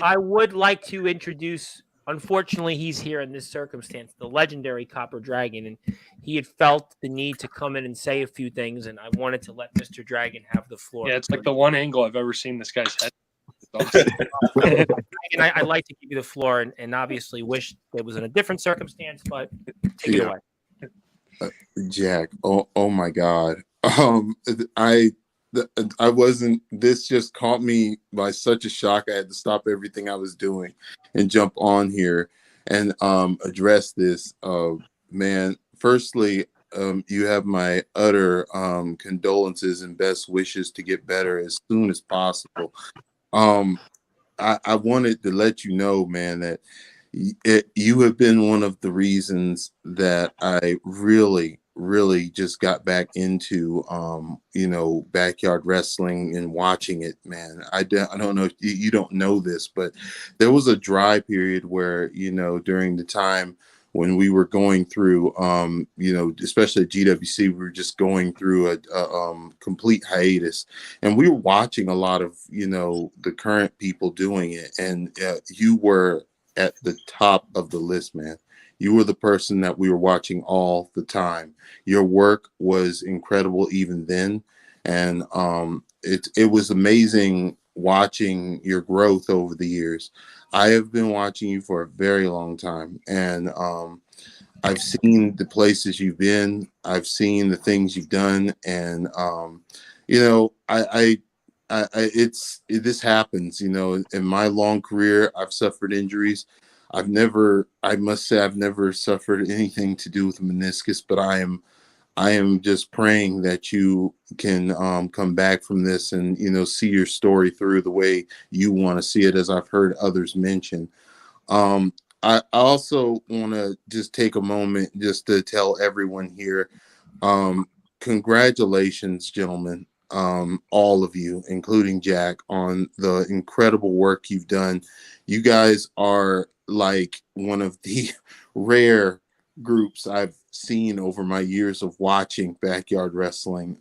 I would like to introduce, unfortunately, he's here in this circumstance, the legendary Copper Dragon, and he had felt the need to come in and say a few things, and I wanted to let Mr. Dragon have the floor. Yeah, it's like the one angle I've ever seen this guy's head. And I'd like to give you the floor, and obviously wish it was in a different circumstance, but take it away. Jack, oh my God. I wasn't, this just caught me by such a shock. I had to stop everything I was doing and jump on here and address this. Man, firstly, you have my utter condolences and best wishes to get better as soon as possible. I wanted to let you know, man, that you have been one of the reasons that I really just got back into backyard wrestling and watching it, man. I don't know if you don't know this, but there was a dry period where during the time when we were going through especially at GWC, we were just going through a complete hiatus, and we were watching a lot of the current people doing it, and you were at the top of the list, man. You were the person that we were watching all the time. Your work was incredible even then. And it was amazing watching your growth over the years. I have been watching you for a very long time. And I've seen the places you've been. I've seen the things you've done. And, this happens, in my long career. I've suffered injuries. I must say I've never suffered anything to do with meniscus, but I am just praying that you can come back from this and see your story through the way you want to see it, as I've heard others mention. I also want to just take a moment just to tell everyone here, congratulations, gentlemen, all of you, including Jack, on the incredible work you've done. You guys are like one of the rare groups I've seen over my years of watching backyard wrestling.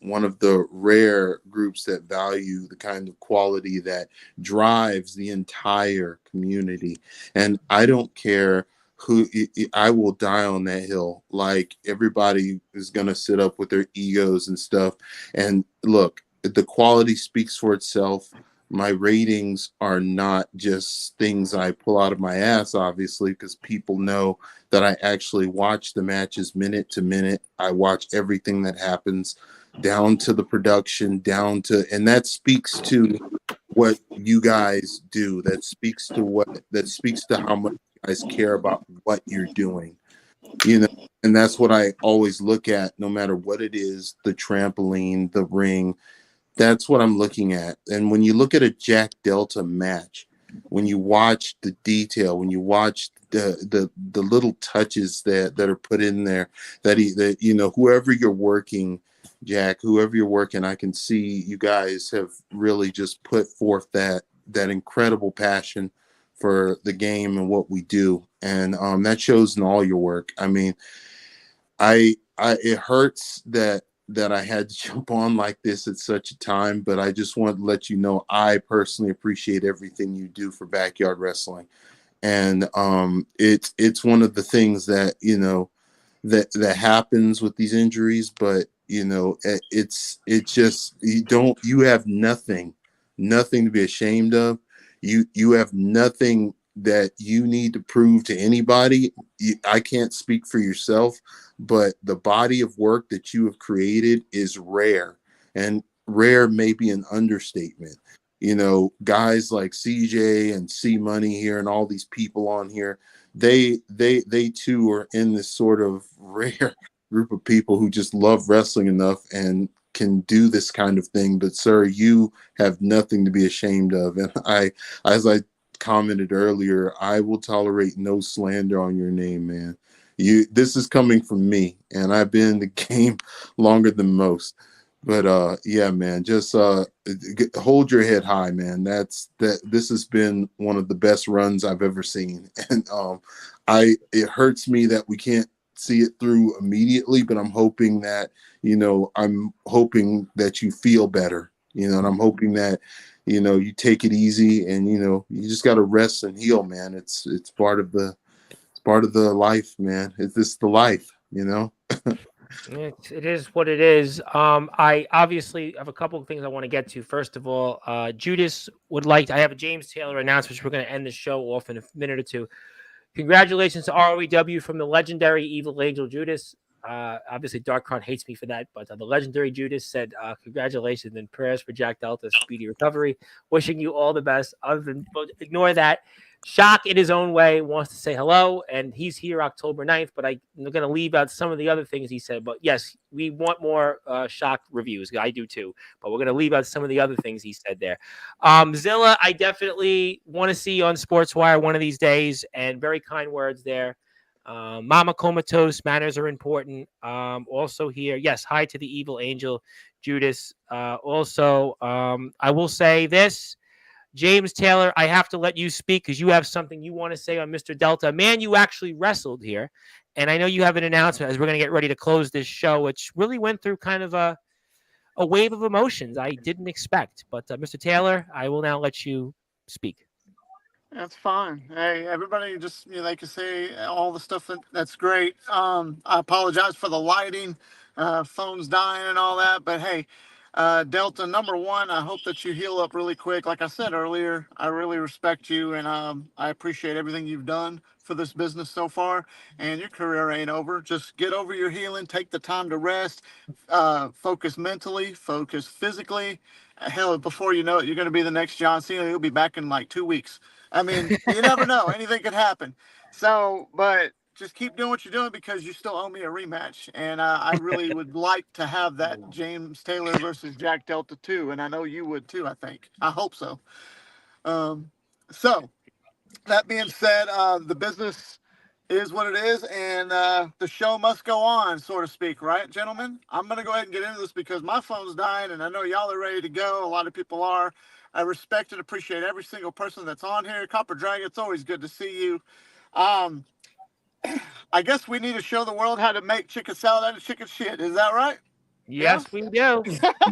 One of the rare groups that value the kind of quality that drives the entire community. And I don't care who, I will die on that hill. Like, everybody is going to sit up with their egos and stuff. And look, the quality speaks for itself. My ratings are not just things I pull out of my ass, obviously, because people know that I actually watch the matches minute to minute. I watch everything that happens, down to the production, and that speaks to what you guys do. That speaks to how much you guys care about what you're doing. And that's what I always look at, no matter what it is, the trampoline, the ring. That's what I'm looking at. And when you look at a Jack Delta match, when you watch the detail, when you watch the little touches that are put in there, whoever you're working, Jack, whoever you're working, I can see you guys have really just put forth that incredible passion for the game and what we do. And that shows in all your work. I mean, it hurts that I had to jump on like this at such a time, but I just want to let you know I personally appreciate everything you do for backyard wrestling. And it's one of the things that that happens with these injuries, but it's just you have nothing to be ashamed of. You have nothing that you need to prove to anybody. I can't speak for yourself, but the body of work that you have created is rare, and rare may be an understatement. Guys like CJ and C Money here and all these people on here, they too are in this sort of rare group of people who just love wrestling enough and can do this kind of thing. But sir, you have nothing to be ashamed of. And as I commented earlier, I will tolerate no slander on your name, man. This is coming from me, and I've been in the game longer than most. But yeah, man, just hold your head high, man. This has been one of the best runs I've ever seen. And it hurts me that we can't see it through immediately, but I'm hoping that you feel better, and I'm hoping that you take it easy, and you just got to rest and heal, man. It's part of the life, man. It's the life. It is what it is. I obviously have a couple of things I want to get to. First of all, Judas I have a James Taylor announcement. We're going to end the show off in a minute or two. Congratulations to ROEW from the legendary Evil Angel Judas. Obviously, Darkron hates me for that, but the legendary Judas said, congratulations and prayers for Jack Delta's speedy recovery. Wishing you all the best. Ignore that. Shock, in his own way, wants to say hello, and he's here October 9th, but I'm going to leave out some of the other things he said. But yes, we want more Shock reviews. I do too, but we're going to leave out some of the other things he said there. Zilla, I definitely want to see on Sportswire one of these days, and very kind words there. Mama Comatose, manners are important. Also here, yes, hi to the Evil Angel, Judas. Also, I will say this. James Taylor, I have to let you speak because you have something you want to say on Mr. Delta. Man, you actually wrestled here. And I know you have an announcement as we're going to get ready to close this show, which really went through kind of a wave of emotions I didn't expect. But Mr. Taylor, I will now let you speak. That's fine. Hey, everybody, just they can say all the stuff that's great. I apologize for the lighting, phones dying and all that, but hey, Delta, number one, I hope that you heal up really quick. Like I said earlier, I really respect you, and I appreciate everything you've done for this business so far. And your career ain't over. Just get over your healing. Take the time to rest. Focus mentally. Focus physically. Hell, before you know it, you're going to be the next John Cena. You'll be back in like 2 weeks. I mean, you never know. Anything could happen. So, but just keep doing what you're doing because you still owe me a rematch. And I really would like to have that James Taylor versus Jack Delta too. And I know you would too, I think. I hope so. So, that being said, the business is what it is, and the show must go on, so to speak, right, gentlemen? I'm going to go ahead and get into this because my phone's dying, and I know y'all are ready to go. A lot of people are. I respect and appreciate every single person that's on here. Copper Dragon, it's always good to see you. I guess we need to show the world how to make chicken salad out of chicken shit. Is that right? Yes, we do.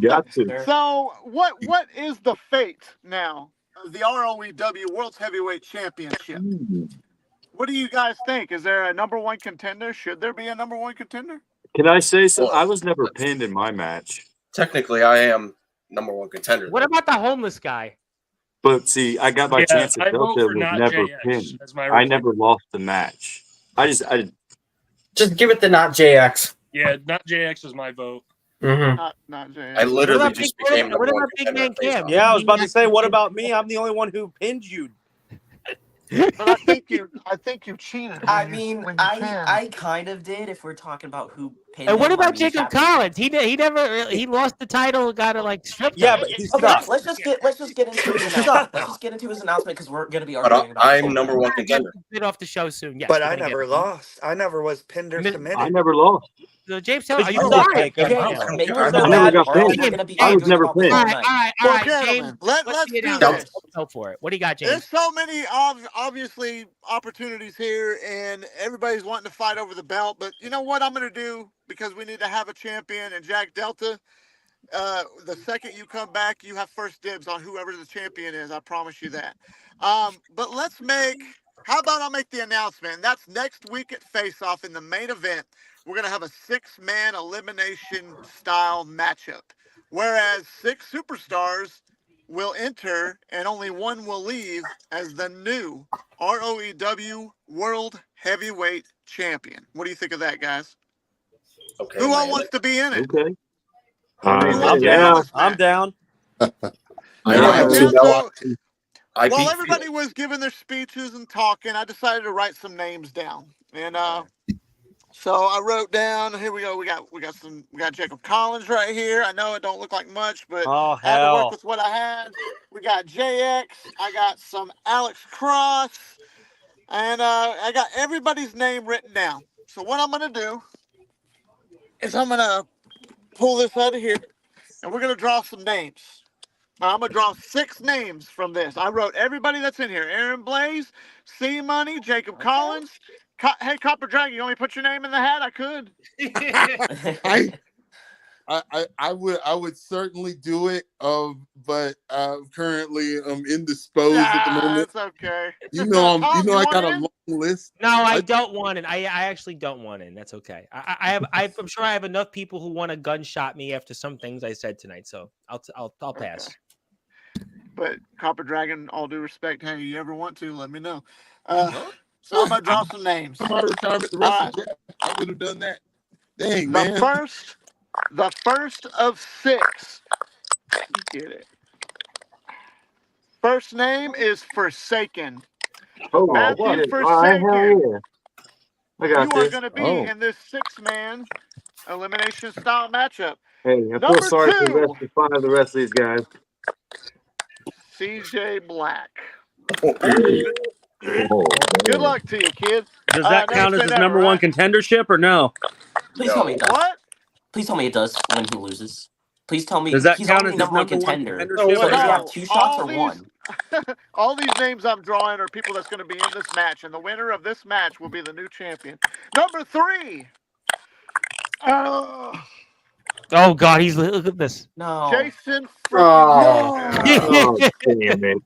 Got to. So what is the fate now of the ROEW World's Heavyweight Championship? What do you guys think? Is there a number one contender? Should there be a number one contender? Can I say so? I was never pinned in my match. Technically, I am number one contender. What about the homeless guy? But see, I got my Yeah, chance I at vote Delta for was not never JX pinned. as my I never lost the match. I Just give it to not JX. Yeah, not JX is my vote. Mm-hmm. Not JX. I literally What about just Big- became what number one about Big contender. Man Cam? Yeah, I was about to say, what about me? I'm the only one who pinned you. But I think you cheated. I mean, I kind of did. If we're talking about who pinned And what him, I about mean, Jacob Captain- Collins? He never he lost the title, got to like strip. Yeah, but he Okay, sucks. let's just get into his announcement. Let's just get into his announcement because we're gonna be But arguing about. I'm number one contender. Get off the show soon. Yes, But we're I gonna never get- lost. I never was pinned or Miss- submitted. I never lost. So James Taylor, are You you suck, lying? Jacob. Jay, make I yourself never bad, got or else pinned. we're gonna be I was arguing never about this pinned. all All right, night. all right, all Well, right, gentlemen, James. let's the do announcement. this. Go for it. What do you got, There's James? so many obviously opportunities here, and everybody's wanting to fight over the belt. But you know what I'm going to do, because we need to have a champion. And Jack Delta, the second you come back, you have first dibs on whoever the champion is. I promise you that. But how about I make the announcement? That's next week at Face Off in the main event. We're going to have a 6-man elimination style matchup, whereas 6 superstars will enter and only one will leave as the new ROEW World Heavyweight Champion. What do you think of that, guys? Okay. Who all man. wants to be in it? Okay. I'm Yeah. down. I'm down. I don't have to know. I While beat everybody was giving their speeches and talking, I decided to write some names down. And so I wrote down, here we go. We got Jacob Collins right here. I know it don't look like much, but Oh, I had to work hell. with what I had. We got JX. I got some Alex Cross. And I got everybody's name written down. So what I'm going to do is I'm going to pull this out of here, and we're going to draw some names. I'm going to draw 6 names from this. I wrote everybody that's in here. Aaron Blaze, C Money, Jacob Collins. Hey, Copper Dragon, you want me to put your name in the hat? I could. I would certainly do it. But currently I'm indisposed at the moment. It's okay. You know, Tom, I want got a in? long list. No, I don't want it. I actually don't want it. That's okay. I'm sure I have enough people who want to gunshot me after some things I said tonight. So I'll pass. But Copper Dragon, all due respect, hey, you ever want to, let me know. So I'm going to draw some names. My retirement, the rest of the I would have done that. Dang, man. The first of 6. Get it. First name is Forsaken. Oh, Matthew what? Forsaken. Yeah. I got You are this. going to be in this 6-man elimination style matchup. Hey, I feel Number sorry 2. for the rest of these guys. CJ Black. Oh, Good luck to you, kid. Does that count as his number one contendership or no? Please tell me it does. What? Please tell me it does when he loses. Please tell me Does that he's count already as his number one number one contender. contendership? So does he No, have 2 shots all or these- 1? All these names I'm drawing are people that's going to be in this match, and the winner of this match will be the new champion. Number 3. Oh God, look at this. No. Jason Oh. Oh, damn it.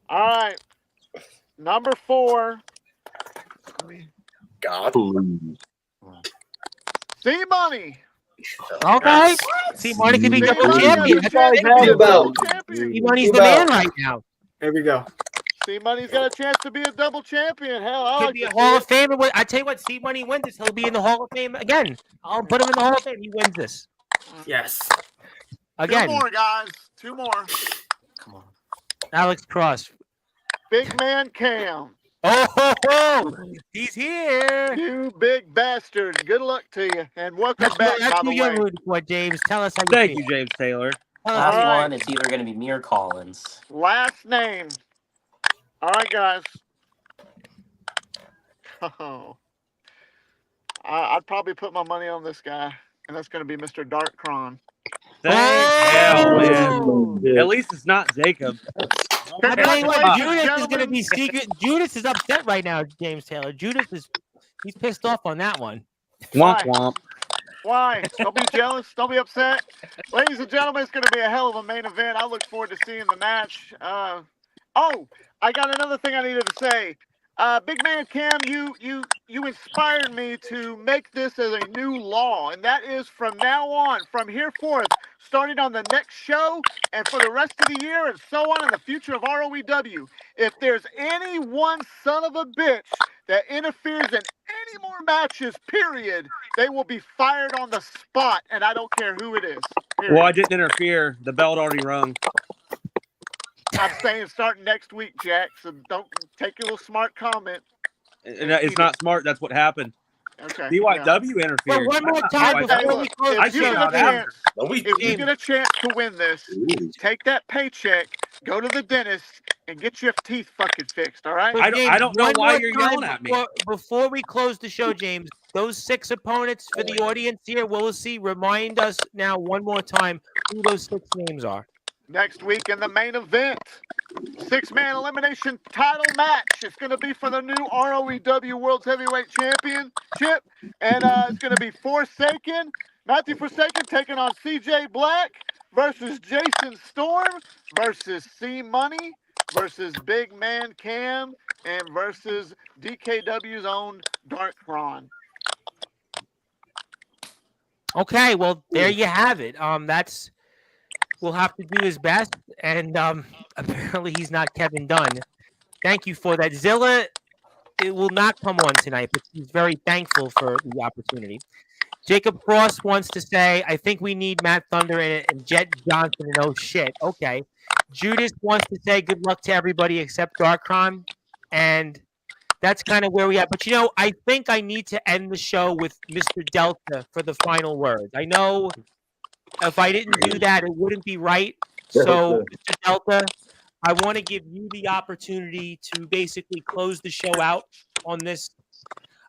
All right. Number 4. God. C Money. Okay. See, Marty could be double C-Money champion. has a chance to be a Two double belts. champion. See, Money's the man right now. There we go. C Money's got a chance to be a double champion. Hell, I Could like be a to Hall see of Famer. I tell you what, see, Money wins this, he'll be in the Hall of Fame again. I'll put him in the Hall of Fame. He wins this Yes. again. 2 more, guys. 2 more. Come on. Alex Cross. Big man Cam. Oh, he's here. You big bastard. Good luck to you. And welcome back, That's by who the you're way. rooting for, James. Tell us how you Thank feel. you, James Taylor. Last All right. one, it's either going to be me or Collins. Last name. All right, guys. Oh. I'd probably put my money on this guy, and that's going to be Mr. Dark Cron. Thank hell, man. Oh! At least it's not Jacob. I tell you what, Congratulations, Judas is going to gentlemen. be secret. Judas is upset right now, James Taylor. He's pissed off on that one. Womp Why? womp. Why? Don't be jealous. Don't be upset. Ladies and gentlemen, it's going to be a hell of a main event. I look forward to seeing the match. Oh, I got another thing I needed to say. Big man Cam, you inspired me to make this as a new law, and that is from now on, from here forth, starting on the next show and for the rest of the year and so on in the future of ROEW. If there's any one son of a bitch that interferes in any more matches, period, they will be fired on the spot, and I don't care who it is. Period. Well, I didn't interfere. The bell had already rung. I'm saying starting next week, Jack, so don't take your little smart comment. It's not smart. That's what happened. Okay. DYW Well, interfered. one more Not time DYW. before we close I If the you came get show. a out after. chance, if you get a chance to win this, take that paycheck, go to the dentist, and get your teeth fucking fixed. All right? So, James, I don't know one why more you're time yelling at me. before we close the show, James, those 6 opponents for the audience here, we'll see. Remind us now one more time who those 6 names are. Next week in the main event, 6-man elimination title match. It's going to be for the new ROEW World Heavyweight Championship, and it's going to be Forsaken, Matthew Forsaken taking on CJ Black versus Jason Storm versus C Money versus Big Man Cam and versus DKW's own Dark Ron. Okay, well, there you have it. We'll have to do his best, and apparently he's not Kevin Dunn. Thank you for that. Zilla, it will not come on tonight, but she's very thankful for the opportunity. Jacob Cross wants to say, I think we need Matt Thunder and Jet Johnson and oh shit. Okay. Judas wants to say good luck to everybody except Darkron, and that's kind of where we are. But I think I need to end the show with Mr. Delta for the final words. I know if I didn't do that, it wouldn't be right. So, Mr. Delta, I want to give you the opportunity to basically close the show out on this.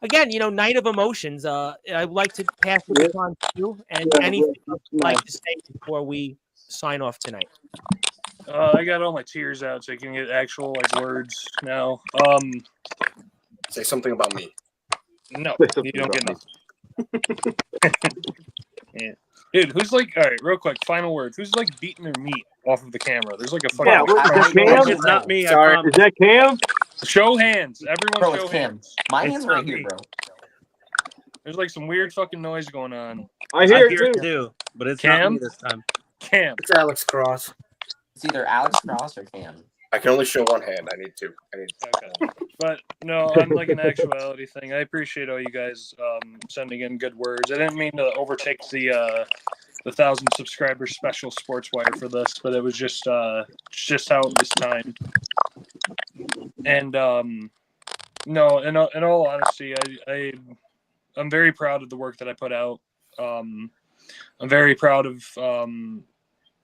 Again, night of emotions. I'd like to pass the baton to you, and anything else you'd like to say before we sign off tonight. I got all my tears out so I can get actual words now. Say something about me. No, you don't get nothing. Yeah. Dude, who's all right, real quick, final words. Who's beating their meat off of the camera? There's a fucking. Yeah, is Cam? It's not me. Sorry. Is that Cam? Show hands. Everyone Bro, show it's Cam. hands. My It's hand's not right here, me. bro. There's some weird fucking noise going on. I hear it too, but it's Cam? not me this time. Cam. It's Alex Cross. It's either Alex Cross or Cam. I can only show one hand. I need two. Okay. But no, on an actuality thing, I appreciate all you guys sending in good words. I didn't mean to overtake the 1,000 subscriber special Sportswire for this, but it was just how it was timed. And no, in all honesty, I'm very proud of the work that I put out. I'm very proud of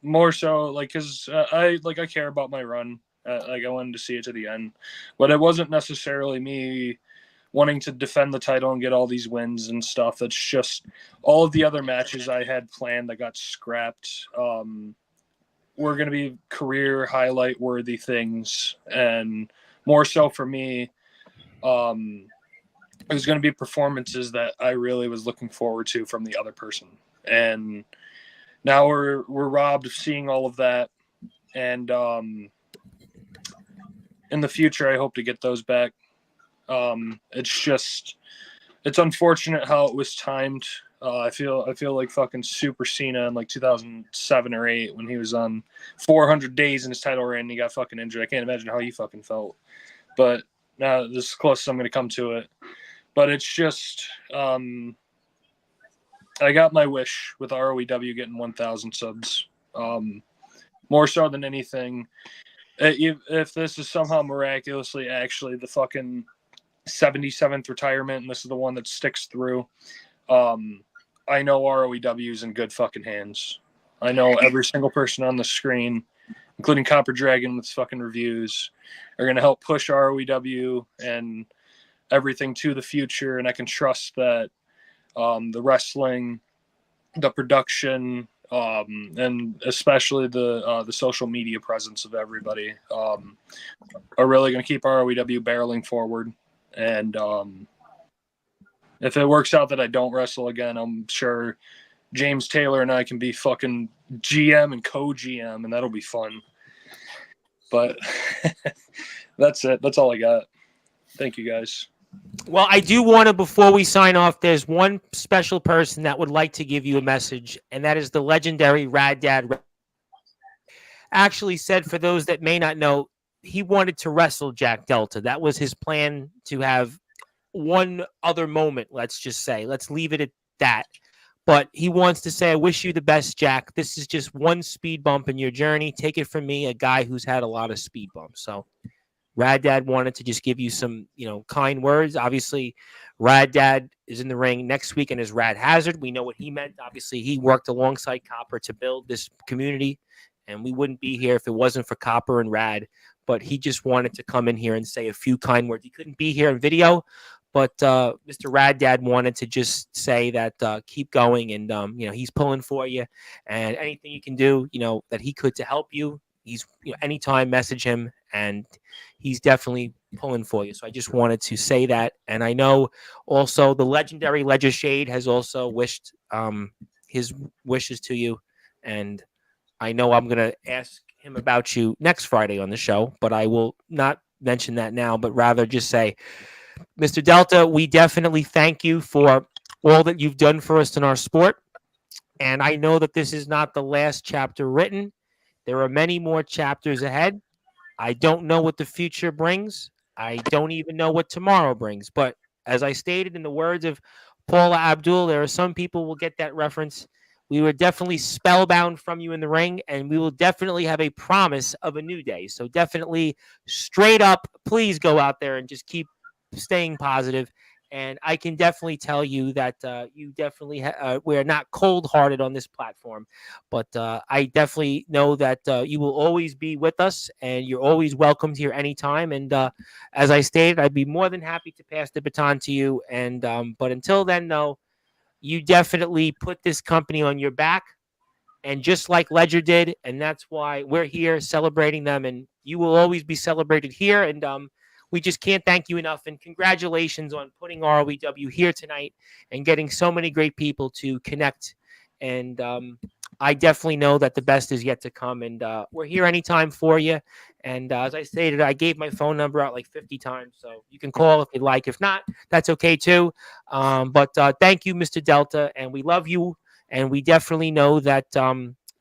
more so because I care about my run. I wanted to see it to the end, but it wasn't necessarily me wanting to defend the title and get all these wins and stuff. It's just all of the other matches I had planned that got scrapped were going to be career highlight worthy things, and more so for me, it was going to be performances that I really was looking forward to from the other person, and now we're robbed of seeing all of that, and in the future, I hope to get those back. It's unfortunate how it was timed. I feel like fucking Super Cena in 2007 or 8 when he was on 400 days in his title reign and he got fucking injured. I can't imagine how he fucking felt. But now this is close as I'm going to come to it. But it's just I got my wish with ROEW getting 1,000 subs. More so than anything, if this is somehow miraculously actually the fucking 77th retirement and this is the one that sticks through, I know ROEW is in good fucking hands. I know every single person on the screen, including Copper Dragon with fucking reviews, are going to help push ROEW and everything to the future, and I can trust that the wrestling, the production, and especially the social media presence of everybody are really going to keep ROEW barreling forward. And if it works out that I don't wrestle again, I'm sure James Taylor and I can be fucking GM and co-GM, and that'll be fun. But that's it. That's all I got. Thank you, guys. Well, I do want to, before we sign off, there's one special person that would like to give you a message, and that is the legendary Rad Dad. Actually said, for those that may not know, he wanted to wrestle Jack Delta. That was his plan, to have one other moment, let's just say. Let's leave it at that. But he wants to say, I wish you the best, Jack. This is just one speed bump in your journey. Take it from me, a guy who's had a lot of speed bumps. So Rad Dad wanted to just give you some, kind words. Obviously, Rad Dad is in the ring next week and is Rad Hazard. We know what he meant. Obviously, he worked alongside Copper to build this community, and we wouldn't be here if it wasn't for Copper and Rad. But he just wanted to come in here and say a few kind words. He couldn't be here in video, but Mr. Rad Dad wanted to just say that keep going, and he's pulling for you, and anything you can do, that he could to help you. He's anytime message him, and he's definitely pulling for you. So I just wanted to say that, and I know also the legendary Ledger Shade has also wished his wishes to you, and I know I'm gonna ask him about you next Friday on the show, but I will not mention that now, but rather just say, Mr. Delta, we definitely thank you for all that you've done for us in our sport. And I know that this is not the last chapter written. There are many more chapters ahead. I don't know what the future brings. I don't even know what tomorrow brings. But as I stated in the words of Paula Abdul, there are some people who will get that reference. We were definitely spellbound from you in the ring, and we will definitely have a promise of a new day. So definitely, straight up, please go out there and just keep staying positive. And I can definitely tell you that you definitely we're not cold-hearted on this platform, but I definitely know that you will always be with us, and you're always welcomed here anytime. And as I stated, I'd be more than happy to pass the baton to you. And but until then, though, you definitely put this company on your back, and just like Ledger did, and that's why we're here celebrating them, and you will always be celebrated here. And we just can't thank you enough. And congratulations on putting ROEW here tonight and getting so many great people to connect. And I definitely know that the best is yet to come. And we're here anytime for you. And as I stated, I gave my phone number out like 50 times. So you can call if you'd like. If not, that's okay too. But thank you, Mr. Delta. And we love you. And we definitely know that,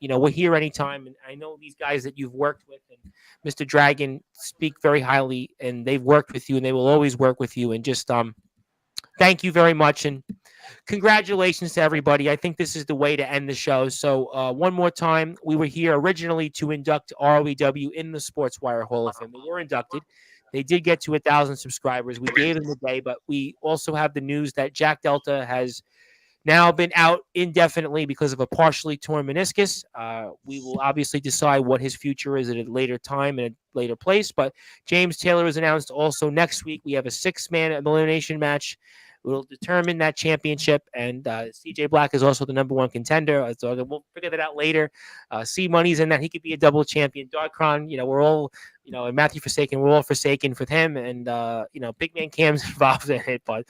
we're here anytime. And I know these guys that you've worked with, and Mr. Dragon, speak very highly, and they've worked with you, and they will always work with you. And just thank you very much, and congratulations to everybody. I think this is the way to end the show. So one more time, we were here originally to induct ROEW in the Sportswire Hall of Fame. They were inducted. They did get to 1,000 subscribers. We gave them the day, but we also have the news that Jack Delta has now been out indefinitely because of a partially torn meniscus. We will obviously decide what his future is at a later time and a later place. But James Taylor is announced also next week. We have a 6-man elimination match. We'll determine that championship. And CJ Black is also the number 1 contender. So we'll figure that out later. C Money's in that. He could be a double champion. Darkron, we're all, and Matthew Forsaken, we're all forsaken for him. And, Big Man Cam's involved in it. But,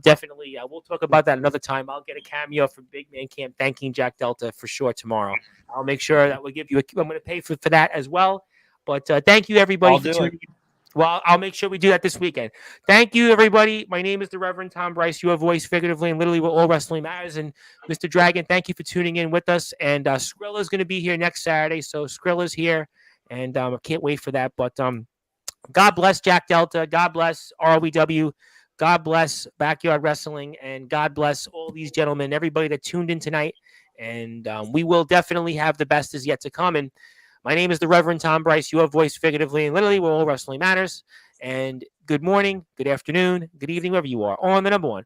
definitely we'll talk about that another time. I'll get a cameo from Big Man Cam thanking Jack Delta for sure tomorrow. I'll make sure that we'll give you I'm going to pay for that as well. But thank you, everybody, for tuning in. Well, I'll make sure we do that this weekend. Thank you, everybody. My name is the Reverend Tom Bryce, your voice figuratively and literally where all wrestling matters. And Mr. Dragon, thank you for tuning in with us. And Skrilla's going to be here next Saturday. So Skrilla's here, and I can't wait for that. But God bless Jack Delta. God bless ROEW. God bless Backyard Wrestling. And God bless all these gentlemen, everybody that tuned in tonight. And we will definitely have the best is yet to come. And my name is the Reverend Tom Bryce, your voice figuratively and literally where all wrestling matters. And good morning, good afternoon, good evening, wherever you are, on the number 1